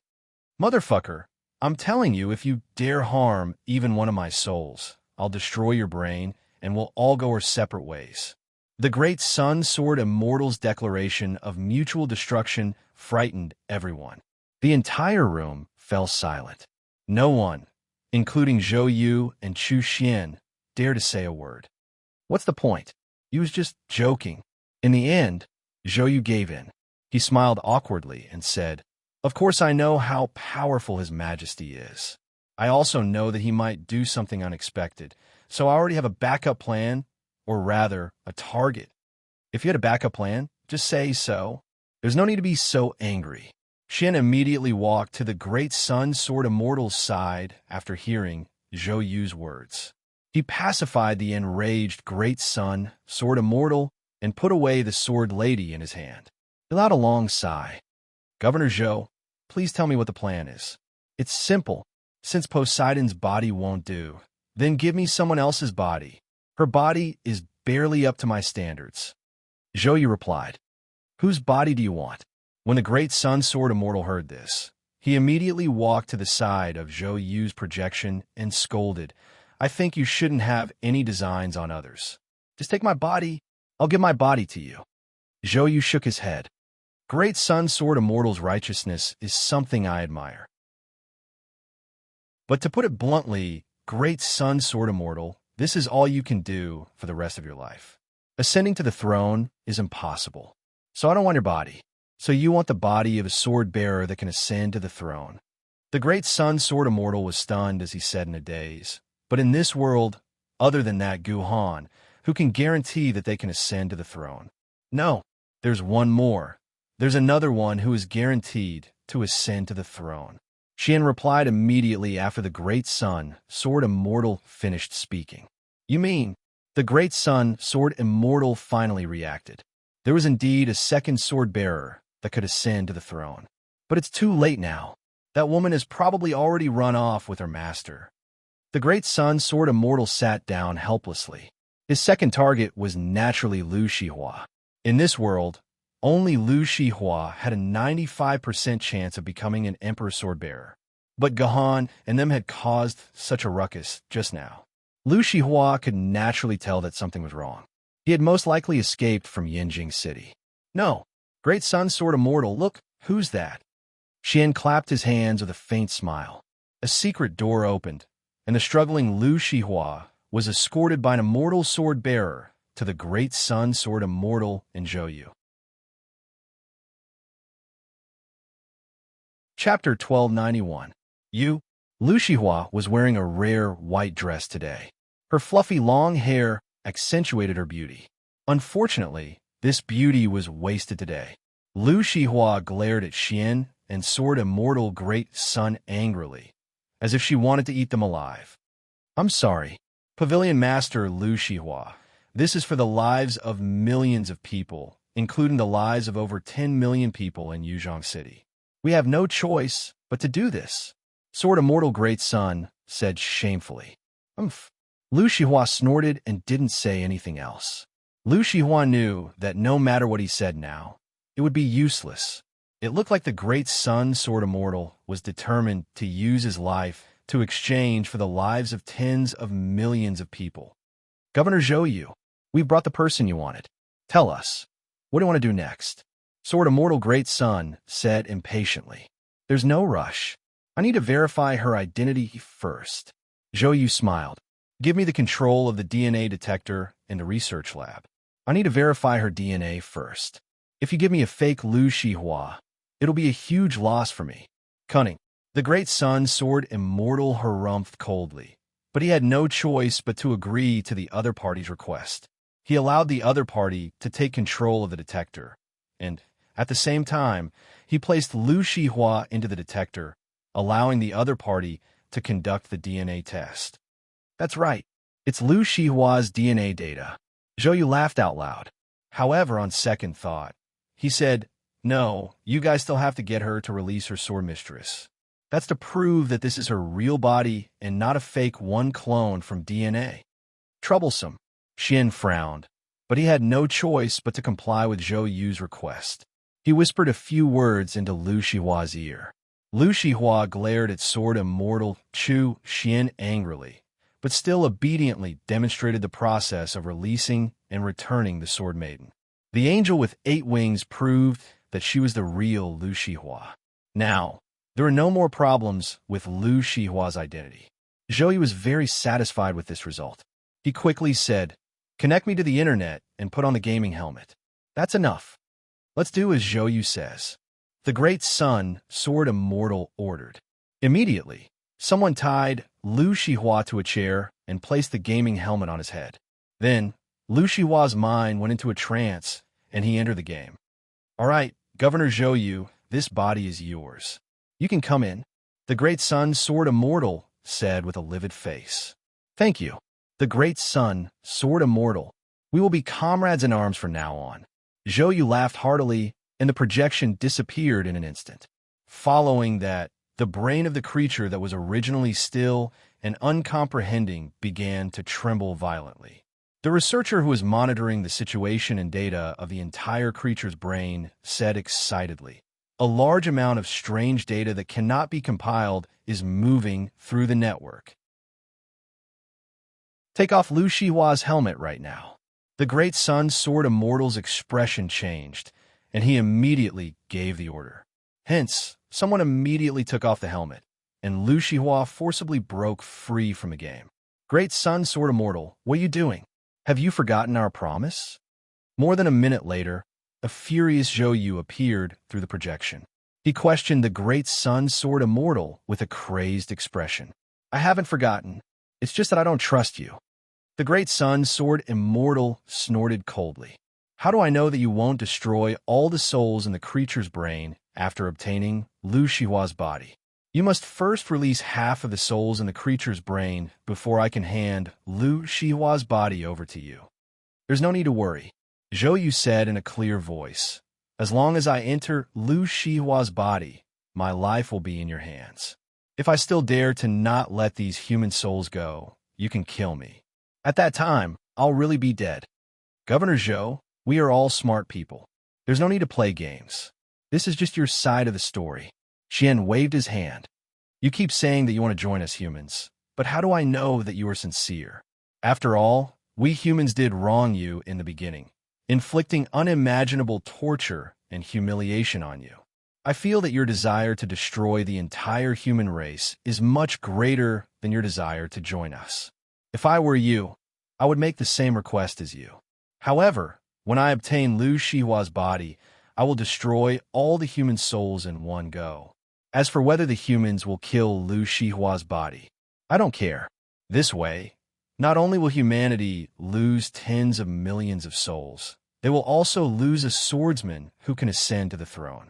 Motherfucker, I'm telling you, if you dare harm even one of my souls, I'll destroy your brain and we'll all go our separate ways. The great Sun Sword Immortal's declaration of mutual destruction frightened everyone. The entire room fell silent. No one, including Zhou Yu and Chu Xian, dared to say a word. What's the point? He was just joking. In the end, Zhou Yu gave in. He smiled awkwardly and said, Of course I know how powerful His Majesty is. I also know that he might do something unexpected, so I already have a backup plan, or rather, a target. If you had a backup plan, just say so. There's no need to be so angry. Xian immediately walked to the great Sun Sword Immortal's side after hearing Zhou Yu's words. He pacified the enraged great Sun Sword Immortal and put away the sword lady in his hand. He allowed a long sigh. Governor Zhou, please tell me what the plan is. It's simple. Since Poseidon's body won't do, then give me someone else's body. Her body is barely up to my standards. Zhou Yu replied, Whose body do you want? When the great Sun Sword Immortal heard this, he immediately walked to the side of Zhou Yu's projection and scolded, I think you shouldn't have any designs on others. Just take my body. I'll give my body to you. Zhou Yu shook his head. Great Sun Sword Immortal's righteousness is something I admire. But to put it bluntly, great Sun Sword Immortal, this is all you can do for the rest of your life. Ascending to the throne is impossible. So I don't want your body. So you want the body of a sword bearer that can ascend to the throne. The great Sun Sword Immortal was stunned as he said in a daze. But in this world, other than that Guhan, who can guarantee that they can ascend to the throne? No, there's one more. There's another one who is guaranteed to ascend to the throne. Xian replied immediately after the great Sun Sword Immortal finished speaking. You mean? The great Sun Sword Immortal finally reacted. There was indeed a second sword bearer that could ascend to the throne. But it's too late now. That woman has probably already run off with her master. The great Sun Sword Immortal sat down helplessly. His second target was naturally Lu Shihua. In this world, only Lu Shihua had a 95% chance of becoming an Emperor Swordbearer. But Guhan and them had caused such a ruckus just now. Lu Shihua could naturally tell that something was wrong. He had most likely escaped from Yinjing City. No, great Sun Sword Immortal, look, who's that? Xian clapped his hands with a faint smile. A secret door opened, and the struggling Lu Shihua was escorted by an immortal sword bearer to the great Sun Sword Immortal in Zhou Yu. Chapter 1291. Lu Shihua was wearing a rare white dress today. Her fluffy long hair accentuated her beauty. Unfortunately, this beauty was wasted today. Lu Shihua glared at Xian and Sword Immortal Great Sun angrily, as if she wanted to eat them alive. I'm sorry, Pavilion Master Lu Shihua. This is for the lives of millions of people, including the lives of over 10 million people in Yuzhong City. We have no choice but to do this, Sword Immortal Great Sun said shamefully. Lu Shihua snorted and didn't say anything else. Lu Shihua knew that no matter what he said now, it would be useless. It looked like the Great Sun Sword Immortal was determined to use his life to exchange for the lives of tens of millions of people. Governor Zhou Yu, we've brought the person you wanted. Tell us, what do you want to do next? Sword Immortal Great Sun said impatiently. There's no rush. I need to verify her identity first. Zhou Yu smiled. Give me the control of the DNA detector in the research lab. I need to verify her DNA first. If you give me a fake Lu Shihua, it'll be a huge loss for me. Cunning. The Great Sun Sword Immortal harumphed coldly, but he had no choice but to agree to the other party's request. He allowed the other party to take control of the detector, and, at the same time, he placed Lu Shihua into the detector, allowing the other party to conduct the DNA test. That's right. It's Lu Shihua's DNA data. Zhou Yu laughed out loud. However, on second thought, he said, no, you guys still have to get her to release her sword mistress. That's to prove that this is her real body and not a fake one clone from DNA. Troublesome. Xian frowned, but he had no choice but to comply with Zhou Yu's request. He whispered a few words into Lu Shihua's ear. Lu Shihua glared at Sword Immortal Chu Xian angrily, but still obediently demonstrated the process of releasing and returning the Sword Maiden. The angel with 8 wings proved that she was the real Lu Shihua. Now, there were no more problems with Lu Shihua's identity. Zhou Yu was very satisfied with this result. He quickly said, connect me to the internet and put on the gaming helmet. That's enough. Let's do as Zhou Yu says. The Great Sun Sword Immortal ordered. Immediately, someone tied Lu Shihua to a chair and placed the gaming helmet on his head. Then, Lu Shihua's mind went into a trance, and he entered the game. All right, Governor Zhou Yu, this body is yours. You can come in. The Great Sun Sword Immortal said with a livid face. Thank you. The Great Sun Sword Immortal. We will be comrades in arms from now on. Zhou Yu laughed heartily, and the projection disappeared in an instant. Following that, the brain of the creature that was originally still and uncomprehending began to tremble violently. The researcher who was monitoring the situation and data of the entire creature's brain said excitedly, a large amount of strange data that cannot be compiled is moving through the network. Take off Lu Shihua's helmet right now. The Great Sun Sword Immortal's expression changed, and he immediately gave the order. Hence, someone immediately took off the helmet, and Lu Shihua forcibly broke free from the game. Great Sun Sword Immortal, what are you doing? Have you forgotten our promise? More than a minute later, a furious Zhou Yu appeared through the projection. He questioned the Great Sun Sword Immortal with a crazed expression. I haven't forgotten. It's just that I don't trust you. The Great Sun Sword Immortal snorted coldly. How do I know that you won't destroy all the souls in the creature's brain after obtaining Lu Shihua's body? You must first release half of the souls in the creature's brain before I can hand Lu Shihua's body over to you. There's no need to worry, Zhou Yu said in a clear voice. As long as I enter Lu Shihua's body, my life will be in your hands. If I still dare to not let these human souls go, you can kill me. At that time, I'll really be dead. Governor Zhou, we are all smart people. There's no need to play games. This is just your side of the story. Xian waved his hand. You keep saying that you want to join us humans, but how do I know that you are sincere? After all, we humans did wrong you in the beginning, inflicting unimaginable torture and humiliation on you. I feel that your desire to destroy the entire human race is much greater than your desire to join us. If I were you, I would make the same request as you. However, when I obtain Lu Shihua's body, I will destroy all the human souls in one go. As for whether the humans will kill Lu Shihua's body, I don't care. This way, not only will humanity lose tens of millions of souls, they will also lose a swordsman who can ascend to the throne.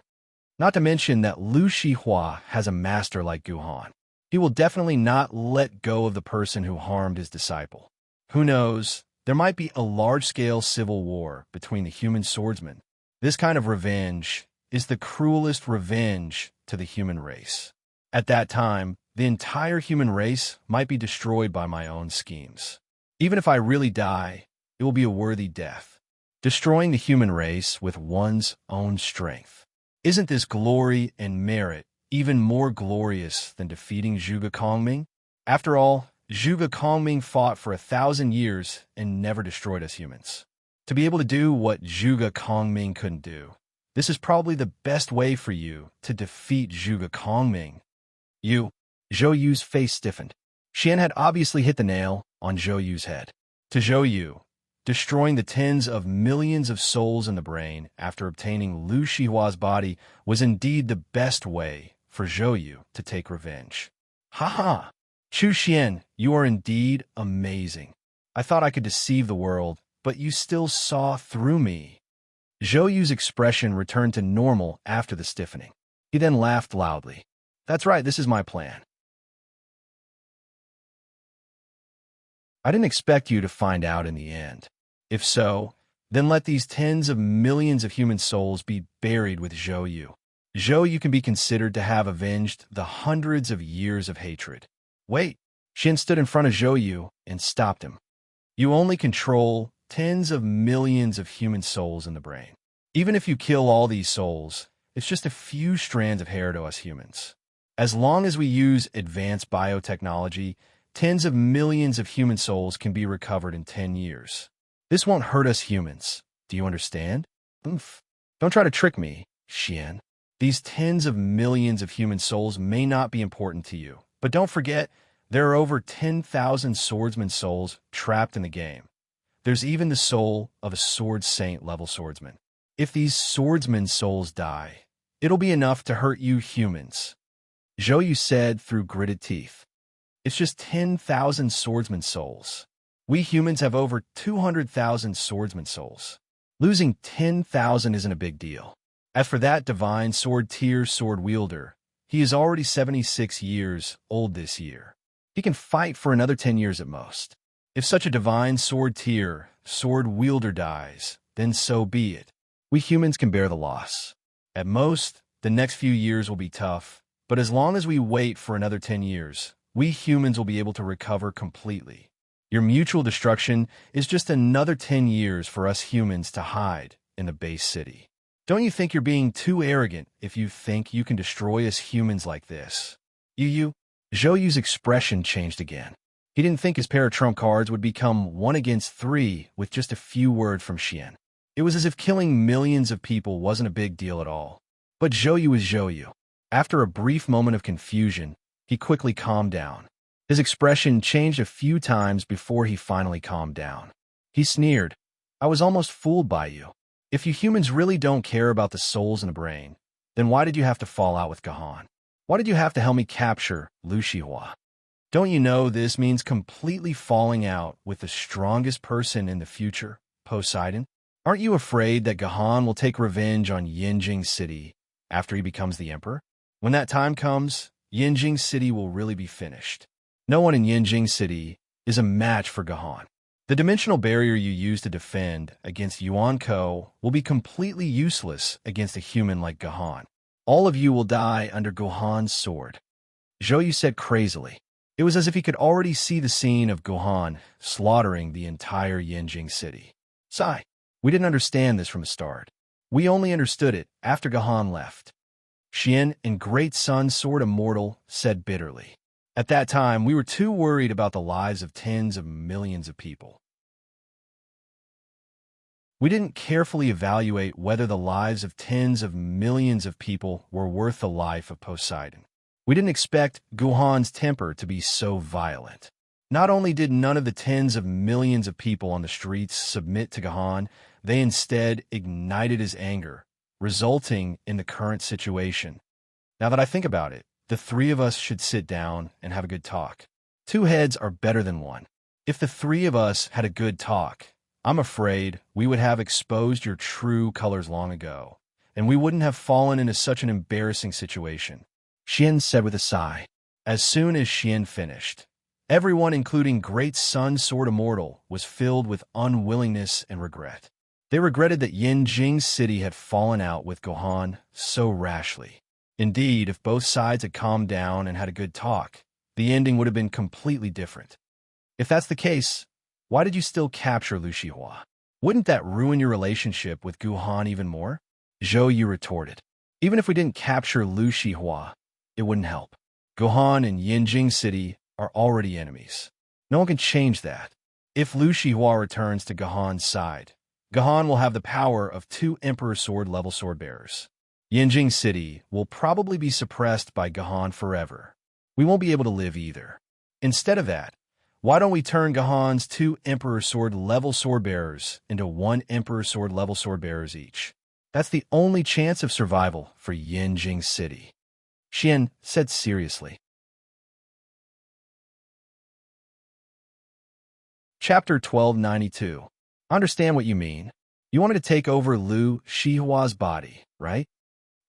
Not to mention that Lu Shihua has a master like Guhan. He will definitely not let go of the person who harmed his disciple. Who knows, there might be a large-scale civil war between the human swordsmen. This kind of revenge is the cruelest revenge to the human race. At that time, the entire human race might be destroyed by my own schemes. Even if I really die, it will be a worthy death. Destroying the human race with one's own strength. Isn't this glory and merit even more glorious than defeating Zhuge Kongming? After all, Zhuge Kongming fought for 1,000 years and never destroyed us humans. To be able to do what Zhuge Kongming couldn't do, This is probably the best way for you to defeat Zhuge Kongming. You, Zhou Yu's face stiffened. Xian had obviously hit the nail on Zhou Yu's head. To Zhou Yu, destroying the tens of millions of souls in the brain after obtaining Lu Shihua's body was indeed the best way for Zhou Yu to take revenge. Ha ha! Chu Xian, you are indeed amazing. I thought I could deceive the world, but you still saw through me. Zhou Yu's expression returned to normal after the stiffening. He then laughed loudly. That's right, this is my plan. I didn't expect you to find out in the end. If so, then let these tens of millions of human souls be buried with Zhou Yu. Zhou Yu can be considered to have avenged the hundreds of years of hatred. Wait, Xin stood in front of Zhou Yu and stopped him. You only control tens of millions of human souls in the brain. Even if you kill all these souls, it's just a few strands of hair to us humans. As long as we use advanced biotechnology, tens of millions of human souls can be recovered in 10 years. This won't hurt us humans. Do you understand? Oof. Don't try to trick me, Xian. These tens of millions of human souls may not be important to you, but don't forget, there are over 10,000 swordsman souls trapped in the game. There's even the soul of a sword saint level swordsman. If these swordsman souls die, it'll be enough to hurt you humans. Zhou Yu said through gritted teeth. It's just 10,000 swordsman souls. We humans have over 200,000 swordsman souls. Losing 10,000 isn't a big deal. As for that divine sword tier sword wielder, he is already 76 years old this year. He can fight for another 10 years at most. If such a divine sword tier sword wielder dies, then so be it. We humans can bear the loss. At most, the next few years will be tough, but as long as we wait for another 10 years, we humans will be able to recover completely. Your mutual destruction is just another 10 years for us humans to hide in the base city. Don't you think you're being too arrogant if you think you can destroy us humans like this? Zhou Yu's expression changed again. He didn't think his pair of trump cards would become 1 against 3 with just a few words from Xian. It was as if killing millions of people wasn't a big deal at all. But Zhou Yu is Zhou Yu. After a brief moment of confusion, he quickly calmed down. His expression changed a few times before he finally calmed down. He sneered. I was almost fooled by you. If you humans really don't care about the souls in the brain, then why did you have to fall out with Gahan? Why did you have to help me capture Lu Shihua? Don't you know this means completely falling out with the strongest person in the future, Poseidon? Aren't you afraid that Gahan will take revenge on Yinjing City after he becomes the emperor? When that time comes, Yinjing City will really be finished. No one in Yinjing City is a match for Gahan. The dimensional barrier you use to defend against Yuan Ko will be completely useless against a human like Gahan. All of you will die under Gohan's sword. Zhou Yu said crazily. It was as if he could already see the scene of Gohan slaughtering the entire Yinjing City. Sigh. We didn't understand this from the start. We only understood it after Gahan left. Xian and Great Sun Sword Immortal said bitterly. At that time, we were too worried about the lives of tens of millions of people. We didn't carefully evaluate whether the lives of tens of millions of people were worth the life of Poseidon. We didn't expect Gohan's temper to be so violent. Not only did none of the tens of millions of people on the streets submit to Gahan, they instead ignited his anger, resulting in the current situation. Now that I think about it, the three of us should sit down and have a good talk. 2 heads are better than 1. If the 3 of us had a good talk, I'm afraid we would have exposed your true colors long ago, and we wouldn't have fallen into such an embarrassing situation. Xian said with a sigh. As soon as Xian finished, everyone, including Great Sun Sword Immortal, was filled with unwillingness and regret. They regretted that Yinjing City had fallen out with Gohan so rashly. Indeed, if both sides had calmed down and had a good talk, the ending would have been completely different. If that's the case, why did you still capture Lu Shihua? Wouldn't that ruin your relationship with Gohan even more? Zhou Yu retorted. Even if we didn't capture Lu Shihua, it wouldn't help. Gohan and Yinjing City are already enemies. No one can change that. If Lu Shihua returns to Gohan's side, Gahan will have the power of 2 Emperor Sword level sword bearers. Yinjing City will probably be suppressed by Gahan forever. We won't be able to live either. Instead of that, why don't we turn Gahan's 2 Emperor Sword level sword bearers into 1 Emperor Sword level sword bearers each? That's the only chance of survival for Yinjing City, Xian said seriously. Chapter 1292. Understand what you mean. You wanted to take over Lu Shihua's body, right?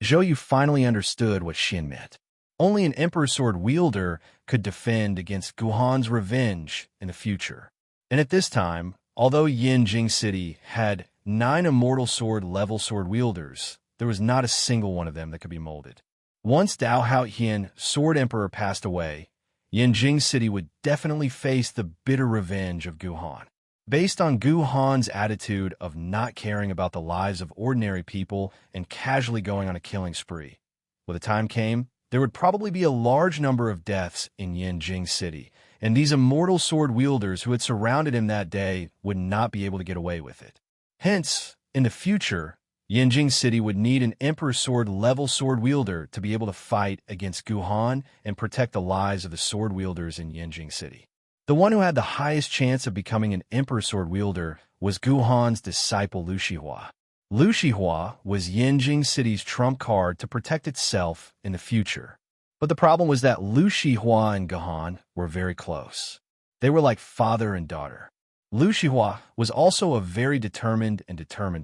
Zhou Yu finally understood what Xian meant. Only an Emperor Sword wielder could defend against Guhan's revenge in the future. And at this time, although Yinjing City had 9 Immortal Sword level sword wielders, there was not a single one of them that could be molded. Once Dao Haotian, Sword Emperor, passed away, Yinjing City would definitely face the bitter revenge of Guhan. Based on Guhan's attitude of not caring about the lives of ordinary people and casually going on a killing spree, when the time came, there would probably be a large number of deaths in Yinjing City, and these immortal sword wielders who had surrounded him that day would not be able to get away with it. Hence, in the future, Yinjing City would need an Emperor Sword level sword wielder to be able to fight against Guhan and protect the lives of the sword wielders in Yinjing City. The one who had the highest chance of becoming an Emperor Sword wielder was Guhan's disciple Lu Shihua. Lu Shihua was Yinjing City's trump card to protect itself in the future. But the problem was that Lu Shihua and Guhan were very close. They were like father and daughter. Lu Shihua was also a very determined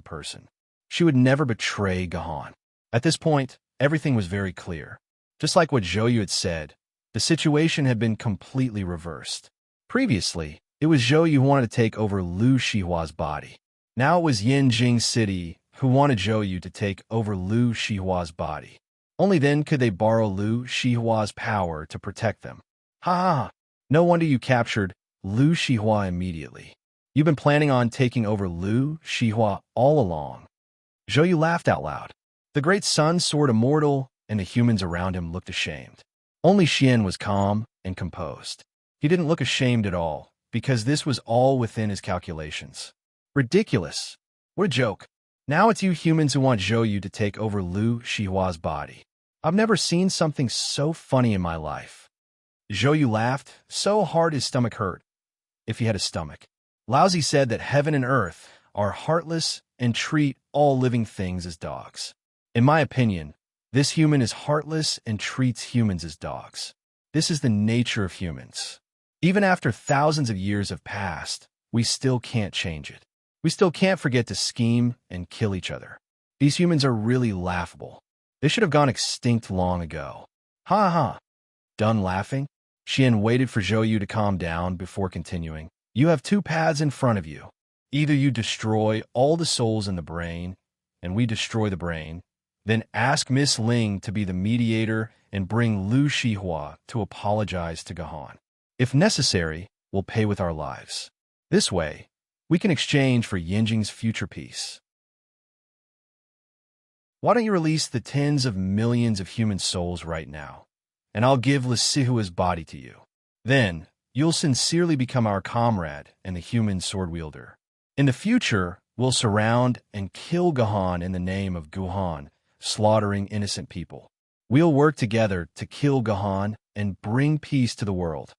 person. She would never betray Guhan. At this point, everything was very clear. Just like what Zhou Yu had said, the situation had been completely reversed. Previously, it was Zhou Yu who wanted to take over Lu Shihua's body. Now it was Yinjing City who wanted Zhou Yu to take over Lu Shihua's body. Only then could they borrow Lu Shihua's power to protect them. Ha ha! No wonder you captured Lu Shihua immediately. You've been planning on taking over Lu Shihua all along. Zhou Yu laughed out loud. The great sun soared immortal, and the humans around him looked ashamed. Only Xian was calm and composed. He didn't look ashamed at all, because this was all within his calculations. Ridiculous. What a joke. Now it's you humans who want Zhou Yu to take over Lu Shihua's body. I've never seen something so funny in my life. Zhou Yu laughed so hard his stomach hurt, if he had a stomach. Laozi said that heaven and earth are heartless and treat all living things as dogs. In my opinion, this human is heartless and treats humans as dogs. This is the nature of humans. Even after thousands of years have passed, we still can't change it. We still can't forget to scheme and kill each other. These humans are really laughable. They should have gone extinct long ago. Ha ha. Done laughing? Xian waited for Zhou Yu to calm down before continuing. You have 2 paths in front of you. Either you destroy all the souls in the brain, and we destroy the brain, then ask Miss Ling to be the mediator and bring Lu Shihua to apologize to Gahan. If necessary, we'll pay with our lives. This way, we can exchange for Yinjing's future peace. Why don't you release the tens of millions of human souls right now, and I'll give Lu Shihua's body to you. Then, you'll sincerely become our comrade and the human sword wielder. In the future, we'll surround and kill Gahan in the name of Guhan, slaughtering innocent people. We'll work together to kill Gahan and bring peace to the world.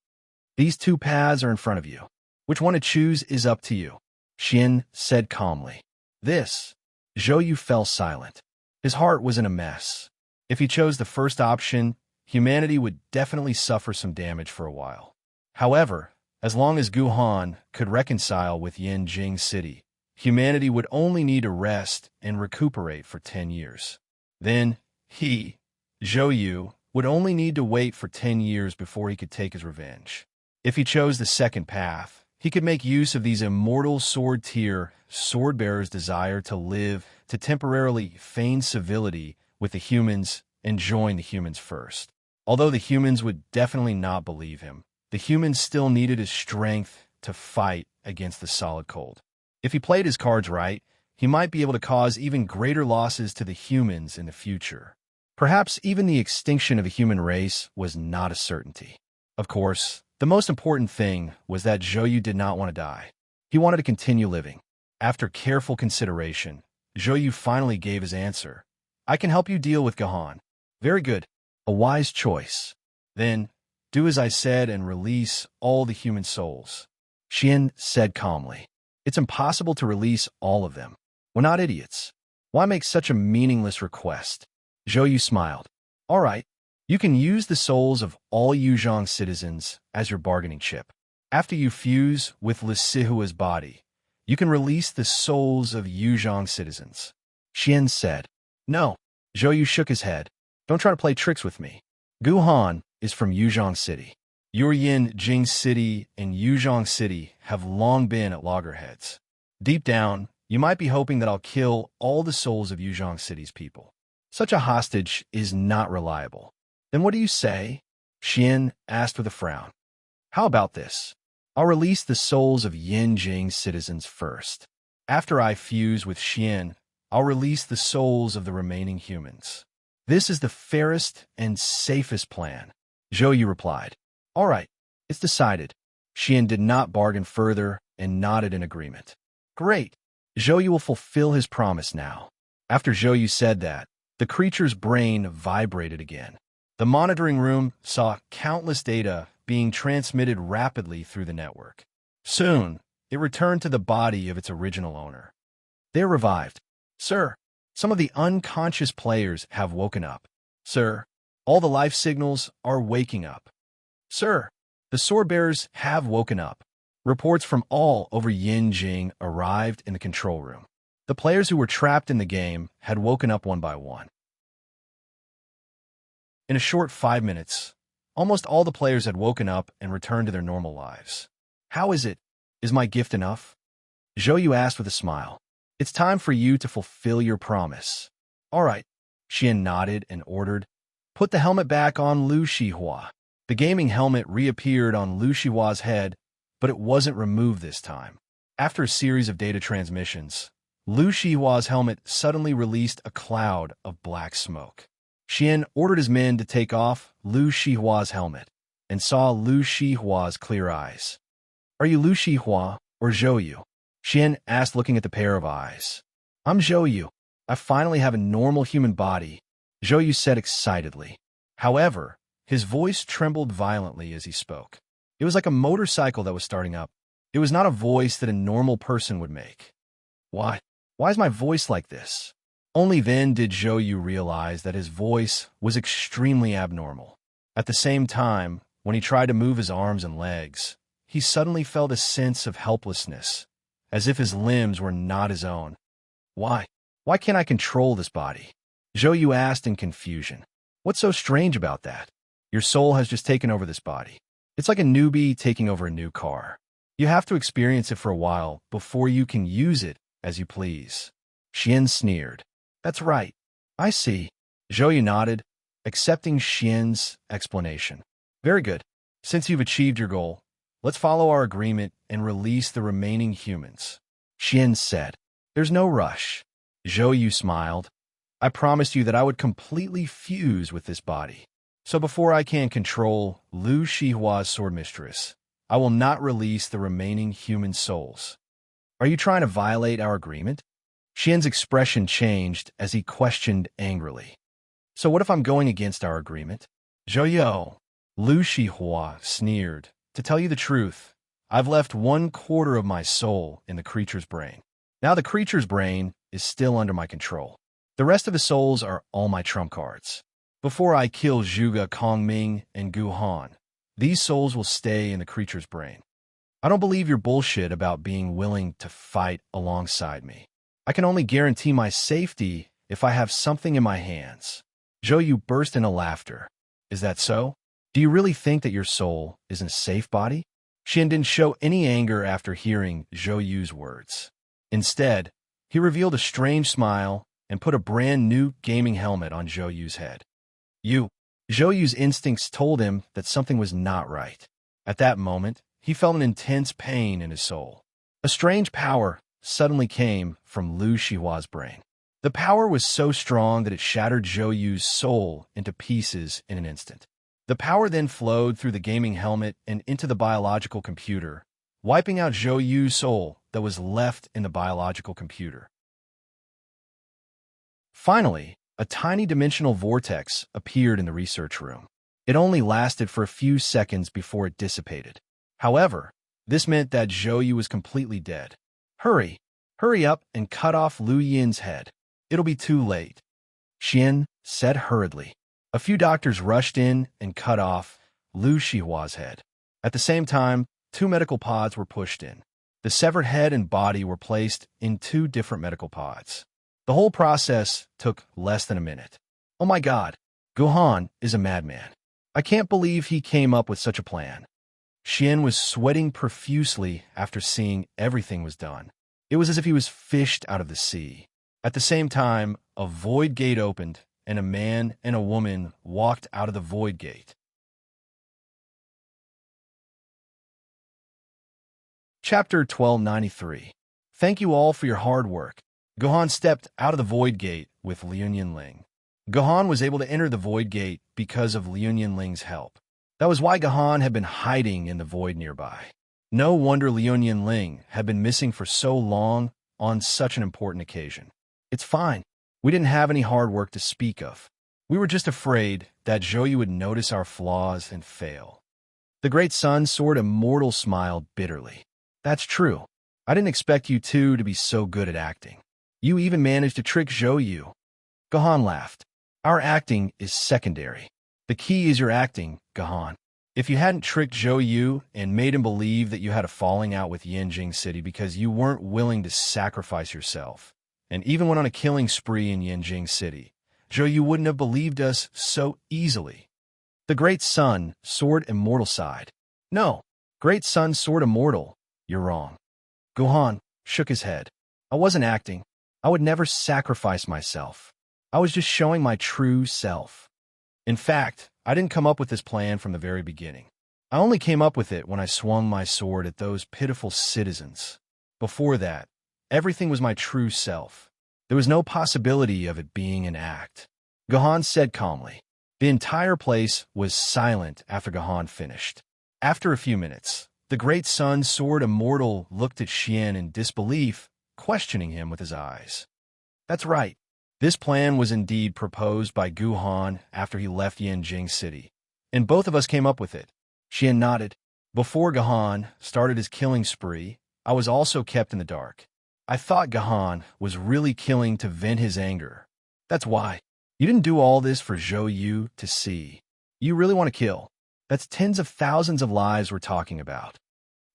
These 2 paths are in front of you. Which one to choose is up to you, Xian said calmly. Zhou Yu fell silent. His heart was in a mess. If he chose the first option, humanity would definitely suffer some damage for a while. However, as long as Guhan could reconcile with Yinjing City, humanity would only need to rest and recuperate for 10 years. Then, Zhou Yu, would only need to wait for 10 years before he could take his revenge. If he chose the second path, he could make use of these immortal sword-tier sword-bearers' desire to live, to temporarily feign civility with the humans and join the humans first. Although the humans would definitely not believe him, the humans still needed his strength to fight against the solid cold. If he played his cards right, he might be able to cause even greater losses to the humans in the future. Perhaps even the extinction of a human race was not a certainty. Of course, the most important thing was that Zhou Yu did not want to die. He wanted to continue living. After careful consideration, Zhou Yu finally gave his answer. I can help you deal with Gahan. Very good. A wise choice. Then, do as I said and release all the human souls. Xian said calmly. It's impossible to release all of them. We're not idiots. Why make such a meaningless request? Zhou Yu smiled. All right, you can use the souls of all Yuzhong citizens as your bargaining chip. After you fuse with Le Sihua's body, you can release the souls of Yuzhong citizens. Xian said. No. Zhou Yu shook his head. Don't try to play tricks with me. Gu Han is from Yuzhong City. Yuryin Jing City and Yuzhong City have long been at loggerheads. Deep down, you might be hoping that I'll kill all the souls of Yuzhong City's people. Such a hostage is not reliable. Then what do you say? Xian asked with a frown. How about this? I'll release the souls of Yinjing citizens first. After I fuse with Xian, I'll release the souls of the remaining humans. This is the fairest and safest plan, Zhou Yu replied. All right, it's decided. Xian did not bargain further and nodded in agreement. Great. Zhou Yu will fulfill his promise now. After Zhou Yu said that, the creature's brain vibrated again. The monitoring room saw countless data being transmitted rapidly through the network. Soon, it returned to the body of its original owner. They're revived. Sir, some of the unconscious players have woken up. Sir, all the life signals are waking up. Sir, the sword bearers have woken up. Reports from all over Yinjing arrived in the control room. The players who were trapped in the game had woken up one by one. In a short 5 minutes, almost all the players had woken up and returned to their normal lives. How is it? Is my gift enough? Zhou Yu asked with a smile. It's time for you to fulfill your promise. All right. Xian nodded and ordered, put the helmet back on Lu Shihua. The gaming helmet reappeared on Lu Shihua's head, but it wasn't removed this time. After a series of data transmissions, Lu Shihua's helmet suddenly released a cloud of black smoke. Xian ordered his men to take off Lu Shihua's helmet and saw Lu Shihua's clear eyes. Are you Lu Shihua or Zhou Yu? Xian asked, looking at the pair of eyes. I'm Zhou Yu. I finally have a normal human body, Zhou Yu said excitedly. However, his voice trembled violently as he spoke. It was like a motorcycle that was starting up. It was not a voice that a normal person would make. Why? Why is my voice like this? Only then did Zhou Yu realize that his voice was extremely abnormal. At the same time, when he tried to move his arms and legs, he suddenly felt a sense of helplessness, as if his limbs were not his own. Why? Why can't I control this body? Zhou Yu asked in confusion. What's so strange about that? Your soul has just taken over this body. It's like a newbie taking over a new car. You have to experience it for a while before you can use it as you please. Xian sneered. That's right. I see. Zhou Yu nodded, accepting Xian's explanation. Very good. Since you've achieved your goal, let's follow our agreement and release the remaining humans. Xian said. There's no rush. Zhou Yu smiled. I promised you that I would completely fuse with this body. So before I can control Lu Shihua's sword mistress, I will not release the remaining human souls. Are you trying to violate our agreement? Xian's expression changed as he questioned angrily. So what if I'm going against our agreement? Zhou Yu, Lu Shihua sneered. To tell you the truth, I've left 1/4 of my soul in the creature's brain. Now the creature's brain is still under my control. The rest of the souls are all my trump cards. Before I kill Zhuge, Kongming, and Gu Han, these souls will stay in the creature's brain. I don't believe your bullshit about being willing to fight alongside me. I can only guarantee my safety if I have something in my hands. Zhou Yu burst into laughter. Is that so? Do you really think that your soul is in a safe body? Xian didn't show any anger after hearing Zhou Yu's words. Instead, he revealed a strange smile and put a brand new gaming helmet on Zhou Yu's head. Zhou Yu's instincts told him that something was not right. At that moment, he felt an intense pain in his soul. A strange power suddenly came from Lu Shihua's brain. The power was so strong that it shattered Zhou Yu's soul into pieces in an instant. The power then flowed through the gaming helmet and into the biological computer, wiping out Zhou Yu's soul that was left in the biological computer. Finally, a tiny dimensional vortex appeared in the research room. It only lasted for a few seconds before it dissipated. However, this meant that Zhou Yu was completely dead. Hurry, hurry up and cut off Lu Yin's head. It'll be too late, Xian said hurriedly. A few doctors rushed in and cut off Lu Shihua's head. At the same time, 2 medical pods were pushed in. The severed head and body were placed in 2 different medical pods. The whole process took less than a minute. Oh my God, Guhan is a madman. I can't believe he came up with such a plan. Xian was sweating profusely after seeing everything was done. It was as if he was fished out of the sea. At the same time, a void gate opened, and a man and a woman walked out of the void gate. Chapter 1293. Thank you all for your hard work. Gohan stepped out of the void gate with Liu Yinling. Gohan was able to enter the void gate because of Liu Yinling's help. That was why Gohan had been hiding in the void nearby. No wonder Liu Yinling had been missing for so long on such an important occasion. It's fine. We didn't have any hard work to speak of. We were just afraid that Zhou Yu would notice our flaws and fail. The great Sun Sword Immortal smiled bitterly. That's true. I didn't expect you two to be so good at acting. You even managed to trick Zhou Yu. Gohan laughed. Our acting is secondary. The key is your acting, Gohan. If you hadn't tricked Zhou Yu and made him believe that you had a falling out with Yanjing City because you weren't willing to sacrifice yourself, and even went on a killing spree in Yanjing City, Zhou Yu wouldn't have believed us so easily. The Great Sun Sword Immortal sighed. No, Great Sun Sword Immortal, you're wrong. Gohan shook his head. I wasn't acting. I would never sacrifice myself. I was just showing my true self. In fact, I didn't come up with this plan from the very beginning. I only came up with it when I swung my sword at those pitiful citizens. Before that, everything was my true self. There was no possibility of it being an act. Gohan said calmly. The entire place was silent after Gohan finished. After a few minutes, the Great Sun Sword Immortal looked at Xian in disbelief, questioning him with his eyes. That's right. This plan was indeed proposed by Guhan after he left Yanjing City, and both of us came up with it. Xian nodded. Before Gohan started his killing spree, I was also kept in the dark. I thought Gohan was really killing to vent his anger. That's why. You didn't do all this for Zhou Yu to see. You really want to kill. That's tens of thousands of lives we're talking about.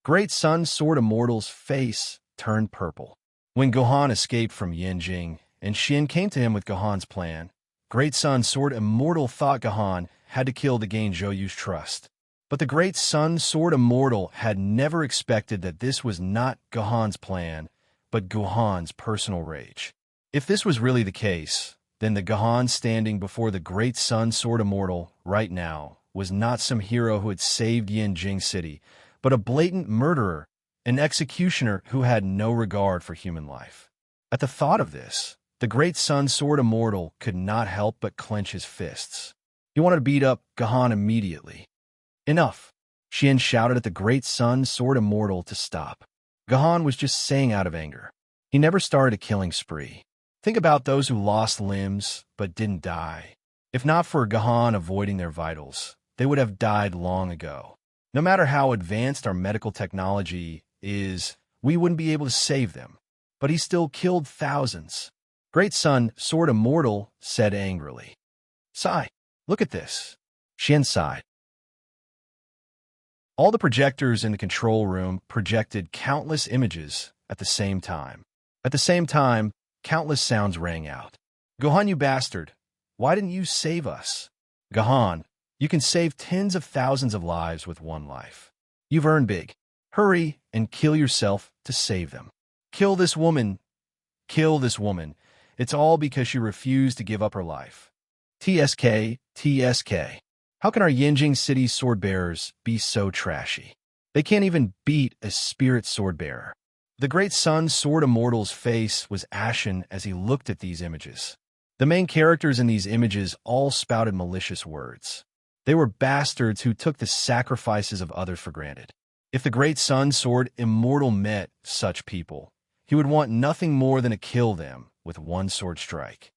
Great Sun Sword Immortal's face turned purple. When Gohan escaped from Yanjing, and Xian came to him with Gohan's plan, Great Sun Sword Immortal thought Gohan had to kill to gain Zhou Yu's trust. But the Great Sun Sword Immortal had never expected that this was not Gohan's plan, but Gohan's personal rage. If this was really the case, then the Gohan standing before the Great Sun Sword Immortal right now was not some hero who had saved Yanjing City, but a blatant murderer, an executioner who had no regard for human life. At the thought of this, the Great Sun Sword Immortal could not help but clench his fists. He wanted to beat up Gohan immediately. Enough! Xian shouted at the Great Sun Sword Immortal to stop. Gohan was just saying out of anger. He never started a killing spree. Think about those who lost limbs but didn't die. If not for Gohan avoiding their vitals, they would have died long ago. No matter how advanced our medical technology is, we wouldn't be able to save them. But he still killed thousands. Great Sun Sword Immortal said angrily. Sigh, look at this. Xian sighed. All the projectors in the control room projected countless images at the same time. At the same time, countless sounds rang out. Gohan, you bastard! Why didn't you save us? Gohan, you can save tens of thousands of lives with one life. You've earned big. Hurry and kill yourself to save them. Kill this woman. Kill this woman. It's all because she refused to give up her life. TSK, TSK. How can our Yanjing City sword-bearers be so trashy? They can't even beat a spirit sword-bearer. The Great Sun Sword Immortal's face was ashen as he looked at these images. The main characters in these images all spouted malicious words. They were bastards who took the sacrifices of others for granted. If the great sun sword immortal met such people, he would want nothing more than to kill them with one sword strike.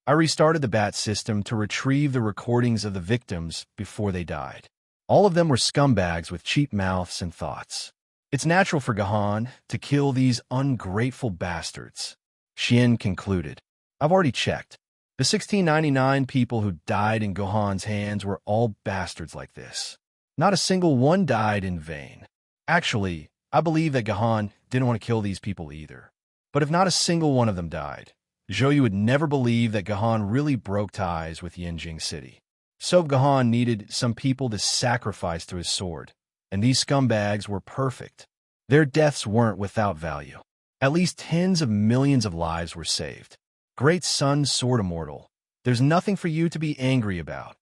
I restarted the bat system to retrieve the recordings of the victims before they died. All of them were scumbags with cheap mouths and thoughts. It's natural for Gahan to kill these ungrateful bastards. Xian concluded. I've already checked. The 1699 people who died in Gohan's hands were all bastards like this. Not a single one died in vain. Actually, I believe that Gahan didn't want to kill these people either. But if not a single one of them died, Zhou would never believe that Gahan really broke ties with Yinjing City. So Gahan needed some people to sacrifice to his sword, and these scumbags were perfect. Their deaths weren't without value. At least tens of millions of lives were saved. Great Sun Sword Immortal, there's nothing for you to be angry about.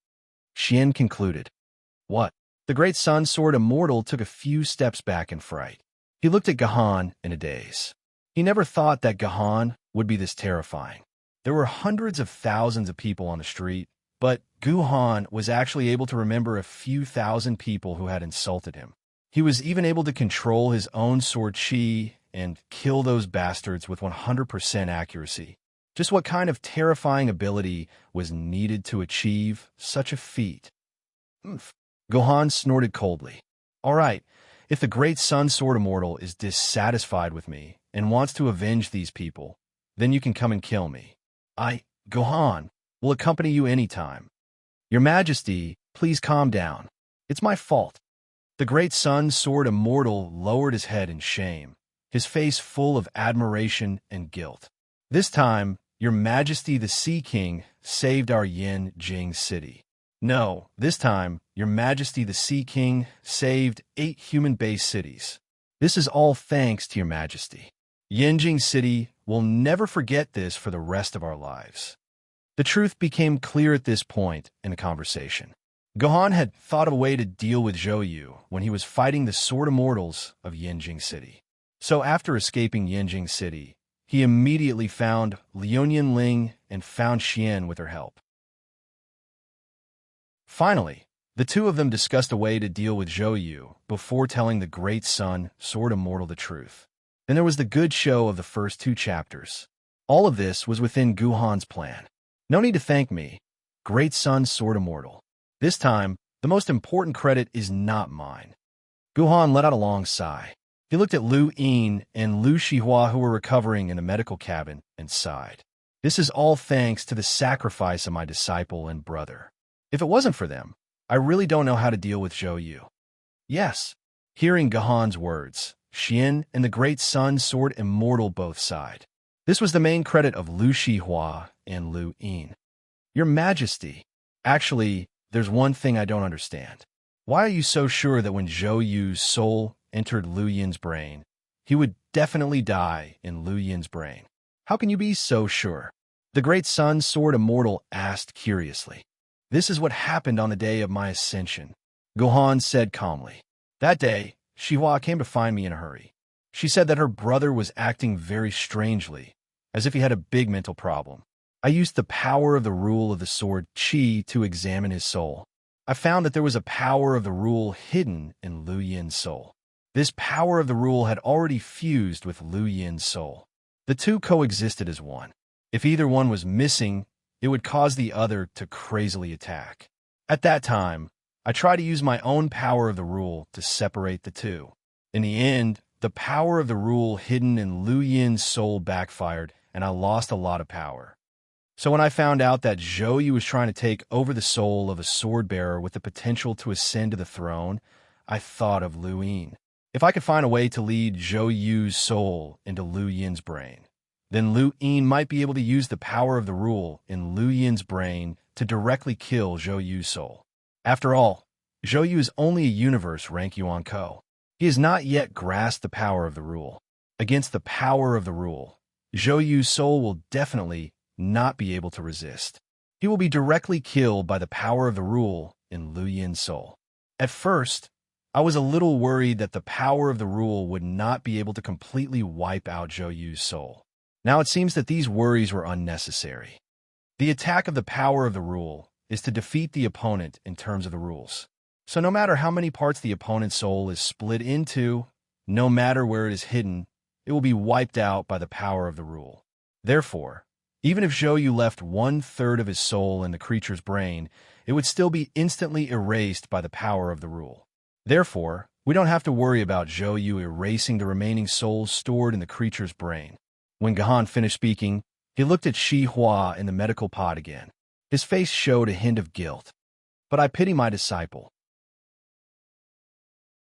Xian concluded. What? The Great Sun Sword Immortal took a few steps back in fright. He looked at Gahan in a daze. He never thought that Gahan would be this terrifying. There were hundreds of thousands of people on the street, but Guhan was actually able to remember a few thousand people who had insulted him. He was even able to control his own sword chi and kill those bastards with 100% accuracy. Just what kind of terrifying ability was needed to achieve such a feat? Gohan snorted coldly. All right, if the Great Sun Sword Immortal is dissatisfied with me and wants to avenge these people, then you can come and kill me. Gohan, will accompany you anytime. Your Majesty, please calm down. It's my fault. The Great Sun Sword Immortal lowered his head in shame, his face full of admiration and guilt. This time, Your Majesty the Sea King saved our Yin Jing City. No, this time, Your Majesty the Sea King saved 8 human-based cities. This is all thanks to Your Majesty. Yinjing City will never forget this for the rest of our lives. The truth became clear at this point in the conversation. Gohan had thought of a way to deal with Zhou Yu when he was fighting the Sword Immortals of Yinjing City. So after escaping Yinjing City, he immediately found Liuyan Ling and found Xian with her help. Finally, the two of them discussed a way to deal with Zhou Yu before telling the Great Sun Sword Immortal the truth. Then there was the good show of the first 2 chapters. All of this was within Guhan's plan. No need to thank me, Great Sun Sword Immortal. This time, the most important credit is not mine. Guhan let out a long sigh. He looked at Lu Yin and Lu Shihua who were recovering in the medical cabin and sighed. This is all thanks to the sacrifice of my disciple and brother. If it wasn't for them, I really don't know how to deal with Zhou Yu. Yes, hearing Gahan's words, Xian and the Great Sun Sword Immortal both sighed. This was the main credit of Lu Shihua and Lu Yin. Your Majesty, actually, there's one thing I don't understand. Why are you so sure that when Zhou Yu's soul entered Lu Yin's brain, he would definitely die in Lu Yin's brain? How can you be so sure? The Great Sun Sword Immortal asked curiously. This is what happened on the day of my ascension, Gohan said calmly. That day, Shihua came to find me in a hurry. She said that her brother was acting very strangely, as if he had a big mental problem. I used the power of the rule of the sword Qi to examine his soul. I found that there was a power of the rule hidden in Lu Yin's soul. This power of the rule had already fused with Lu Yin's soul. The two coexisted as one. If either one was missing, it would cause the other to crazily attack. At that time, I tried to use my own power of the rule to separate the two. In the end, the power of the rule hidden in Lu Yin's soul backfired, and I lost a lot of power. So when I found out that Zhou Yu was trying to take over the soul of a sword bearer with the potential to ascend to the throne, I thought of Lu Yin. If I could find a way to lead Zhou Yu's soul into Lu Yin's brain, then Lu Yin might be able to use the power of the rule in Lu Yin's brain to directly kill Zhou Yu's soul. After all, Zhou Yu is only a universe rank Yuan Ko. He has not yet grasped the power of the rule. Against the power of the rule, Zhou Yu's soul will definitely not be able to resist. He will be directly killed by the power of the rule in Lu Yin's soul. At first, I was a little worried that the power of the rule would not be able to completely wipe out Zhou Yu's soul. Now it seems that these worries were unnecessary. The attack of the power of the rule is to defeat the opponent in terms of the rules. So no matter how many parts the opponent's soul is split into, no matter where it is hidden, it will be wiped out by the power of the rule. Therefore, even if Zhou Yu left 1/3 of his soul in the creature's brain, it would still be instantly erased by the power of the rule. Therefore, we don't have to worry about Zhou Yu erasing the remaining souls stored in the creature's brain. When Gahan finished speaking, he looked at Shi Hua in the medical pod again. His face showed a hint of guilt. But I pity my disciple.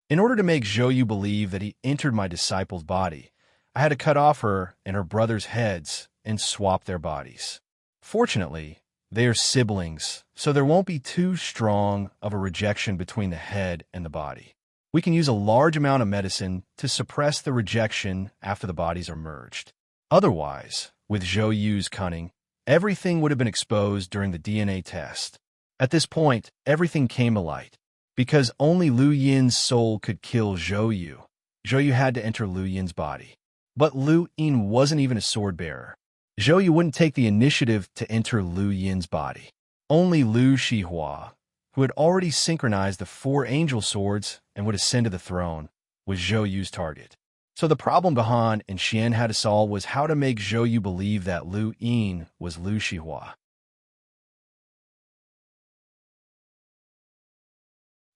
In order to make Zhou Yu believe that he entered my disciple's body, I had to cut off her and her brother's heads and swap their bodies. Fortunately, they are siblings, so there won't be too strong of a rejection between the head and the body. We can use a large amount of medicine to suppress the rejection after the bodies are merged. Otherwise, with Zhou Yu's cunning, everything would have been exposed during the DNA test. At this point, everything came to light. Because only Lu Yin's soul could kill Zhou Yu, Zhou Yu had to enter Lu Yin's body. But Lu Yin wasn't even a sword bearer. Zhou Yu wouldn't take the initiative to enter Lu Yin's body. Only Lu Shihua, who had already synchronized the 4 angel swords and would ascend to the throne, was Zhou Yu's target. So the problem Gahan and Xian had to solve was how to make Zhou Yu believe that Lu Yin was Lu Shihua.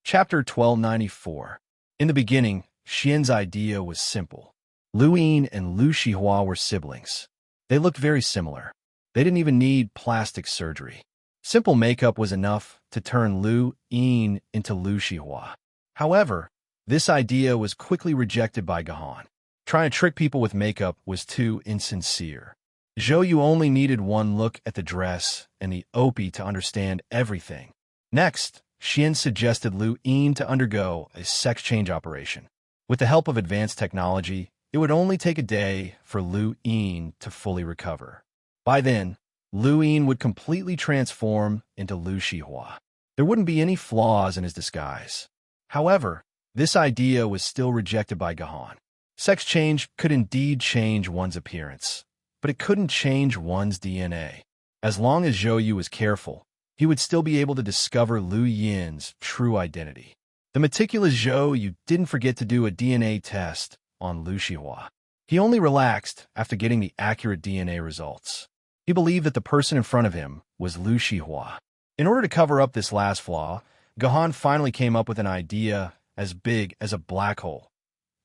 Chapter 1294. In the beginning, Xian's idea was simple. Lu Yin and Lu Shihua were siblings. They looked very similar. They didn't even need plastic surgery. Simple makeup was enough to turn Lu Yin into Lu Shihua. However, this idea was quickly rejected by Gahan. Trying to trick people with makeup was too insincere. Zhou Yu only needed one look at the dress and the Opie to understand everything. Next, Xian suggested Lu Yin to undergo a sex change operation. With the help of advanced technology, it would only take a day for Lu Yin to fully recover. By then, Lu Yin would completely transform into Lu Shihua. There wouldn't be any flaws in his disguise. However, this idea was still rejected by Gahan. Sex change could indeed change one's appearance, but it couldn't change one's DNA. As long as Zhou Yu was careful, he would still be able to discover Lu Yin's true identity. The meticulous Zhou Yu didn't forget to do a DNA test on Lu Shihua. He only relaxed after getting the accurate DNA results. He believed that the person in front of him was Lu Shihua. In order to cover up this last flaw, Gahan finally came up with an idea as big as a black hole.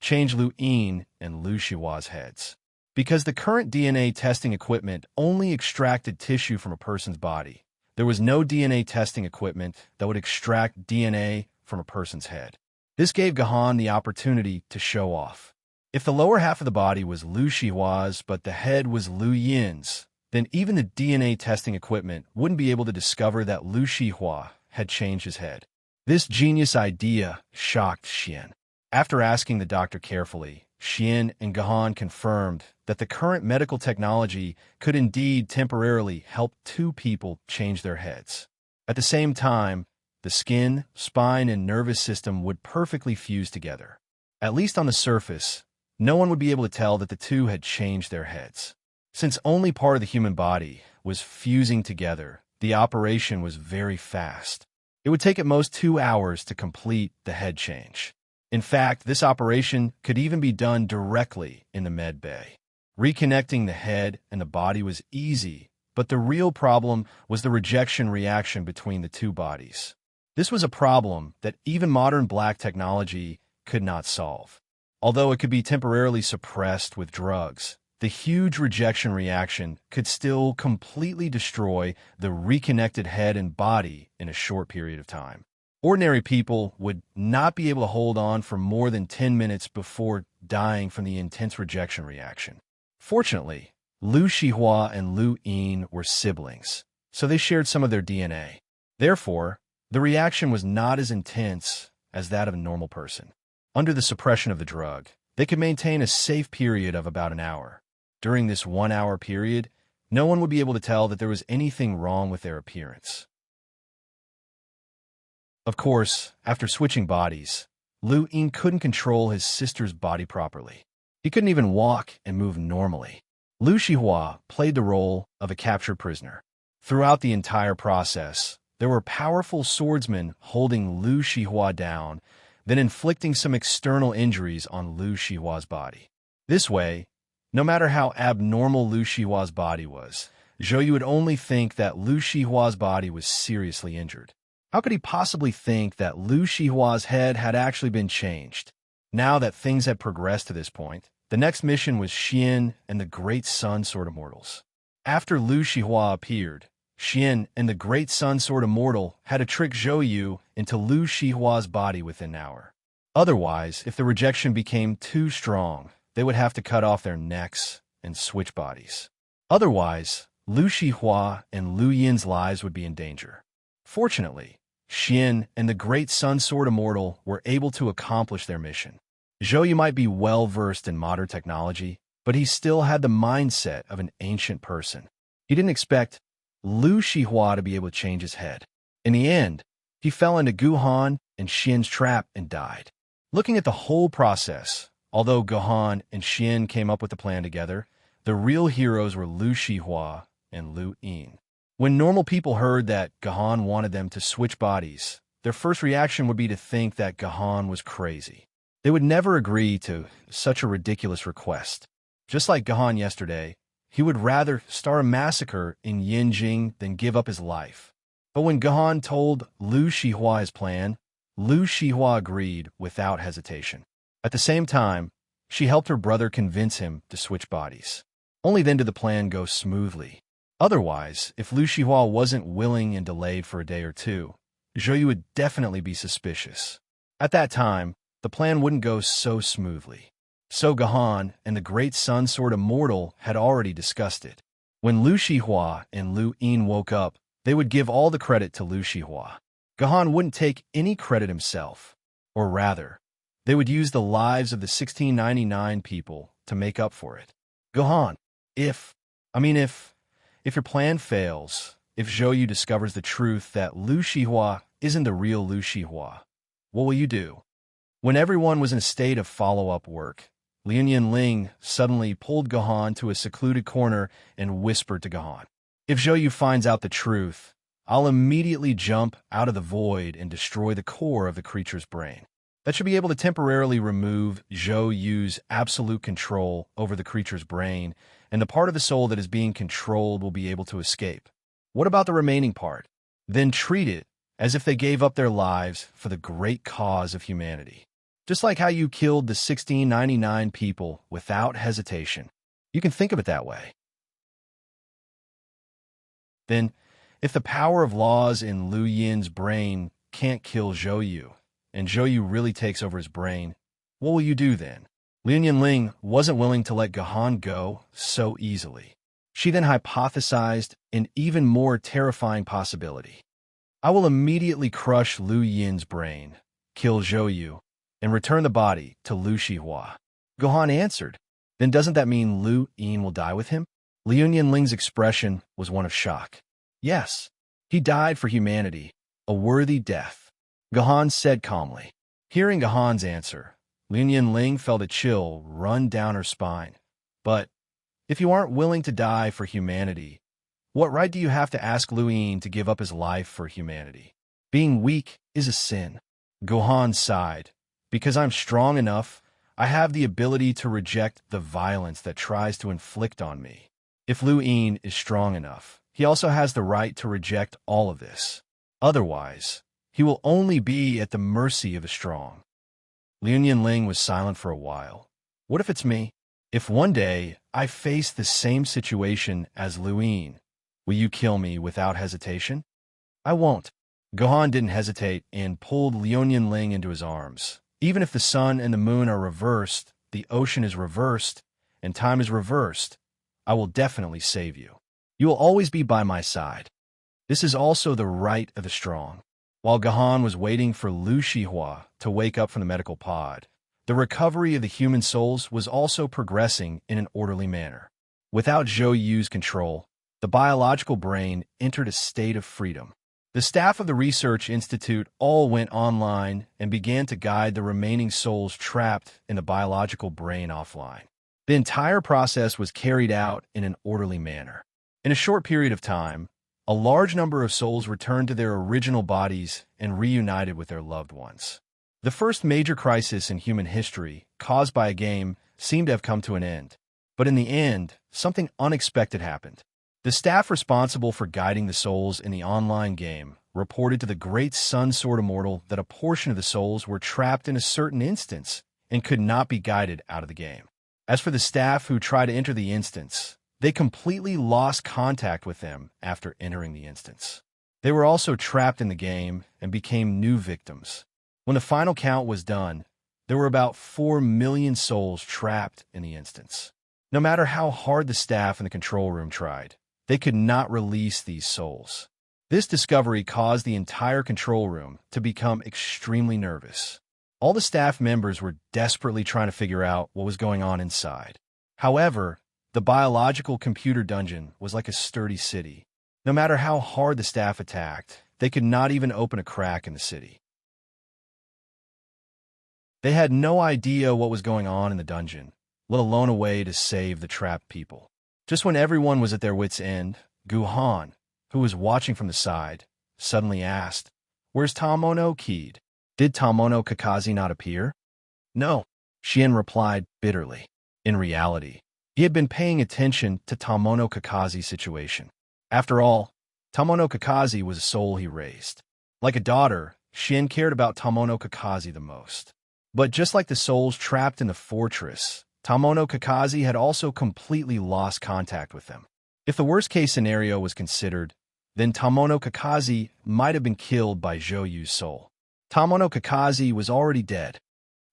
Change Lu Yin and Lu Shihua's heads. Because the current DNA testing equipment only extracted tissue from a person's body, there was no DNA testing equipment that would extract DNA from a person's head. This gave Gahan the opportunity to show off. If the lower half of the body was Lu Shihua's but the head was Lu Yin's, then even the DNA testing equipment wouldn't be able to discover that Lu Shihua had changed his head. This genius idea shocked Xian. After asking the doctor carefully, Xian and Gahan confirmed that the current medical technology could indeed temporarily help 2 people change their heads. At the same time, the skin, spine, and nervous system would perfectly fuse together. At least on the surface, no one would be able to tell that the 2 had changed their heads. Since only part of the human body was fusing together, the operation was very fast. It would take at most 2 hours to complete the head change. In fact, this operation could even be done directly in the med bay. Reconnecting the head and the body was easy, but the real problem was the rejection reaction between the 2 bodies. This was a problem that even modern black technology could not solve. Although it could be temporarily suppressed with drugs, the huge rejection reaction could still completely destroy the reconnected head and body in a short period of time. Ordinary people would not be able to hold on for more than 10 minutes before dying from the intense rejection reaction. Fortunately, Lu Shihua and Lu Yin were siblings, so they shared some of their DNA. Therefore, the reaction was not as intense as that of a normal person. Under the suppression of the drug, they could maintain a safe period of about an hour. During this 1-hour period, no one would be able to tell that there was anything wrong with their appearance. Of course, after switching bodies, Lu Yin couldn't control his sister's body properly. He couldn't even walk and move normally. Lu Shihua played the role of a captured prisoner. Throughout the entire process, there were powerful swordsmen holding Lu Shihua down, then inflicting some external injuries on Lu Shihua's body. This way, no matter how abnormal Lu Shihua's body was, Zhou Yu would only think that Lu Shihua's body was seriously injured. How could he possibly think that Lu Shihua's head had actually been changed? Now that things had progressed to this point, the next mission was Xian and the Great Sun Sword Immortals. After Lu Shihua appeared, Xian and the Great Sun Sword Immortal had to trick Zhou Yu into Lu Shihua's body within an hour. Otherwise, if the rejection became too strong, they would have to cut off their necks and switch bodies. Otherwise, Lu Shihua and Lu Yin's lives would be in danger. Fortunately, Xian and the Great Sun Sword Immortal were able to accomplish their mission. Zhou Yu might be well-versed in modern technology, but he still had the mindset of an ancient person. He didn't expect Lu Shihua to be able to change his head. In the end, he fell into Guhan and Xian's trap and died. Looking at the whole process, although Guhan and Xian came up with the plan together, the real heroes were Lu Shihua and Lu Yin. When normal people heard that Guhan wanted them to switch bodies, their first reaction would be to think that Guhan was crazy. They would never agree to such a ridiculous request. Just like Guhan yesterday, he would rather start a massacre in Yinjing than give up his life. But when Guhan told Lu Shihua his plan, Lu Shihua agreed without hesitation. At the same time, she helped her brother convince him to switch bodies. Only then did the plan go smoothly. Otherwise, if Lu Shihua wasn't willing and delayed for a day or two, Zhou Yu would definitely be suspicious. At that time, the plan wouldn't go so smoothly. So Guhan and the Great Sun Sword Immortal had already discussed it. When Lu Shihua and Lu Yin woke up, they would give all the credit to Lu Shihua. Guhan wouldn't take any credit himself. Or rather, they would use the lives of the 1699 people to make up for it. Guhan, if your plan fails, if Zhou Yu discovers the truth that Lu Shihua isn't the real Lu Shihua, what will you do? When everyone was in a state of follow-up work, Lian Yinling suddenly pulled Guhan to a secluded corner and whispered to Guhan, "If Zhou Yu finds out the truth, I'll immediately jump out of the void and destroy the core of the creature's brain. That should be able to temporarily remove Zhou Yu's absolute control over the creature's brain, and the part of the soul that is being controlled will be able to escape. What about the remaining part? Then treat it as if they gave up their lives for the great cause of humanity. Just like how you killed the 1699 people without hesitation. You can think of it that way. Then, if the power of laws in Lu Yin's brain can't kill Zhou Yu, and Zhou Yu really takes over his brain, what will you do then?" Lian Yinling wasn't willing to let Guhan go so easily. She then hypothesized an even more terrifying possibility. "I will immediately crush Lu Yin's brain, kill Zhou Yu, and return the body to Lu Shihua." Guhan answered, "Then doesn't that mean Lu Yin will die with him?" Lian Yinling's expression was one of shock. "Yes, he died for humanity, a worthy death," Guhan said calmly. Hearing Guhan's answer, Lian Yinling felt a chill run down her spine. "But if you aren't willing to die for humanity, what right do you have to ask Lu Yin to give up his life for humanity? Being weak is a sin." Guhan sighed. "Because I'm strong enough, I have the ability to reject the violence that tries to inflict on me. If Lu Yin is strong enough, he also has the right to reject all of this. Otherwise, he will only be at the mercy of the strong." Lian Yinling was silent for a while. "What if it's me? If one day I face the same situation as Lu Yin, will you kill me without hesitation?" "I won't." Guhan didn't hesitate and pulled Lian Yinling into his arms. "Even if the sun and the moon are reversed, the ocean is reversed, and time is reversed, I will definitely save you. You will always be by my side. This is also the right of the strong." While Guhan was waiting for Lu Shihua to wake up from the medical pod, the recovery of the human souls was also progressing in an orderly manner. Without Zhou Yu's control, the biological brain entered a state of freedom. The staff of the Research Institute all went online and began to guide the remaining souls trapped in the biological brain offline. The entire process was carried out in an orderly manner. In a short period of time, a large number of souls returned to their original bodies and reunited with their loved ones. The first major crisis in human history, caused by a game, seemed to have come to an end. But in the end, something unexpected happened. The staff responsible for guiding the souls in the online game reported to the great Sun Sword Immortal that a portion of the souls were trapped in a certain instance and could not be guided out of the game. As for the staff who tried to enter the instance, they completely lost contact with them after entering the instance. They were also trapped in the game and became new victims. When the final count was done, there were about 4 million souls trapped in the instance. No matter how hard the staff in the control room tried, they could not release these souls. This discovery caused the entire control room to become extremely nervous. All the staff members were desperately trying to figure out what was going on inside. However, the biological computer dungeon was like a sturdy city. No matter how hard the staff attacked, they could not even open a crack in the city. They had no idea what was going on in the dungeon, let alone a way to save the trapped people. Just when everyone was at their wits' end, Guhan, who was watching from the side, suddenly asked, "Where's Tamono Kid? Did Tamono Kakashi not appear?" "No," Shien replied bitterly. In reality, he had been paying attention to Tamono Kakashi's situation. After all, Tamono Kakashi was a soul he raised. Like a daughter, Shien cared about Tamono Kakashi the most. But just like the souls trapped in the fortress, Tamono Kakashi had also completely lost contact with them. If the worst-case scenario was considered, then Tamono Kakashi might have been killed by Zhou-Yu's soul. Tamono Kakashi was already dead.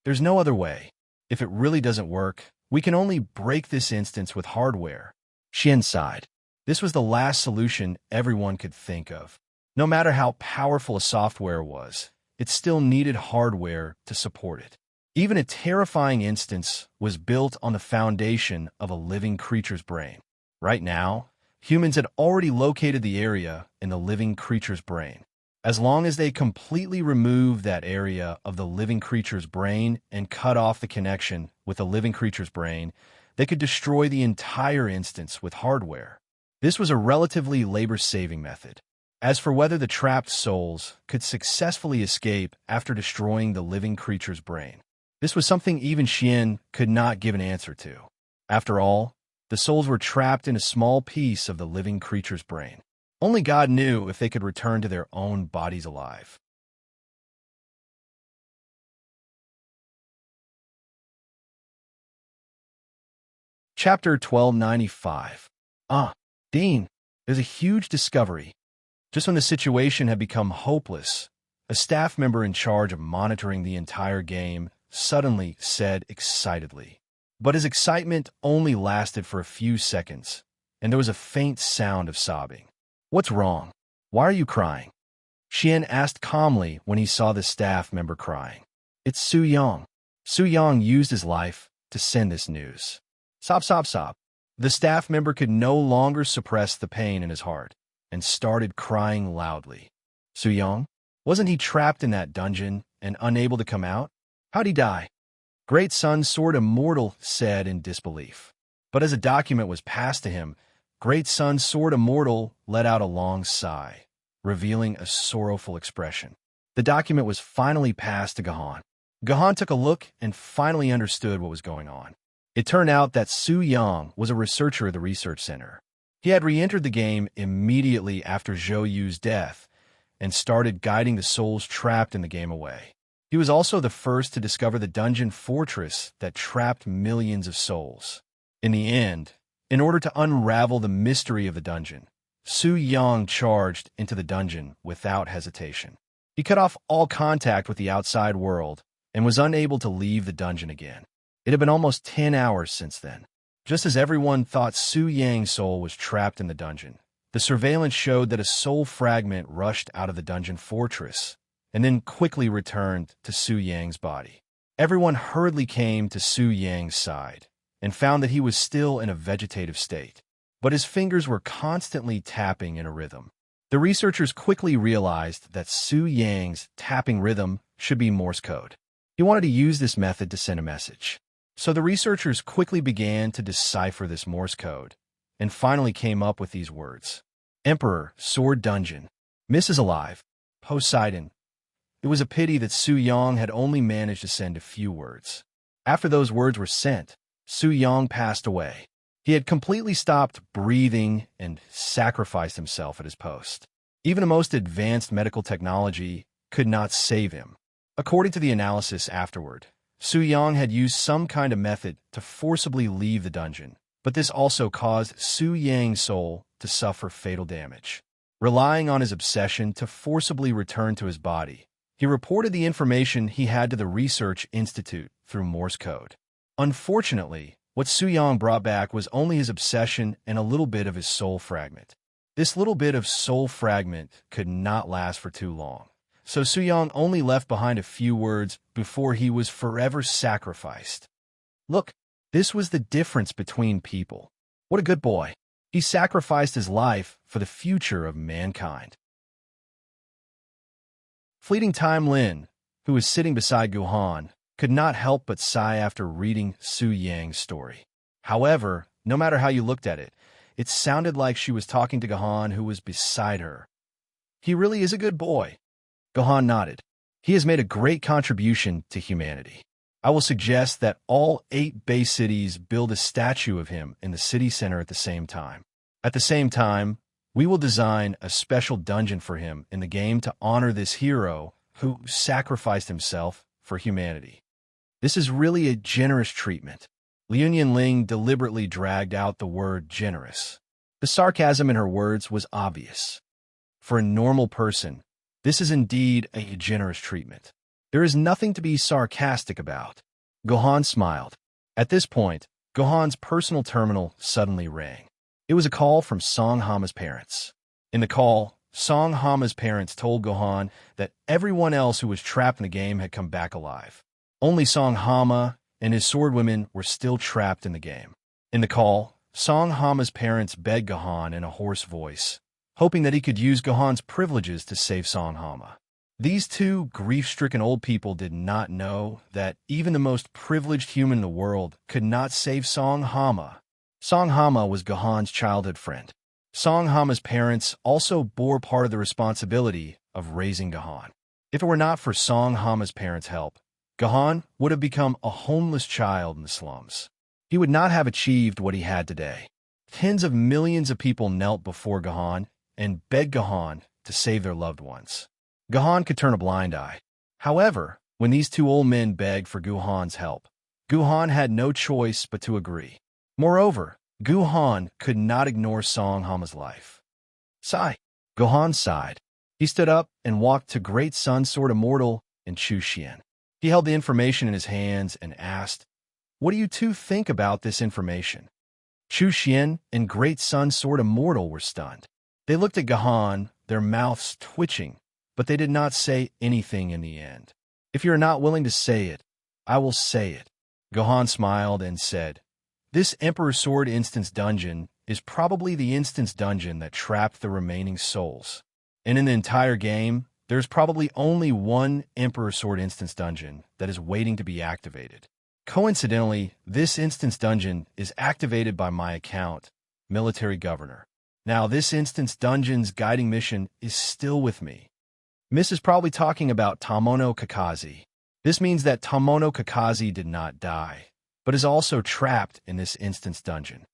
There's no other way. If it really doesn't work, we can only break this instance with hardware. Shien sighed. This was the last solution everyone could think of. No matter how powerful a software was, it still needed hardware to support it. Even a terrifying instance was built on the foundation of a living creature's brain. Right now, humans had already located the area in the living creature's brain. As long as they completely removed that area of the living creature's brain and cut off the connection with the living creature's brain, they could destroy the entire instance with hardware. This was a relatively labor-saving method. As for whether the trapped souls could successfully escape after destroying the living creature's brain, this was something even Shien could not give an answer to. After all, the souls were trapped in a small piece of the living creature's brain. Only God knew if they could return to their own bodies alive. Chapter 1295. Dean, there's a huge discovery. Just when the situation had become hopeless, a staff member in charge of monitoring the entire game suddenly said excitedly. But his excitement only lasted for a few seconds, and there was a faint sound of sobbing. "What's wrong? Why are you crying?" Shien asked calmly when he saw the staff member crying. "It's Su Yang. Su Yang used his life to send this news." Sob, sob, sob. The staff member could no longer suppress the pain in his heart and started crying loudly. Su Yang? Wasn't he trapped in that dungeon and unable to come out? How'd he die? Great Sun Sword Immortal said in disbelief. But as a document was passed to him, Great Sun Sword Immortal let out a long sigh, revealing a sorrowful expression. The document was finally passed to Gahan. Gahan took a look and finally understood what was going on. It turned out that Su Yang was a researcher at the research center. He had re-entered the game immediately after Zhou-Yu's death and started guiding the souls trapped in the game away. He was also the first to discover the dungeon fortress that trapped millions of souls. In the end, in order to unravel the mystery of the dungeon, Su Yang charged into the dungeon without hesitation. He cut off all contact with the outside world and was unable to leave the dungeon again. It had been almost 10 hours since then. Just as everyone thought Su Yang's soul was trapped in the dungeon, the surveillance showed that a soul fragment rushed out of the dungeon fortress and then quickly returned to Su Yang's body. Everyone hurriedly came to Su Yang's side and found that he was still in a vegetative state, but his fingers were constantly tapping in a rhythm. The researchers quickly realized that Su Yang's tapping rhythm should be Morse code. He wanted to use this method to send a message. So the researchers quickly began to decipher this Morse code and finally came up with these words: Emperor, Sword Dungeon. Mrs. Alive. Poseidon. It was a pity that Su Yang had only managed to send a few words. After those words were sent, Su Yang passed away. He had completely stopped breathing and sacrificed himself at his post. Even the most advanced medical technology could not save him. According to the analysis afterward, Su Yang had used some kind of method to forcibly leave the dungeon, but this also caused Su Yang's soul to suffer fatal damage. Relying on his obsession to forcibly return to his body, he reported the information he had to the Research Institute through Morse code. Unfortunately, what Su Yang brought back was only his obsession and a little bit of his soul fragment. This little bit of soul fragment could not last for too long, so Su Yang only left behind a few words before he was forever sacrificed. Look, this was the difference between people. What a good boy. He sacrificed his life for the future of mankind. Fleeting Time Lin, who was sitting beside Guhan, could not help but sigh after reading Su Yang's story. However, no matter how you looked at it, it sounded like she was talking to Guhan, who was beside her. He really is a good boy. Guhan nodded. He has made a great contribution to humanity. I will suggest that all 8 Bay cities build a statue of him in the city center at the same time. At the same time, we will design a special dungeon for him in the game to honor this hero who sacrificed himself for humanity. This is really a generous treatment. Liu Ling deliberately dragged out the word generous. The sarcasm in her words was obvious. For a normal person, this is indeed a generous treatment. There is nothing to be sarcastic about. Gohan smiled. At this point, Gohan's personal terminal suddenly rang. It was a call from Song Hama's parents. In the call, Song Hama's parents told Gohan that everyone else who was trapped in the game had come back alive. Only Song Hama and his swordwomen were still trapped in the game. In the call, Song Hama's parents begged Gohan in a hoarse voice, hoping that he could use Gohan's privileges to save Song Hama. These two grief-stricken old people did not know that even the most privileged human in the world could not save Song Hama. Song Hama was Gohan's childhood friend. Song Hama's parents also bore part of the responsibility of raising Gohan. If it were not for Song Hama's parents' help, Gohan would have become a homeless child in the slums. He would not have achieved what he had today. Tens of millions of people knelt before Gohan and begged Gohan to save their loved ones. Gohan could turn a blind eye. However, when these two old men begged for Gohan's help, Gohan had no choice but to agree. Moreover, Gohan could not ignore Song Hama's life. Sigh. Gohan sighed. He stood up and walked to Great Sun Sword Immortal and Chu Xian. He held the information in his hands and asked, "What do you two think about this information?" Chu Xian and Great Sun Sword Immortal were stunned. They looked at Gohan, their mouths twitching, but they did not say anything in the end. "If you are not willing to say it, I will say it." Gohan smiled and said, "This Emperor Sword Instance Dungeon is probably the instance dungeon that trapped the remaining souls. And in the entire game, there's probably only one Emperor Sword Instance Dungeon that is waiting to be activated. Coincidentally, this instance dungeon is activated by my account, Military Governor. Now, this instance dungeon's guiding mission is still with me. Miss is probably talking about Tomono Kakashi. This means that Tomono Kakashi did not die, but is also trapped in this instance dungeon.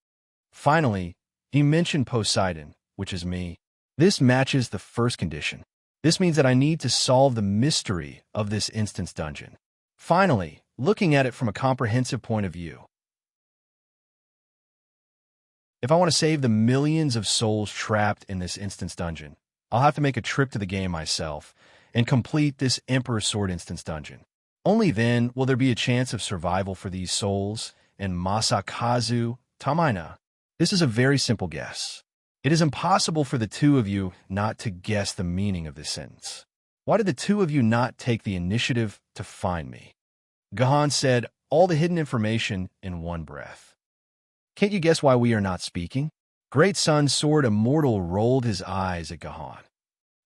Finally, he mentioned Poseidon, which is me. This matches the first condition. This means that I need to solve the mystery of this instance dungeon. Finally, looking at it from a comprehensive point of view, if I want to save the millions of souls trapped in this instance dungeon, I'll have to make a trip to the game myself and complete this Emperor Sword Instance Dungeon. Only then will there be a chance of survival for these souls and Masakazu Tamaina. This is a very simple guess. It is impossible for the two of you not to guess the meaning of this sentence. Why did the two of you not take the initiative to find me? Gohan said all the hidden information in one breath. Can't you guess why we are not speaking? Great Sun Sword Immortal rolled his eyes at Gohan.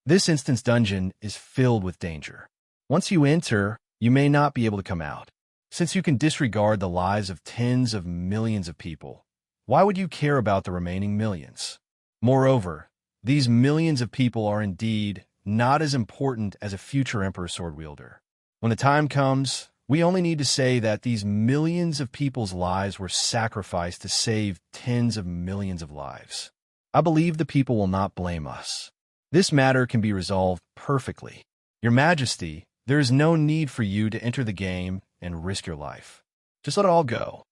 This instance dungeon is filled with danger. Once you enter, you may not be able to come out. Since you can disregard the lives of tens of millions of people, why would you care about the remaining millions? Moreover, These millions of people are indeed not as important as a future Emperor sword wielder. When the time comes, we only need to say that these millions of people's lives were sacrificed to save tens of millions of lives. I believe the people will not blame us. This matter can be resolved perfectly. Your Majesty, there is no need for you to enter the game and risk your life. Just let it all go.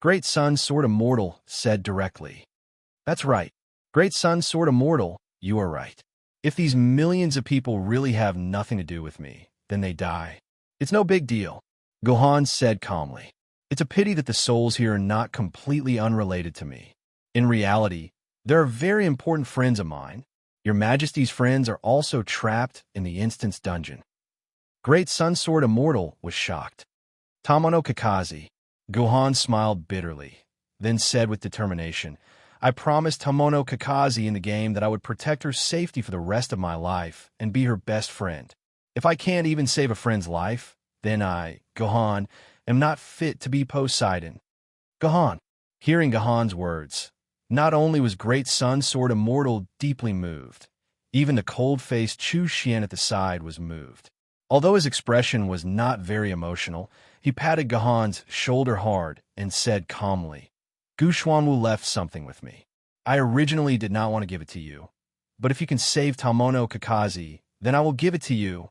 Great Sun, Sword Immortal said directly. That's right. Great Sun, Sword Immortal, you are right. If these millions of people really have nothing to do with me, then they die. It's no big deal. Gohan said calmly. It's a pity that the souls here are not completely unrelated to me. In reality, there are very important friends of mine. Your Majesty's friends are also trapped in the Instance Dungeon. Great Sun Sword Immortal was shocked. Tomono Kakaze. Gohan smiled bitterly, then said with determination, I promised Tomono Kakaze in the game that I would protect her safety for the rest of my life and be her best friend. If I can't even save a friend's life, then I, Gohan, am not fit to be Poseidon. Gohan. Hearing Gohan's words, not only was Great Sun Sword Immortal deeply moved, even the cold-faced Chu Xian at the side was moved. Although his expression was not very emotional, he patted Gohan's shoulder hard and said calmly, Gu Xuanwu left something with me. I originally did not want to give it to you, but if you can save Tomono Kakaze, then I will give it to you.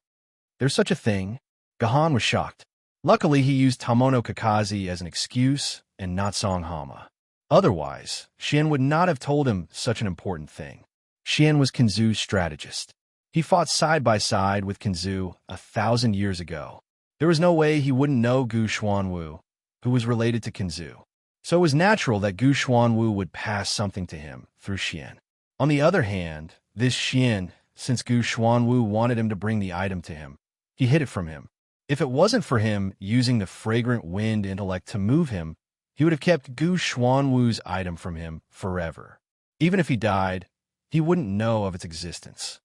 There's such a thing? Gohan was shocked. Luckily, he used Tomono Kakaze as an excuse and not Song Hama. Otherwise, Xian would not have told him such an important thing. Xian was Kinzu's strategist. He fought side by side with Kinzu 1,000 years ago. There was no way he wouldn't know Gu Xuanwu, who was related to Kinzu. So it was natural that Gu Xuanwu would pass something to him through Xian. On the other hand, this Xian, since Gu Xuanwu wanted him to bring the item to him, he hid it from him. If it wasn't for him using the fragrant wind intellect to move him, he would have kept Gu Xuanwu's item from him forever. Even if he died, he wouldn't know of its existence.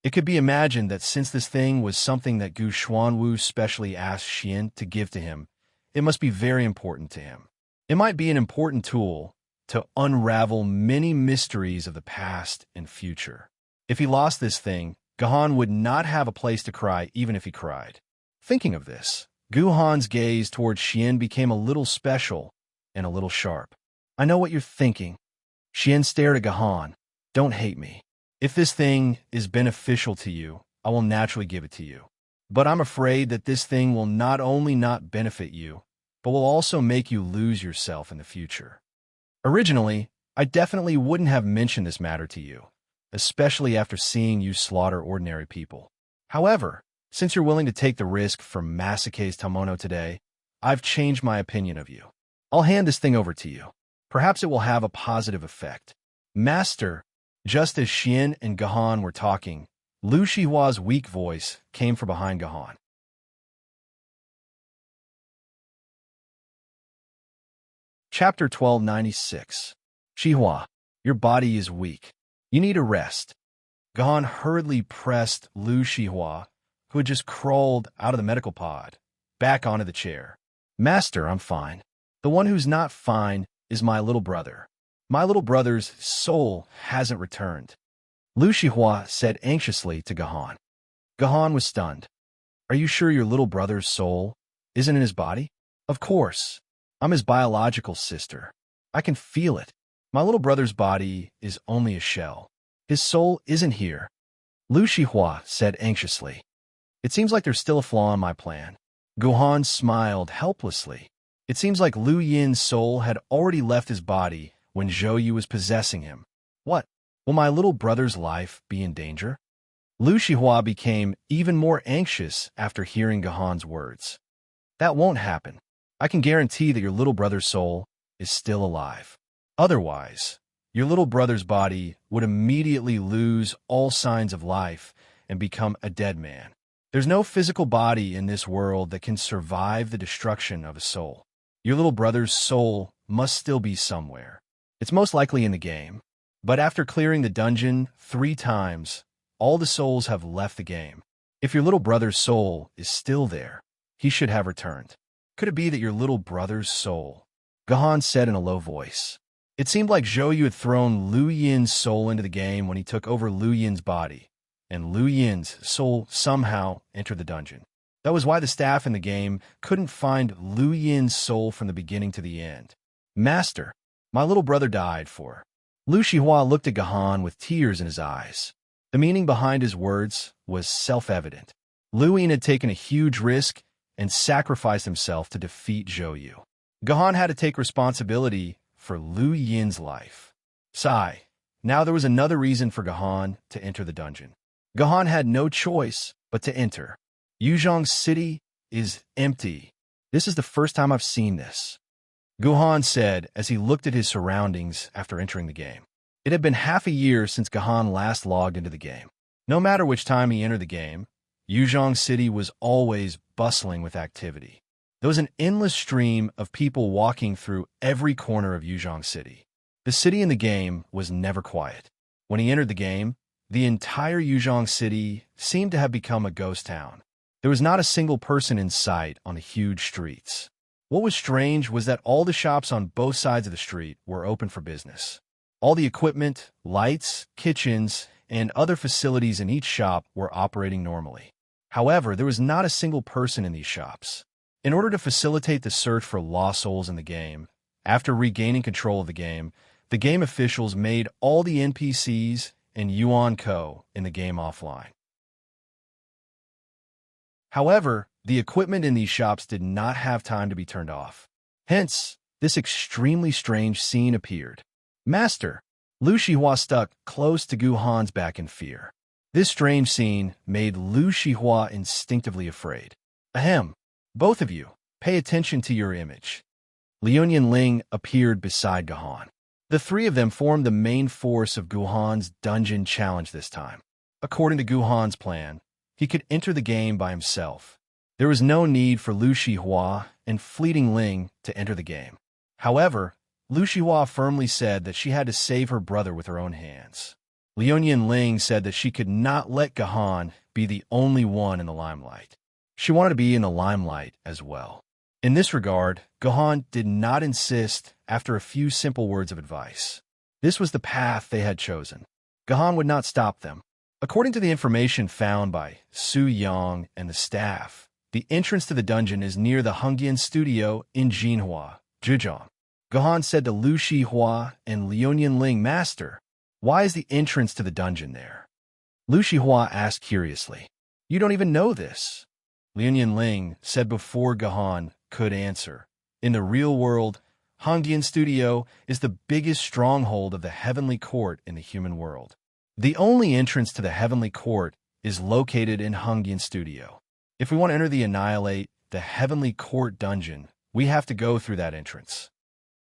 It could be imagined that since this thing was something that Gu Xuanwu specially asked Xian to give to him, it must be very important to him. It might be an important tool to unravel many mysteries of the past and future. If he lost this thing, Gohan would not have a place to cry even if he cried. Thinking of this, Gohan's gaze towards Xian became a little special and a little sharp. I know what you're thinking. Xian stared at Gohan. Don't hate me. If this thing is beneficial to you, I will naturally give it to you. But I'm afraid that this thing will not only not benefit you, but will also make you lose yourself in the future. Originally, I definitely wouldn't have mentioned this matter to you, especially after seeing you slaughter ordinary people. However, since you're willing to take the risk for Masakae's Tomono today, I've changed my opinion of you. I'll hand this thing over to you. Perhaps it will have a positive effect. Master, just as Xian and Gohan were talking, Lu Shihua's weak voice came from behind Gohan. Chapter 1296. Shihua, your body is weak. You need a rest. Gohan hurriedly pressed Lu Shihua, who had just crawled out of the medical pod, back onto the chair. Master, I'm fine. The one who's not fine is my little brother. My little brother's soul hasn't returned. Lu Shihua said anxiously to Gohan. Gohan was stunned. Are you sure your little brother's soul isn't in his body? Of course. I'm his biological sister. I can feel it. My little brother's body is only a shell. His soul isn't here. Lu Shihua said anxiously. It seems like there's still a flaw in my plan. Gohan smiled helplessly. It seems like Lu Yin's soul had already left his body when Zhou Yu was possessing him. What? Will my little brother's life be in danger? Lu Shihua became even more anxious after hearing Gohan's words. That won't happen. I can guarantee that your little brother's soul is still alive. Otherwise, your little brother's body would immediately lose all signs of life and become a dead man. There's no physical body in this world that can survive the destruction of a soul. Your little brother's soul must still be somewhere. It's most likely in the game, but after clearing the dungeon 3 times, all the souls have left the game. If your little brother's soul is still there, he should have returned. Could it be that your little brother's soul? Gohan said in a low voice. It seemed like Zhou Yu had thrown Liu Yin's soul into the game when he took over Liu Yin's body, and Liu Yin's soul somehow entered the dungeon. That was why the staff in the game couldn't find Liu Yin's soul from the beginning to the end. Master, my little brother died for. Lu Shihua looked at Gahan with tears in his eyes. The meaning behind his words was self-evident. Liu Yin had taken a huge risk and sacrificed himself to defeat Zhou Yu. Gahan had to take responsibility for Liu Yin's life. Sigh. Now there was another reason for Gahan to enter the dungeon. Gahan had no choice but to enter. Yuzhong City is empty. This is the first time I've seen this, Gahan said as he looked at his surroundings after entering the game. It had been half a year since Gahan last logged into the game. No matter which time he entered the game, Yuzhong City was always bustling with activity. There was an endless stream of people walking through every corner of Yuzhong City. The city in the game was never quiet. When he entered the game, the entire Yuzhong City seemed to have become a ghost town. There was not a single person in sight on the huge streets. What was strange was that all the shops on both sides of the street were open for business. All the equipment, lights, kitchens, and other facilities in each shop were operating normally. However, there was not a single person in these shops. In order to facilitate the search for lost souls in the game, after regaining control of the game officials made all the NPCs and Yuan Co. in the game offline. However, the equipment in these shops did not have time to be turned off. Hence, this extremely strange scene appeared. Master, Lu Shihua stuck close to Guhan's back in fear. This strange scene made Lu Shihua instinctively afraid. Ahem, both of you, pay attention to your image. Liu Ling appeared beside Gahan. The three of them formed the main force of Guhan's dungeon challenge this time. According to Guhan's plan, he could enter the game by himself. There was no need for Lu Shihua and Fleeting Ling to enter the game. However, Lu Shihua firmly said that she had to save her brother with her own hands. Liu Ling said that she could not let Gahan be the only one in the limelight. She wanted to be in the limelight as well. In this regard, Gahan did not insist after a few simple words of advice. This was the path they had chosen. Gahan would not stop them. According to the information found by Su Yang and the staff, the entrance to the dungeon is near the Hongyan studio in Jinhua, Zhejiang. Gahan said to Lu Shihua and Liu Ling, Master, why is the entrance to the dungeon there? Lu Shihua asked curiously. You don't even know this. Liu Ling said before Gahan could answer. In the real world, Hongyan Studio is the biggest stronghold of the Heavenly Court in the human world. The only entrance to the Heavenly Court is located in Hongyan Studio. If we want to enter the Annihilate, the Heavenly Court dungeon, we have to go through that entrance.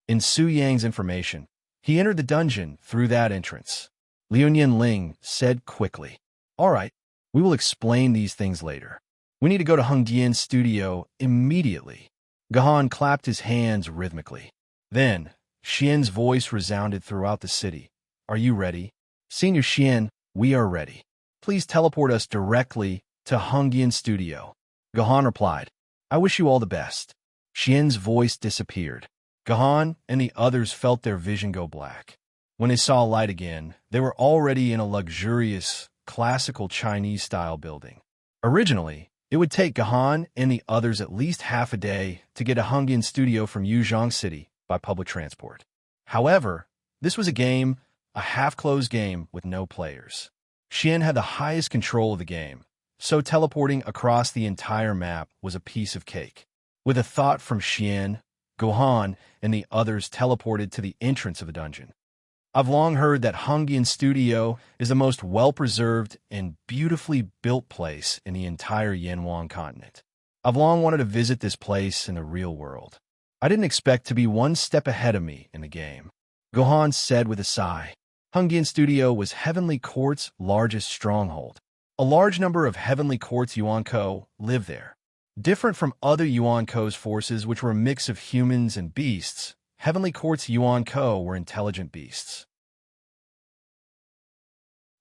In Su Yang's information, he entered the dungeon through that entrance. Liu Ling said quickly, All right, we will explain these things later. We need to go to Hongyan Studio immediately. Gahan clapped his hands rhythmically. Then, Xian's voice resounded throughout the city. Are you ready? Senior Xian, we are ready. Please teleport us directly to Hongyan Studio. Gahan replied, I wish you all the best. Xian's voice disappeared. Gahan and the others felt their vision go black. When they saw light again, they were already in a luxurious, classical Chinese-style building. Originally, it would take Gahan and the others at least half a day to get a Hongyan Studio from Yuzhong City by public transport. However, this was a half-closed game with no players. Xian had the highest control of the game, so teleporting across the entire map was a piece of cake. With a thought from Xian, Gahan and the others teleported to the entrance of the dungeon. I've long heard that Hongyan Studio is the most well-preserved and beautifully built place in the entire Yanwang continent. I've long wanted to visit this place in the real world. I didn't expect to be one step ahead of me in the game. Gahan said with a sigh. Hongyan Studio was Heavenly Court's largest stronghold. A large number of Heavenly Court's Yuan-ko lived there. Different from other Yuan-ko's forces, which were a mix of humans and beasts, Heavenly Court's Yuan-ko were intelligent beasts.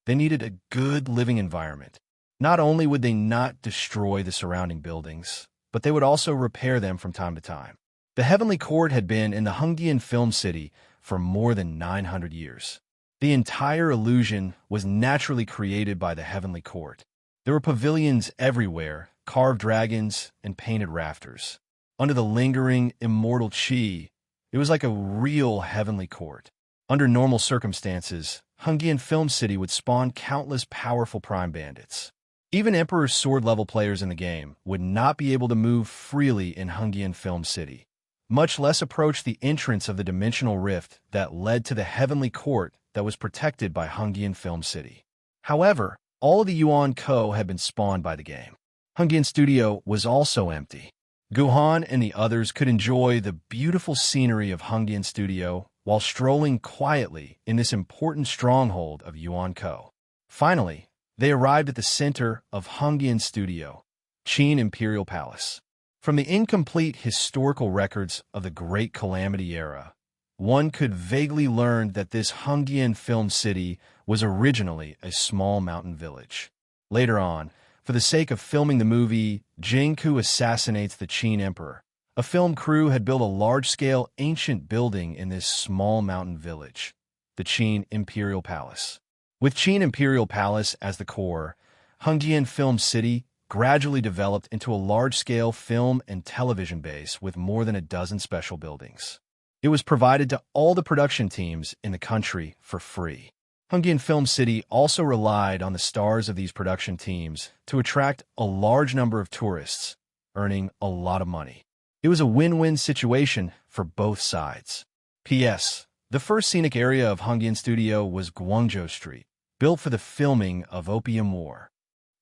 They needed a good living environment. Not only would they not destroy the surrounding buildings, but they would also repair them from time to time. The Heavenly Court had been in the Hongyan Film City for more than 900 years. The entire illusion was naturally created by the heavenly court. There were pavilions everywhere, carved dragons, and painted rafters. Under the lingering, immortal chi, it was like a real heavenly court. Under normal circumstances, Hungian Film City would spawn countless powerful prime bandits. Even Emperor's sword-level players in the game would not be able to move freely in Hungian Film City, much less approach the entrance of the dimensional rift that led to the heavenly court that was protected by Hungian Film City. However, all of the Yuan Ko had been spawned by the game. Hungian Studio was also empty. Guhan and the others could enjoy the beautiful scenery of Hungian Studio while strolling quietly in this important stronghold of Yuan Ko. Finally, they arrived at the center of Hungian Studio, Qin Imperial Palace. From the incomplete historical records of the Great Calamity era, one could vaguely learn that this Hungian Film City was originally a small mountain village. Later on, for the sake of filming the movie Jingku Assassinates the Qin Emperor, a film crew had built a large-scale ancient building in this small mountain village, the Qin Imperial Palace. With Qin Imperial Palace as the core, Hungian Film City gradually developed into a large-scale film and television base with more than a dozen special buildings. It was provided to all the production teams in the country for free. Hungian Film City also relied on the stars of these production teams to attract a large number of tourists, earning a lot of money. It was a win-win situation for both sides. P.S. The first scenic area of Hungian Studio was Guangzhou Street, built for the filming of Opium War.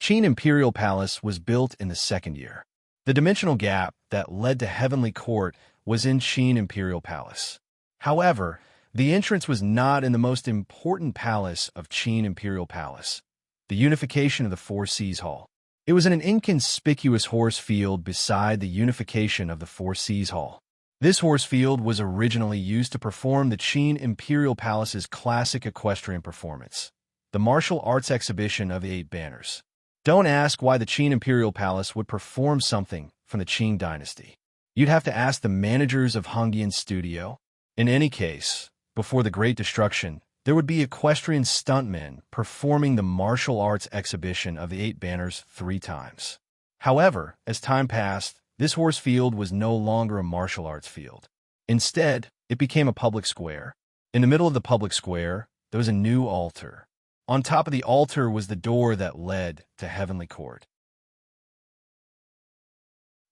Qin Imperial Palace was built in the second year. The dimensional gap that led to Heavenly Court was in Qin Imperial Palace. However, the entrance was not in the most important palace of Qin Imperial Palace, the unification of the Four Seas Hall. It was in an inconspicuous horse field beside the unification of the Four Seas Hall. This horse field was originally used to perform the Qin Imperial Palace's classic equestrian performance, the martial arts exhibition of the Eight Banners. Don't ask why the Qin Imperial Palace would perform something from the Qin dynasty. You'd have to ask the managers of Hungian Studio. In any case, before the Great Destruction, there would be equestrian stuntmen performing the martial arts exhibition of the Eight Banners 3 times. However, as time passed, this horse field was no longer a martial arts field. Instead, it became a public square. In the middle of the public square, there was a new altar. On top of the altar was the door that led to Heavenly Court.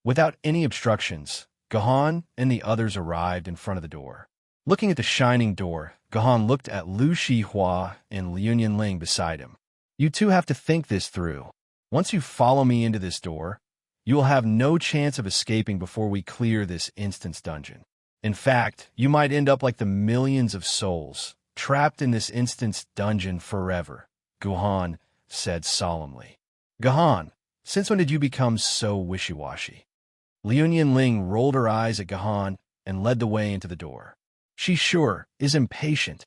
Without any obstructions, Gahan and the others arrived in front of the door. Looking at the shining door, Gahan looked at Lu Shihua and Liu Ling beside him. You two have to think this through. Once you follow me into this door, you will have no chance of escaping before we clear this instance dungeon. In fact, you might end up like the millions of souls, trapped in this instance dungeon forever, Guhan said solemnly. Gahan, since when did you become so wishy-washy? Liu Ling rolled her eyes at Gahan and led the way into the door. She sure is impatient.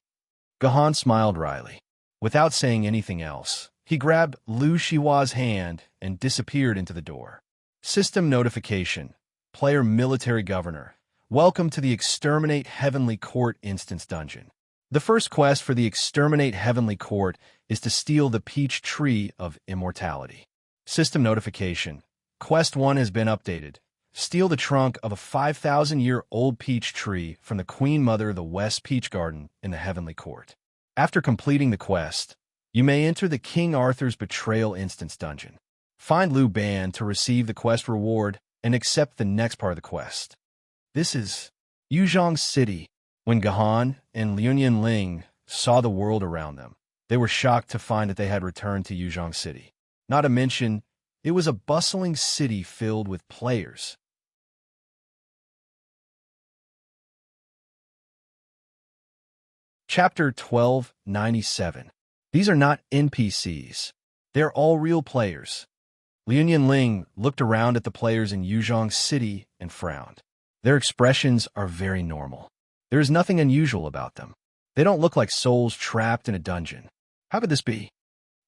Gahan smiled wryly. Without saying anything else, he grabbed Lu Shihua's hand and disappeared into the door. System notification. Player Military Governor. Welcome to the Exterminate Heavenly Court instance dungeon. The first quest for the Exterminate Heavenly Court is to steal the Peach Tree of Immortality. System notification. Quest 1 has been updated. Steal the trunk of a 5,000-year-old peach tree from the Queen Mother of the West Peach Garden in the Heavenly Court. After completing the quest, you may enter the King Arthur's Betrayal instance dungeon. Find Liu Ban to receive the quest reward and accept the next part of the quest. This is Yuzhong City. When Gahan and Liu Ling saw the world around them, they were shocked to find that they had returned to Yuzhong City. Not to mention, it was a bustling city filled with players. Chapter 1297. These are not NPCs. They're all real players. Liu Ling looked around at the players in Yuzhong City and frowned. Their expressions are very normal. There is nothing unusual about them. They don't look like souls trapped in a dungeon. How could this be?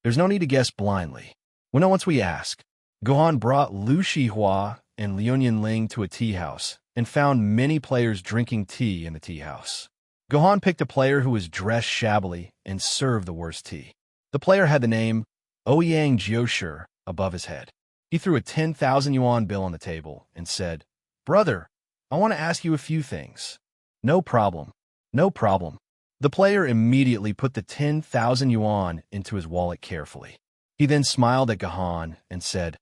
There's no need to guess blindly. We'll know once we ask. Gohan brought Lu Shihua and Liu Ling to a tea house and found many players drinking tea in the tea house. Gohan picked a player who was dressed shabbily and served the worst tea. The player had the name Ouyang Jiushi above his head. He threw a 10,000 yuan bill on the table and said, "Brother, I want to ask you a few things." "No problem. No problem." The player immediately put the 10,000 yuan into his wallet carefully. He then smiled at Gohan and said,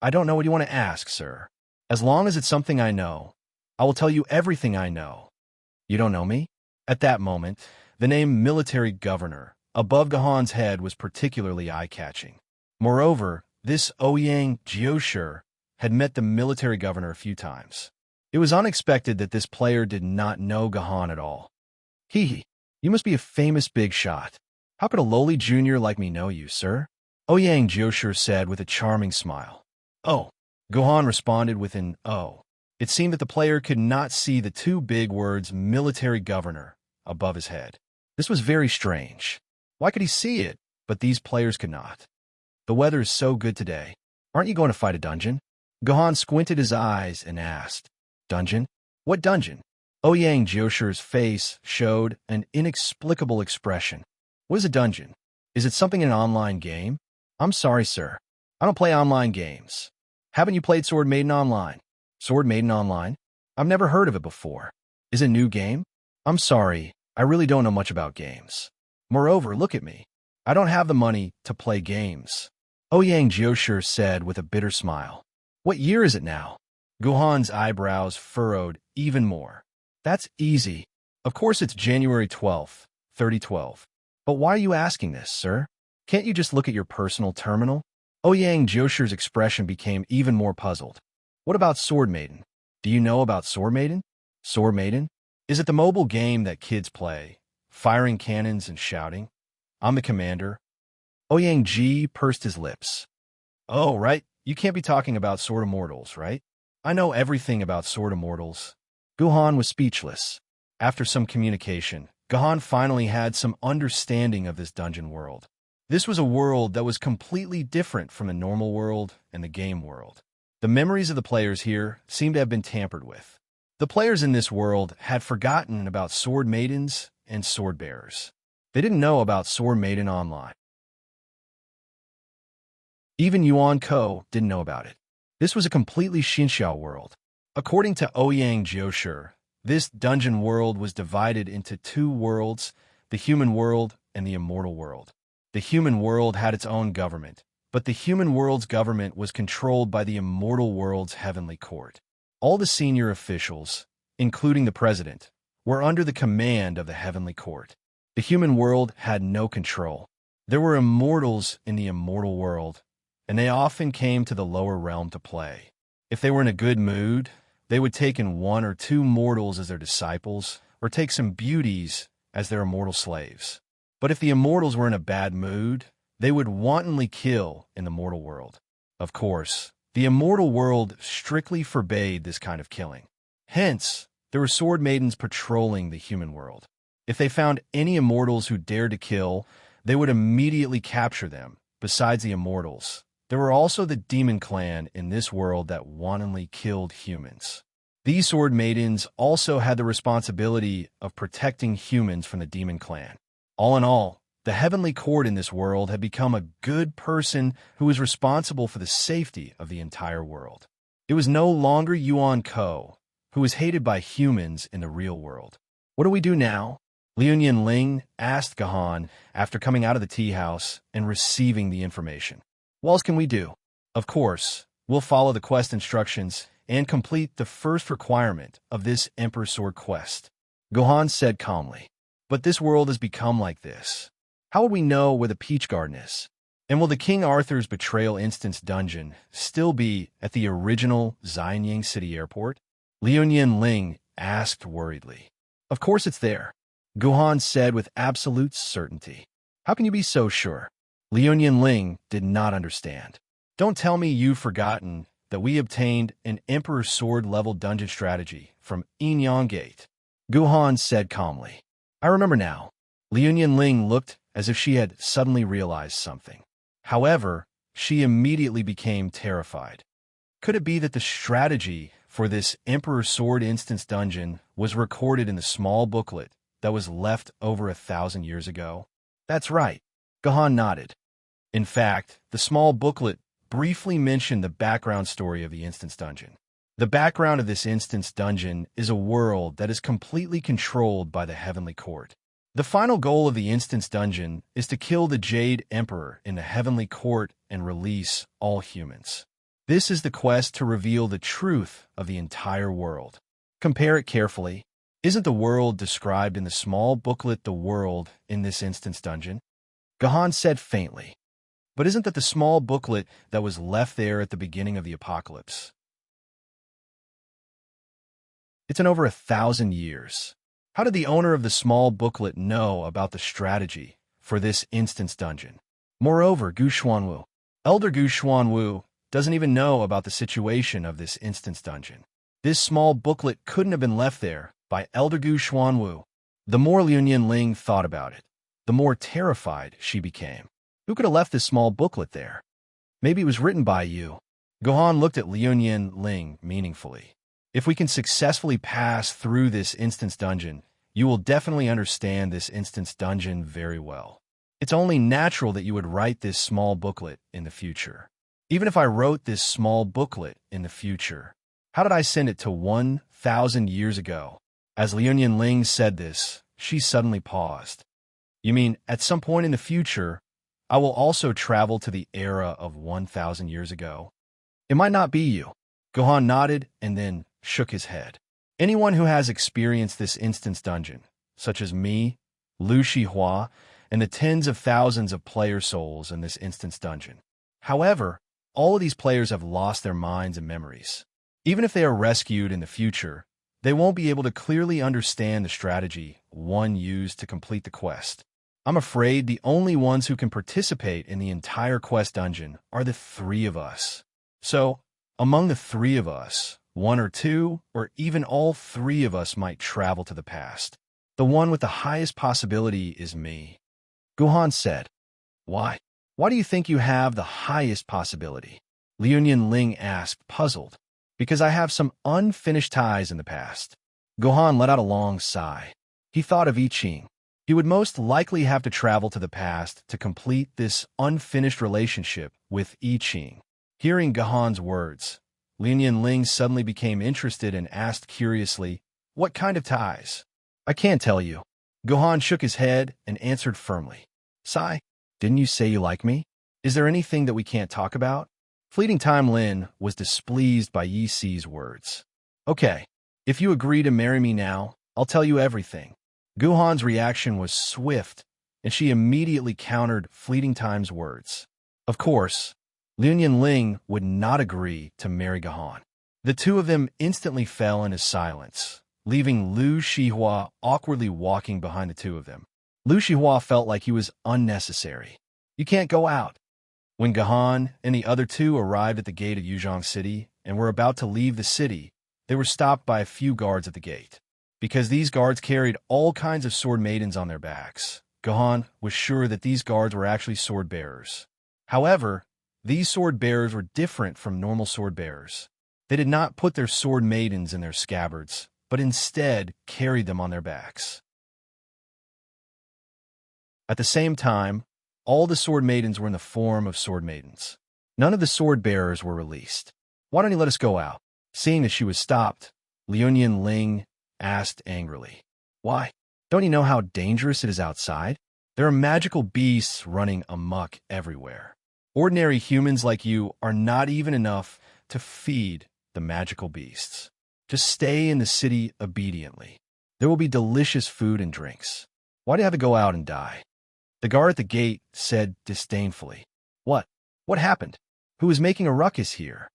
"I don't know what you want to ask, sir. As long as it's something I know, I will tell you everything I know." "You don't know me?" At that moment, the name military governor above Gohan's head was particularly eye-catching. Moreover, this Ouyang Jiushi had met the military governor a few times. It was unexpected that this player did not know Gohan at all. "Hee, you must be a famous big shot. How could a lowly junior like me know you, sir?" Ouyang Jiushi said with a charming smile. "Oh." Gohan responded with an "oh." It seemed that the player could not see the two big words military governor above his head. This was very strange. Why could he see it, but these players could not? "The weather is so good today. Aren't you going to fight a dungeon?" Gohan squinted his eyes and asked, "Dungeon? What dungeon?" Ouyang Jiushi's face showed an inexplicable expression. "What is a dungeon? Is it something in an online game?" "I'm sorry, sir. I don't play online games." "Haven't you played Sword Maiden Online?" "Sword Maiden Online? I've never heard of it before. Is it a new game?" "I'm sorry. I really don't know much about games. Moreover, look at me. I don't have the money to play games." Ouyang Jiushi said with a bitter smile. "What year is it now?" Gohan's eyebrows furrowed even more. "That's easy. Of course it's January 12th, 3012. But why are you asking this, sir? Can't you just look at your personal terminal?" Ouyang Jiushi's expression became even more puzzled. "What about Sword Maiden? Do you know about Sword Maiden?" "Sword Maiden? Is it the mobile game that kids play, firing cannons and shouting, 'I'm the commander'?" Ouyang Ji pursed his lips. "Oh, right. You can't be talking about Sword Immortals, right? I know everything about Sword Immortals." Gohan was speechless. After some communication, Gohan finally had some understanding of this dungeon world. This was a world that was completely different from the normal world and the game world. The memories of the players here seemed to have been tampered with. The players in this world had forgotten about Sword Maidens and Sword Bearers. They didn't know about Sword Maiden Online. Even Yuan Ko didn't know about it. This was a completely Xinxiao world. According to Ouyang Jiushi, this dungeon world was divided into two worlds, the human world and the immortal world. The human world had its own government, but the human world's government was controlled by the immortal world's heavenly court. All the senior officials, including the president, were under the command of the heavenly court. The human world had no control. There were immortals in the immortal world, and they often came to the lower realm to play. If they were in a good mood, they would take in one or two mortals as their disciples, or take some beauties as their immortal slaves. But if the immortals were in a bad mood, they would wantonly kill in the mortal world. Of course, the immortal world strictly forbade this kind of killing. Hence, there were sword maidens patrolling the human world. If they found any immortals who dared to kill, they would immediately capture them. Besides the immortals, there were also the demon clan in this world that wantonly killed humans. These sword maidens also had the responsibility of protecting humans from the demon clan. All in all, the heavenly court in this world had become a good person who was responsible for the safety of the entire world. It was no longer Yuan Ko, who was hated by humans in the real world. "What do we do now?" Liu Ling asked Gohan after coming out of the tea house and receiving the information. "What else can we do? Of course, we'll follow the quest instructions and complete the first requirement of this Emperor Sword quest," Gohan said calmly. "But this world has become like this. How will we know where the Peach Garden is? And will the King Arthur's Betrayal Instance dungeon still be at the original Xianyang City Airport?" Liu Ling asked worriedly. "Of course it's there," Gohan said with absolute certainty. "How can you be so sure?" Liu Ling did not understand. "Don't tell me you've forgotten that we obtained an Emperor Sword level dungeon strategy from Enyang Gate," Gohan said calmly. "I remember now." Liu Ling looked as if she had suddenly realized something. However, she immediately became terrified. Could it be that the strategy for this Emperor Sword instance dungeon was recorded in the small booklet that was left over 1,000 years ago? That's right. Gahan nodded. In fact, the small booklet briefly mentioned the background story of the instance dungeon. The background of this instance dungeon is a world that is completely controlled by the Heavenly Court. The final goal of the instance dungeon is to kill the Jade Emperor in the Heavenly Court and release all humans. This is the quest to reveal the truth of the entire world. Compare it carefully. Isn't the world described in the small booklet the world in this instance dungeon? Gahan said faintly. But isn't that the small booklet that was left there at the beginning of the apocalypse? It's in over 1,000 years. How did the owner of the small booklet know about the strategy for this instance dungeon? Moreover, Gu Xuanwu, Elder Gu Xuanwu, doesn't even know about the situation of this instance dungeon. This small booklet couldn't have been left there by Elder Gu Xuanwu. The more Liu Ling thought about it, the more terrified she became. Who could have left this small booklet there? Maybe it was written by you. Gohan looked at Liu Ling meaningfully. If we can successfully pass through this instance dungeon, you will definitely understand this instance dungeon very well. It's only natural that you would write this small booklet in the future. Even if I wrote this small booklet in the future, how did I send it to 1,000 years ago? As Liu Ling said this, she suddenly paused. You mean, at some point in the future, I will also travel to the era of 1,000 years ago? It might not be you. Gohan nodded and then shook his head. Anyone who has experienced this instance dungeon, such as me, Lu Shihua, and the tens of thousands of player souls in this instance dungeon. However, all of these players have lost their minds and memories. Even if they are rescued in the future, they won't be able to clearly understand the strategy one used to complete the quest. I'm afraid the only ones who can participate in the entire quest dungeon are the three of us. So, among the three of us, one or two, or even all three of us might travel to the past. The one with the highest possibility is me. Gohan said, Why? Why do you think you have the highest possibility? Liu Ling asked, puzzled. Because I have some unfinished ties in the past. Gohan let out a long sigh. He thought of I Ching. He would most likely have to travel to the past to complete this unfinished relationship with I Ching. Hearing Gohan's words, Liu Ling suddenly became interested and asked curiously, What kind of ties? I can't tell you. Gohan shook his head and answered firmly. Sai, didn't you say you like me? Is there anything that we can't talk about? Fleeting Time Lin was displeased by Yi Si's words. Okay, if you agree to marry me now, I'll tell you everything. Gohan's reaction was swift, and she immediately countered Fleeting Time's words. Of course, Liu Ling would not agree to marry Gohan. The two of them instantly fell into silence, leaving Lu Shihua awkwardly walking behind the two of them. Lu Shihua felt like he was unnecessary. You can't go out. When Gohan and the other two arrived at the gate of Yuzhong City and were about to leave the city, they were stopped by a few guards at the gate. Because these guards carried all kinds of sword maidens on their backs, Gohan was sure that these guards were actually sword bearers. However, these sword bearers were different from normal sword bearers. They did not put their sword maidens in their scabbards, but instead carried them on their backs. At the same time, all the sword maidens were in the form of sword maidens. None of the sword bearers were released. Why don't you let us go out? Seeing that she was stopped, Liu Ling asked angrily. Why? Don't you know how dangerous it is outside? There are magical beasts running amok everywhere. Ordinary humans like you are not even enough to feed the magical beasts. Just stay in the city obediently. There will be delicious food and drinks. Why do you have to go out and die? The guard at the gate said disdainfully. What? What happened? Who is making a ruckus here?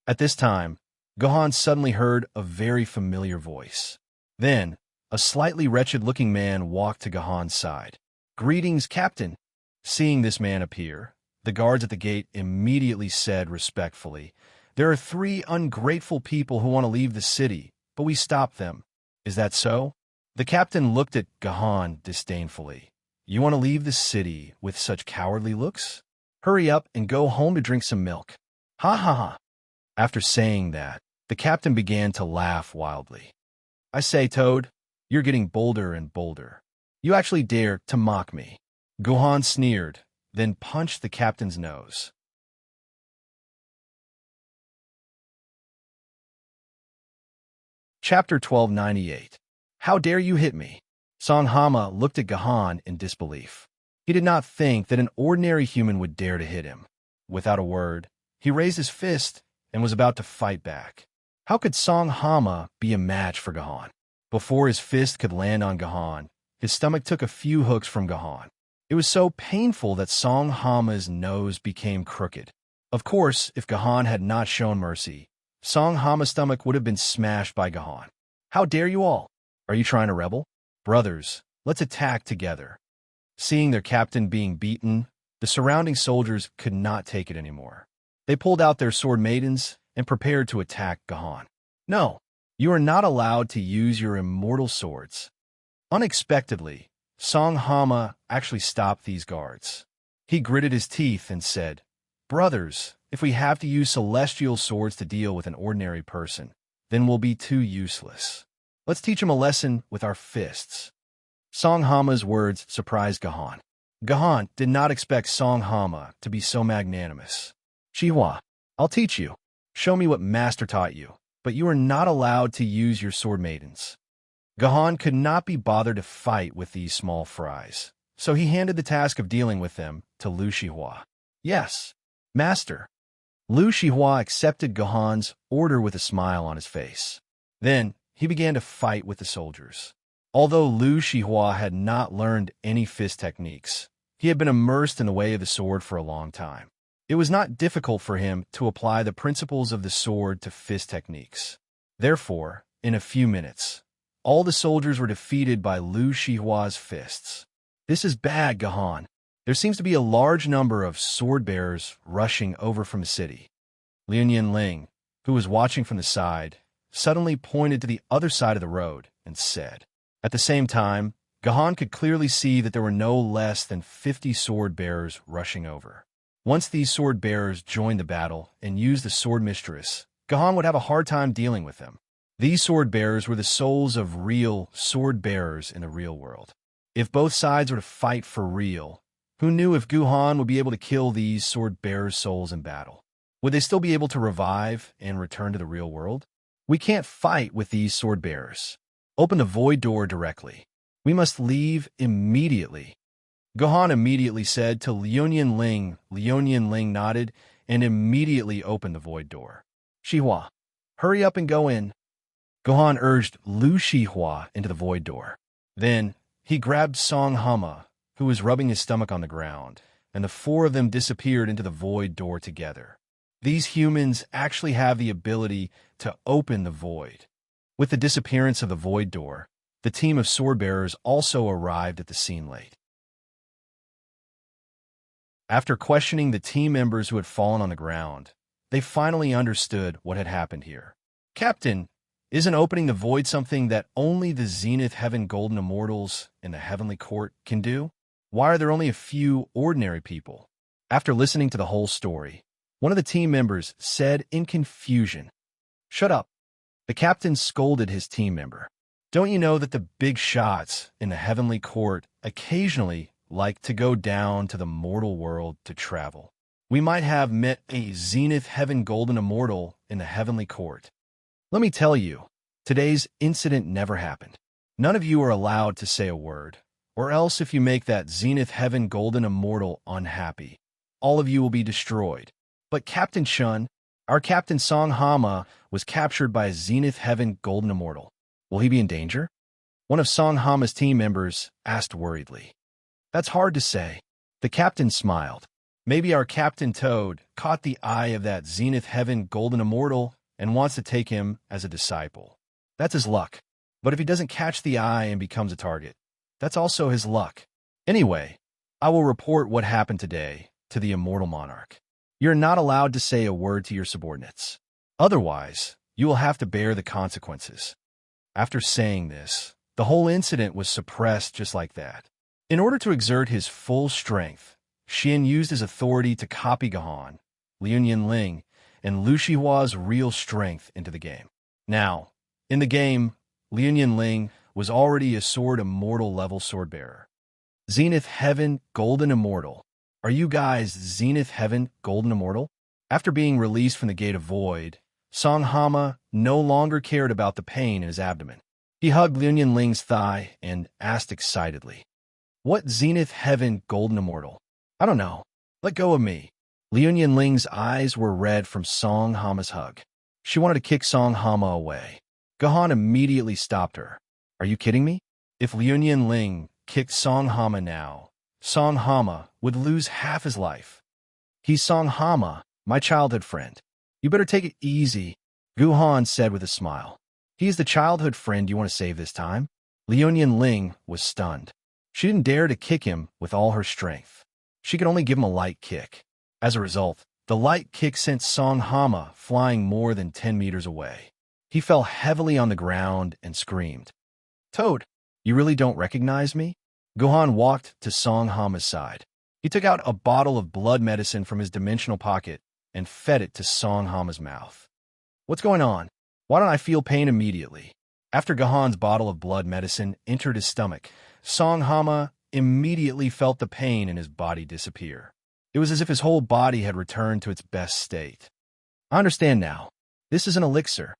At this time, Gohan suddenly heard a very familiar voice. Then, a slightly wretched-looking man walked to Gohan's side. Greetings, Captain. Seeing this man appear, the guards at the gate immediately said respectfully, There are 3 ungrateful people who want to leave the city, but we stopped them. Is that so? The captain looked at Gohan disdainfully. You want to leave the city with such cowardly looks? Hurry up and go home to drink some milk. Ha ha ha. After saying that, the captain began to laugh wildly. I say, Toad, You're getting bolder and bolder. You actually dare to mock me. Gohan sneered, then punched the captain's nose. Chapter 1298. How dare you hit me? Song Hama looked at Gohan in disbelief. He did not think that an ordinary human would dare to hit him. Without a word, he raised his fist and was about to fight back. How could Song Hama be a match for Gohan? Before his fist could land on Gohan, his stomach took a few hooks from Gohan. It was so painful that Song Hama's nose became crooked. Of course, if Gohan had not shown mercy, Song Hama's stomach would have been smashed by Gohan. How dare you all? Are you trying to rebel? Brothers, let's attack together. Seeing their captain being beaten, the surrounding soldiers could not take it anymore. They pulled out their sword maidens and prepared to attack Gohan. No, you are not allowed to use your immortal swords. Unexpectedly, Song Hama actually stopped these guards. He gritted his teeth and said, "Brothers, if we have to use celestial swords to deal with an ordinary person, then we'll be too useless. Let's teach him a lesson with our fists." Song Hama's words surprised Gohan. Gohan did not expect Song Hama to be so magnanimous. "Shihua, I'll teach you. Show me what Master taught you, but you are not allowed to use your sword maidens." Gohan could not be bothered to fight with these small fries, so he handed the task of dealing with them to Lu Shihua. "Yes, Master." Lu Shihua accepted Gohan's order with a smile on his face. Then he began to fight with the soldiers. Although Lu Shihua had not learned any fist techniques, he had been immersed in the way of the sword for a long time. It was not difficult for him to apply the principles of the sword to fist techniques. Therefore, in a few minutes, all the soldiers were defeated by Lu Shihua's fists. "This is bad, Gohan. There seems to be a large number of sword bearers rushing over from the city." Lian Ling, who was watching from the side, suddenly pointed to the other side of the road and said. At the same time, Gohan could clearly see that there were no less than 50 sword bearers rushing over. Once these sword bearers joined the battle and used the sword mistress, Gohan would have a hard time dealing with them. These sword bearers were the souls of real sword bearers in the real world. If both sides were to fight for real, who knew if Gohan would be able to kill these sword bearers' souls in battle? Would they still be able to revive and return to the real world? "We can't fight with these sword bearers. Open the void door directly. We must leave immediately." Gohan immediately said to Lian Ling. Lian Ling nodded and immediately opened the void door. "Shihua, hurry up and go in." Gohan urged Lu Shihua into the void door. Then he grabbed Song Hama, who was rubbing his stomach on the ground, and the four of them disappeared into the void door together. These humans actually have the ability to open the void. With the disappearance of the void door, the team of sword bearers also arrived at the scene late. After questioning the team members who had fallen on the ground, they finally understood what had happened here. "Captain, isn't opening the void something that only the Zenith Heaven Golden Immortals in the Heavenly Court can do? Why are there only a few ordinary people?" After listening to the whole story, one of the team members said in confusion, "Shut up." The captain scolded his team member. "Don't you know that the big shots in the Heavenly Court occasionally like to go down to the mortal world to travel? We might have met a Zenith Heaven Golden Immortal in the Heavenly Court. Let me tell you, today's incident never happened. None of you are allowed to say a word, or else if you make that Zenith Heaven Golden Immortal unhappy, all of you will be destroyed. But Captain Shun, our Captain Song Hama, was captured by a Zenith Heaven Golden Immortal. Will he be in danger?" One of Song Hama's team members asked worriedly. "That's hard to say." The captain smiled. "Maybe our Captain Toad caught the eye of that Zenith Heaven Golden Immortal and wants to take him as a disciple. That's his luck. But if he doesn't catch the eye and becomes a target, that's also his luck. Anyway, I will report what happened today to the Immortal Monarch. You're not allowed to say a word to your subordinates. Otherwise, you will have to bear the consequences." After saying this, the whole incident was suppressed just like that. In order to exert his full strength, Xian used his authority to copy Gohan, Lian Ling, and Lu Shihua's real strength into the game. Now, in the game, Lian Ling was already a sword immortal level swordbearer. Zenith Heaven Golden Immortal. Are you guys Zenith Heaven Golden Immortal? After being released from the Gate of Void, Song Hama no longer cared about the pain in his abdomen. He hugged Liu Ling's thigh and asked excitedly, "What Zenith Heaven Golden Immortal? I don't know. Let go of me." Liu Ling's eyes were red from Song Hama's hug. She wanted to kick Song Hama away. Gohan immediately stopped her. "Are you kidding me? If Liu Ling kicked Song Hama now, Song Hama would lose half his life. He's Song Hama, my childhood friend. You better take it easy," Gohan said with a smile. "He's the childhood friend you want to save this time?" Liu Ling was stunned. She didn't dare to kick him with all her strength. She could only give him a light kick. As a result, the light kick sent Song Hama flying more than 10 meters away. He fell heavily on the ground and screamed, "Toad, you really don't recognize me?" Gohan walked to Song Hama's side. He took out a bottle of blood medicine from his dimensional pocket and fed it to Song Hama's mouth. "What's going on? Why don't I feel pain immediately?" After Gohan's bottle of blood medicine entered his stomach, Song Hama immediately felt the pain in his body disappear. It was as if his whole body had returned to its best state. "I understand now. This is an elixir.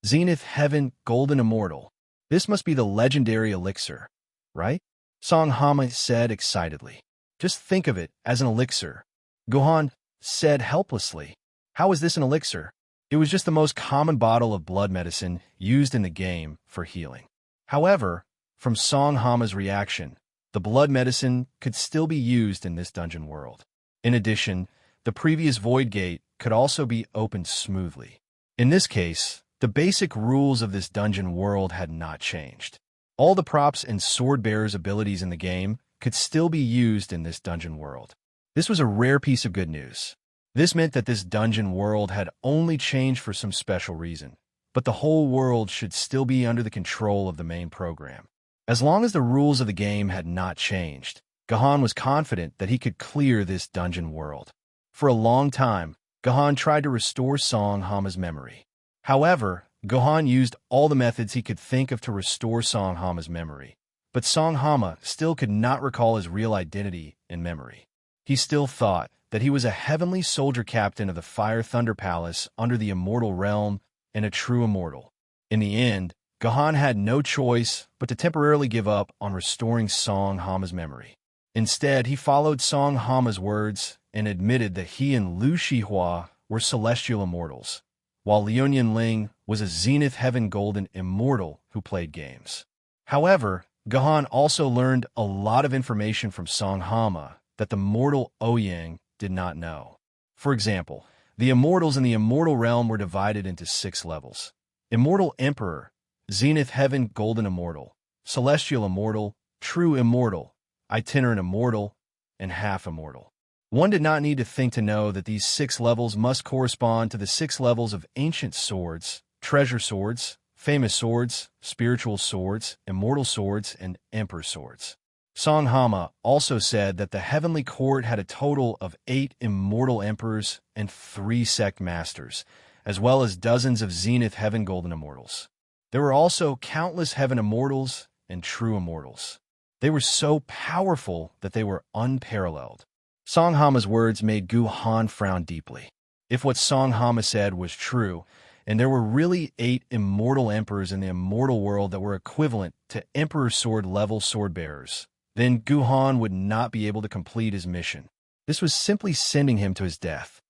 Zenith Heaven Golden Immortal. This must be the legendary elixir, right?" Song Hama said excitedly. "Just think of it as an elixir." Gohan said helplessly, "How is this an elixir?" It was just the most common bottle of blood medicine used in the game for healing. However, from Song Hama's reaction, the blood medicine could still be used in this dungeon world. In addition, the previous Void Gate could also be opened smoothly. In this case, the basic rules of this dungeon world had not changed. All the props and sword bearers' abilities in the game could still be used in this dungeon world. This was a rare piece of good news. This meant that this dungeon world had only changed for some special reason, but the whole world should still be under the control of the main program. As long as the rules of the game had not changed, Gohan was confident that he could clear this dungeon world. For a long time, Gohan tried to restore Song Hama's memory. However, Gohan used all the methods he could think of to restore Song Hama's memory, but Song Hama still could not recall his real identity and memory. He still thought that he was a heavenly soldier captain of the Fire Thunder Palace under the immortal realm and a true immortal. In the end, Gohan had no choice but to temporarily give up on restoring Song Hama's memory. Instead, he followed Song Hama's words and admitted that he and Lu Shihua were celestial immortals, while Liu Ling was a Zenith Heaven Golden Immortal who played games. However, Gohan also learned a lot of information from Song Hama that the mortal Ouyang did not know. For example, the immortals in the immortal realm were divided into 6 levels. Immortal Emperor, Zenith Heaven Golden Immortal, Celestial Immortal, True Immortal, Itinerant Immortal, and Half Immortal. One did not need to think to know that these 6 levels must correspond to the 6 levels of ancient swords, treasure swords, famous swords, spiritual swords, immortal swords, and emperor swords. Song Hama also said that the Heavenly Court had a total of 8 immortal emperors and 3 sect masters, as well as dozens of Zenith Heaven Golden Immortals. There were also countless Heaven Immortals and True Immortals. They were so powerful that they were unparalleled. Song Hama's words made Gohan frown deeply. If what Song Hama said was true, and there were really 8 immortal emperors in the immortal world that were equivalent to Emperor Sword level sword bearers, then Gohan would not be able to complete his mission. This was simply sending him to his death.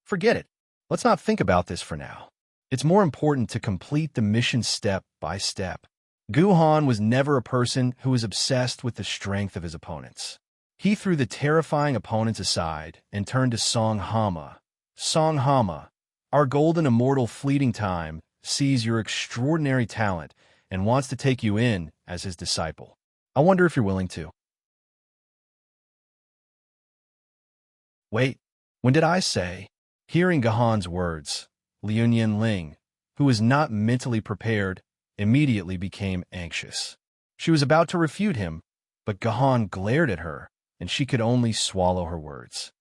Forget it. Let's not think about this for now. It's more important to complete the mission step by step. Gohan was never a person who was obsessed with the strength of his opponents. He threw the terrifying opponents aside and turned to Song Hama. "Song Hama, our golden immortal fleeting time sees your extraordinary talent and wants to take you in as his disciple. I wonder if you're willing to." "Wait, when did I say?" Hearing Gohan's words, Liu Ling, who was not mentally prepared, immediately became anxious. She was about to refute him, but Gohan glared at her, and she could only swallow her words.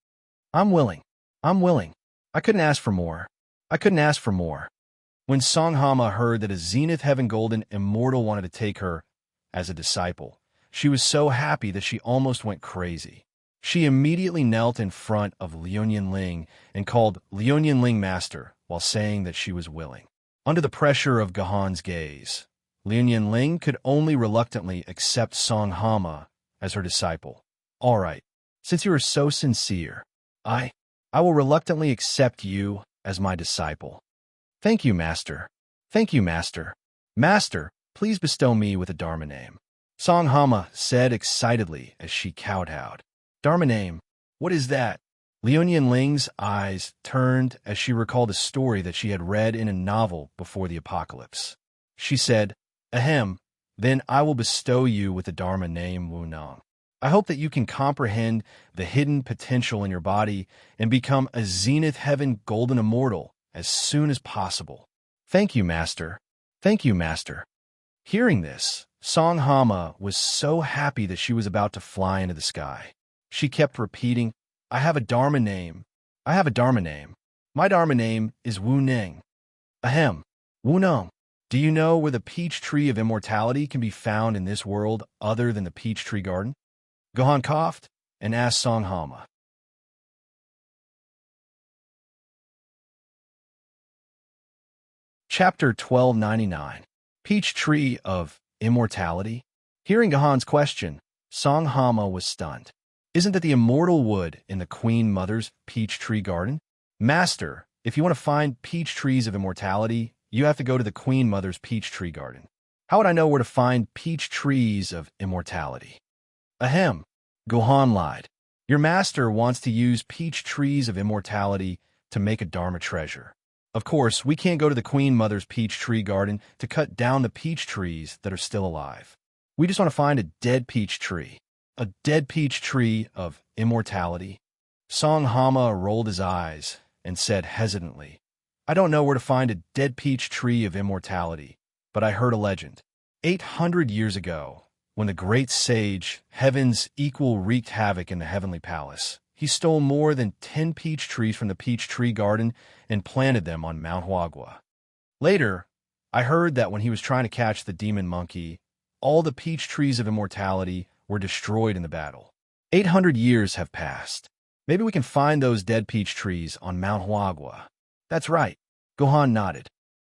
I'm willing. I couldn't ask for more. I couldn't ask for more." When Songhama heard that a Zenith Heaven Golden Immortal wanted to take her as a disciple, she was so happy that she almost went crazy. She immediately knelt in front of Liunyun Ling and called Liunyun Ling Master while saying that she was willing. Under the pressure of Gahan's gaze, Liunyun Ling could only reluctantly accept Songhama as her disciple. All right, since you are so sincere, I will reluctantly accept you as my disciple. Thank you, Master. Thank you, Master. Master, please bestow me with a Dharma name. Songhama said excitedly as she kowtowed. Dharma name? What is that? Liunyun Ling's eyes turned as she recalled a story that she had read in a novel before the apocalypse. She said, Ahem, then I will bestow you with the Dharma name Wu Nong. I hope that you can comprehend the hidden potential in your body and become a Zenith Heaven Golden Immortal as soon as possible. Thank you, Master. Thank you, Master. Hearing this, Songhama was so happy that she was about to fly into the sky. She kept repeating, I have a Dharma name. I have a Dharma name. My Dharma name is Wu Ning. Ahem. Wu Nong. Do you know where the peach tree of immortality can be found in this world other than the peach tree garden? Gahan coughed and asked Songhama. Chapter 1299. Peach Tree of Immortality? Hearing Gahan's question, Songhama was stunned. Isn't that the immortal wood in the Queen Mother's peach tree garden? Master, if you want to find peach trees of immortality, you have to go to the Queen Mother's peach tree garden. How would I know where to find peach trees of immortality? Ahem. Gahan lied. Your master wants to use peach trees of immortality to make a Dharma treasure. Of course, we can't go to the Queen Mother's peach tree garden to cut down the peach trees that are still alive. We just want to find a dead peach tree. A dead peach tree of immortality. Songhama rolled his eyes and said hesitantly, I don't know where to find a dead peach tree of immortality, but I heard a legend. 800 years ago, when the great sage, Heaven's Equal, wreaked havoc in the heavenly palace, he stole more than 10 peach trees from the peach tree garden and planted them on Mount Huagua. Later, I heard that when he was trying to catch the demon monkey, all the peach trees of immortality were destroyed in the battle. 800 years have passed. Maybe we can find those dead peach trees on Mount Huagua. That's right. Gahan nodded.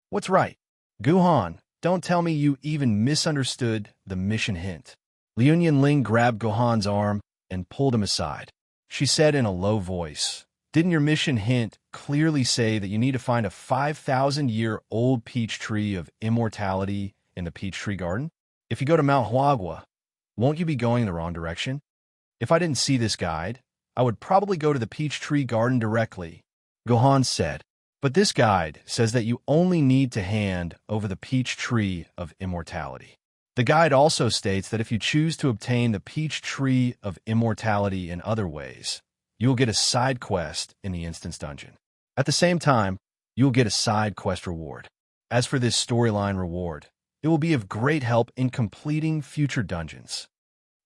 What's right? Gahan, don't tell me you even misunderstood the mission hint. Liunyun Ling grabbed Gahan's arm and pulled him aside. She said in a low voice, Didn't your mission hint clearly say that you need to find a 5,000-year-old peach tree of immortality in the peach tree garden? If you go to Mount Huagua, won't you be going in the wrong direction? If I didn't see this guide, I would probably go to the peach tree garden directly, Gahan said. But this guide says that you only need to hand over the peach tree of immortality. The guide also states that if you choose to obtain the peach tree of immortality in other ways, you will get a side quest in the instance dungeon. At the same time, you will get a side quest reward. As for this storyline reward, it will be of great help in completing future dungeons.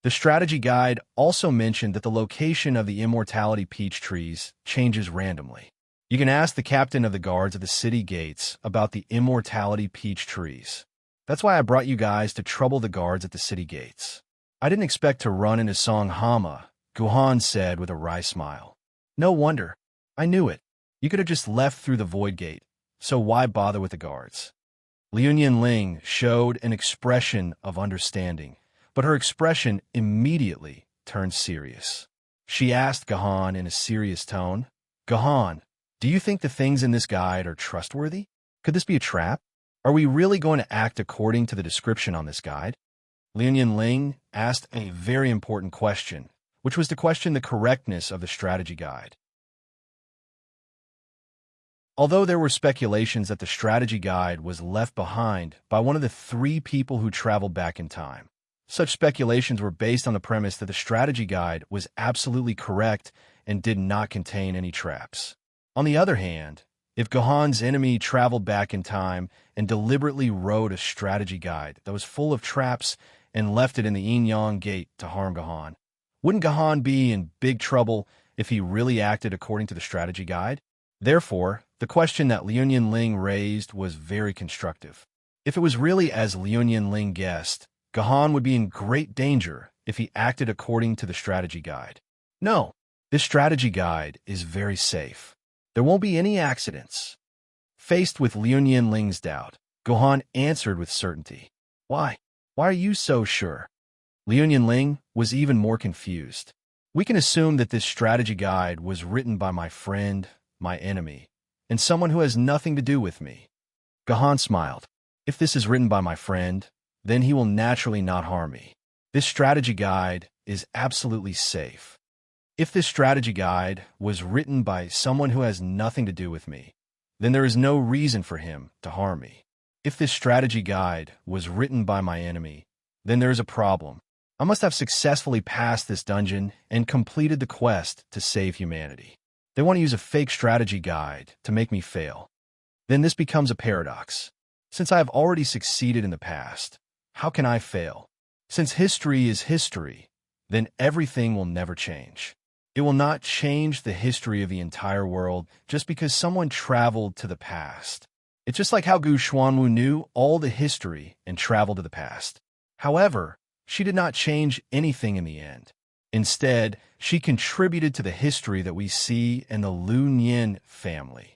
The strategy guide also mentioned that the location of the immortality peach trees changes randomly. You can ask the captain of the guards at the city gates about the immortality peach trees. That's why I brought you guys to trouble the guards at the city gates. I didn't expect to run into Songhama, Gahan said with a wry smile. No wonder. I knew it. You could have just left through the void gate, so why bother with the guards? Liunyun Ling showed an expression of understanding, but her expression immediately turned serious. She asked Gahan in a serious tone, Gahan, do you think the things in this guide are trustworthy? Could this be a trap? Are we really going to act according to the description on this guide? Liunyun Ling asked a very important question, which was to question the correctness of the strategy guide. Although there were speculations that the strategy guide was left behind by one of the 3 people who traveled back in time, such speculations were based on the premise that the strategy guide was absolutely correct and did not contain any traps. On the other hand, if Gahan's enemy traveled back in time and deliberately wrote a strategy guide that was full of traps and left it in the Yin-Yang gate to harm Gahan, wouldn't Gahan be in big trouble if he really acted according to the strategy guide? Therefore, the question that Liu Ling raised was very constructive. If it was really as Liu Ling guessed, Gahan would be in great danger if he acted according to the strategy guide. No, this strategy guide is very safe. There won't be any accidents. Faced with Liu Ling's doubt, Gohan answered with certainty. Why? Why are you so sure? Liu Ling was even more confused. We can assume that this strategy guide was written by my friend, my enemy, and someone who has nothing to do with me. Gahan smiled. If this is written by my friend, then he will naturally not harm me. This strategy guide is absolutely safe. If this strategy guide was written by someone who has nothing to do with me, then there is no reason for him to harm me. If this strategy guide was written by my enemy, then there is a problem. I must have successfully passed this dungeon and completed the quest to save humanity. They want to use a fake strategy guide to make me fail. Then this becomes a paradox. Since I have already succeeded in the past, how can I fail? Since history is history, then everything will never change. It will not change the history of the entire world just because someone traveled to the past. It's just like how Gu Xuanwu knew all the history and traveled to the past. However, she did not change anything in the end. Instead, she contributed to the history that we see in the Liu Nian family.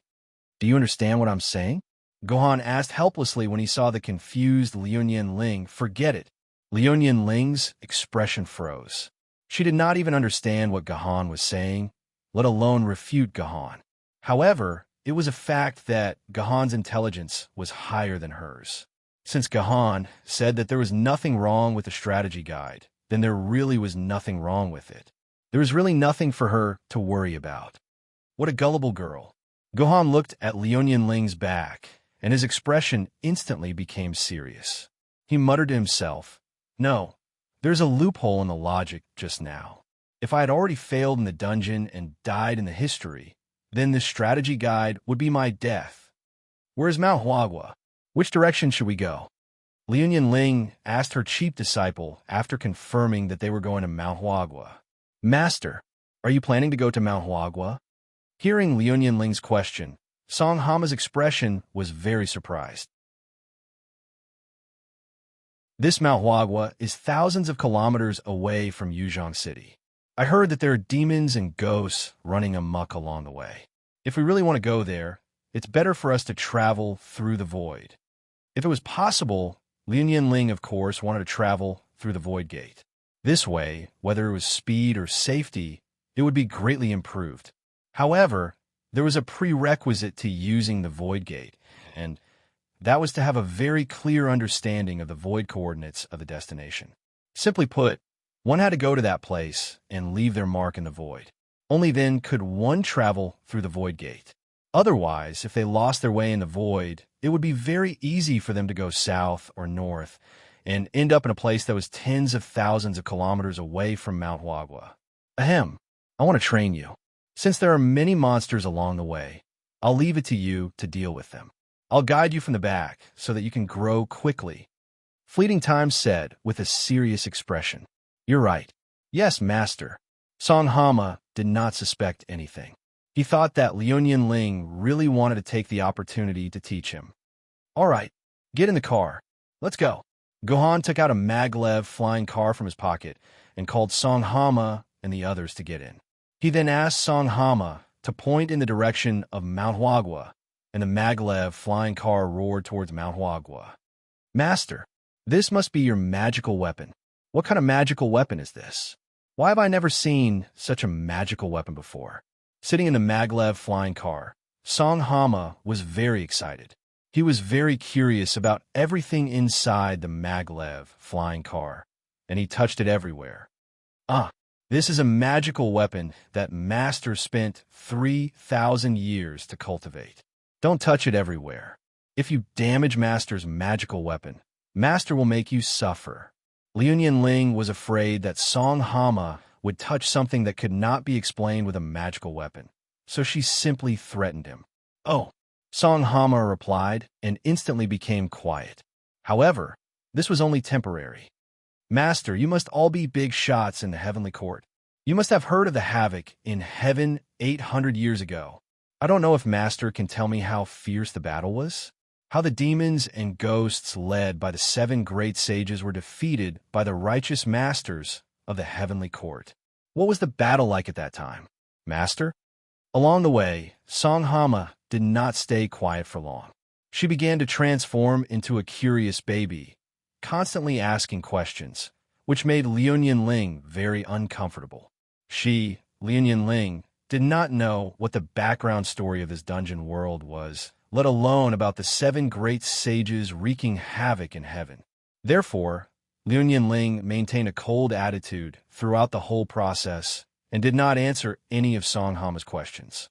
Do you understand what I'm saying? Gohan asked helplessly when he saw the confused Liu Ling. Forget it. Liu Ling's expression froze. She did not even understand what Gahan was saying, let alone refute Gahan. However, it was a fact that Gahan's intelligence was higher than hers. Since Gahan said that there was nothing wrong with the strategy guide, then there really was nothing wrong with it. There was really nothing for her to worry about. What a gullible girl. Gohan looked at Liu Ling's back, and his expression instantly became serious. He muttered to himself, "No. There's a loophole in the logic just now. If I had already failed in the dungeon and died in the history, then this strategy guide would be my death. Where's Mount Huagua? Which direction should we go?" Liu Ling asked her chief disciple after confirming that they were going to Mount Huagua. "Master, are you planning to go to Mount Huagua?" Hearing Liu Ling's question, Song Hama's expression was very surprised. This Mount Huagua is thousands of kilometers away from Yuzhong City. I heard that there are demons and ghosts running amok along the way. If we really want to go there, it's better for us to travel through the void. If it was possible, Liu Ling, of course, wanted to travel through the Void Gate. This way, whether it was speed or safety, it would be greatly improved. However, there was a prerequisite to using the Void Gate, and that was to have a very clear understanding of the void coordinates of the destination. Simply put, one had to go to that place and leave their mark in the void. Only then could one travel through the Void Gate. Otherwise, if they lost their way in the void, it would be very easy for them to go south or north and end up in a place that was tens of thousands of kilometers away from Mount Huagua. Ahem, I want to train you. Since there are many monsters along the way, I'll leave it to you to deal with them. I'll guide you from the back so that you can grow quickly. Fleeting Time said with a serious expression. You're right. Yes, master. Song Hama did not suspect anything. He thought that Liu Ling really wanted to take the opportunity to teach him. All right, get in the car. Let's go. Gohan took out a maglev flying car from his pocket and called Song Hama and the others to get in. He then asked Song Hama to point in the direction of Mount Huagua, and the maglev flying car roared towards Mount Huagua. Master, this must be your magical weapon. What kind of magical weapon is this? Why have I never seen such a magical weapon before? Sitting in the maglev flying car, Song Hama was very excited. He was very curious about everything inside the maglev flying car, and he touched it everywhere. This is a magical weapon that Master spent 3,000 years to cultivate. Don't touch it everywhere. If you damage Master's magical weapon, Master will make you suffer. Liu Ling was afraid that Song Hama would touch something that could not be explained with a magical weapon, so she simply threatened him. Oh, Song Hama replied and instantly became quiet. However, this was only temporary. Master, you must all be big shots in the heavenly court. You must have heard of the havoc in heaven 800 years ago. I don't know if Master can tell me how fierce the battle was? How the demons and ghosts led by the 7 great sages were defeated by the righteous masters of the heavenly court. What was the battle like at that time? Master? Along the way, Songhama did not stay quiet for long. She began to transform into a curious baby, constantly asking questions, which made Liu Ling very uncomfortable. She, Liu Ling, did not know what the background story of this dungeon world was, let alone about the 7 great sages wreaking havoc in heaven. Therefore, Liu Ling maintained a cold attitude throughout the whole process and did not answer any of Songhama's questions.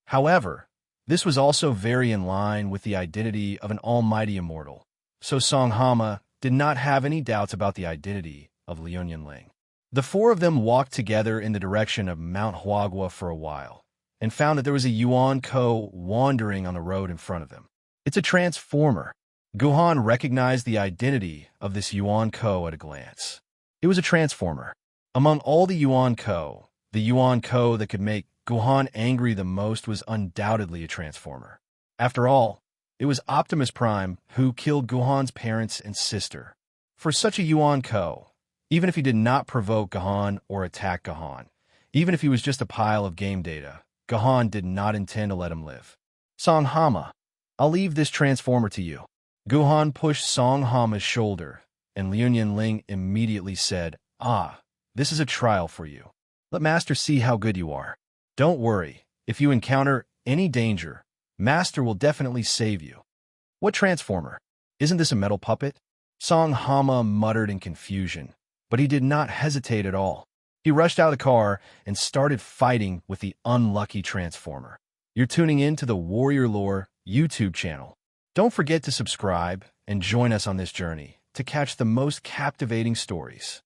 However, this was also very in line with the identity of an almighty immortal, so Songhama did not have any doubts about the identity of Liu Ling. The 4 of them walked together in the direction of Mount Huagua for a while, and found that there was a Yuan Ko wandering on the road in front of them. It's a transformer. Guhan recognized the identity of this Yuan Ko at a glance. It was a transformer. Among all the Yuan Ko that could make Guhan angry the most was undoubtedly a transformer. After all, it was Optimus Prime who killed Guhan's parents and sister. For such a Yuan Ko, even if he did not provoke Guhan or attack Guhan, even if he was just a pile of game data, Guhan did not intend to let him live. Songhama, I'll leave this transformer to you. Guhan pushed Songhama's shoulder, and Liu Ling immediately said, "Ah, this is a trial for you. Let Master see how good you are. Don't worry, if you encounter any danger, Master will definitely save you." What transformer? Isn't this a metal puppet? Songhama muttered in confusion, but he did not hesitate at all. He rushed out of the car and started fighting with the unlucky transformer. You're tuning in to the Warrior Lore YouTube channel. Don't forget to subscribe and join us on this journey to catch the most captivating stories.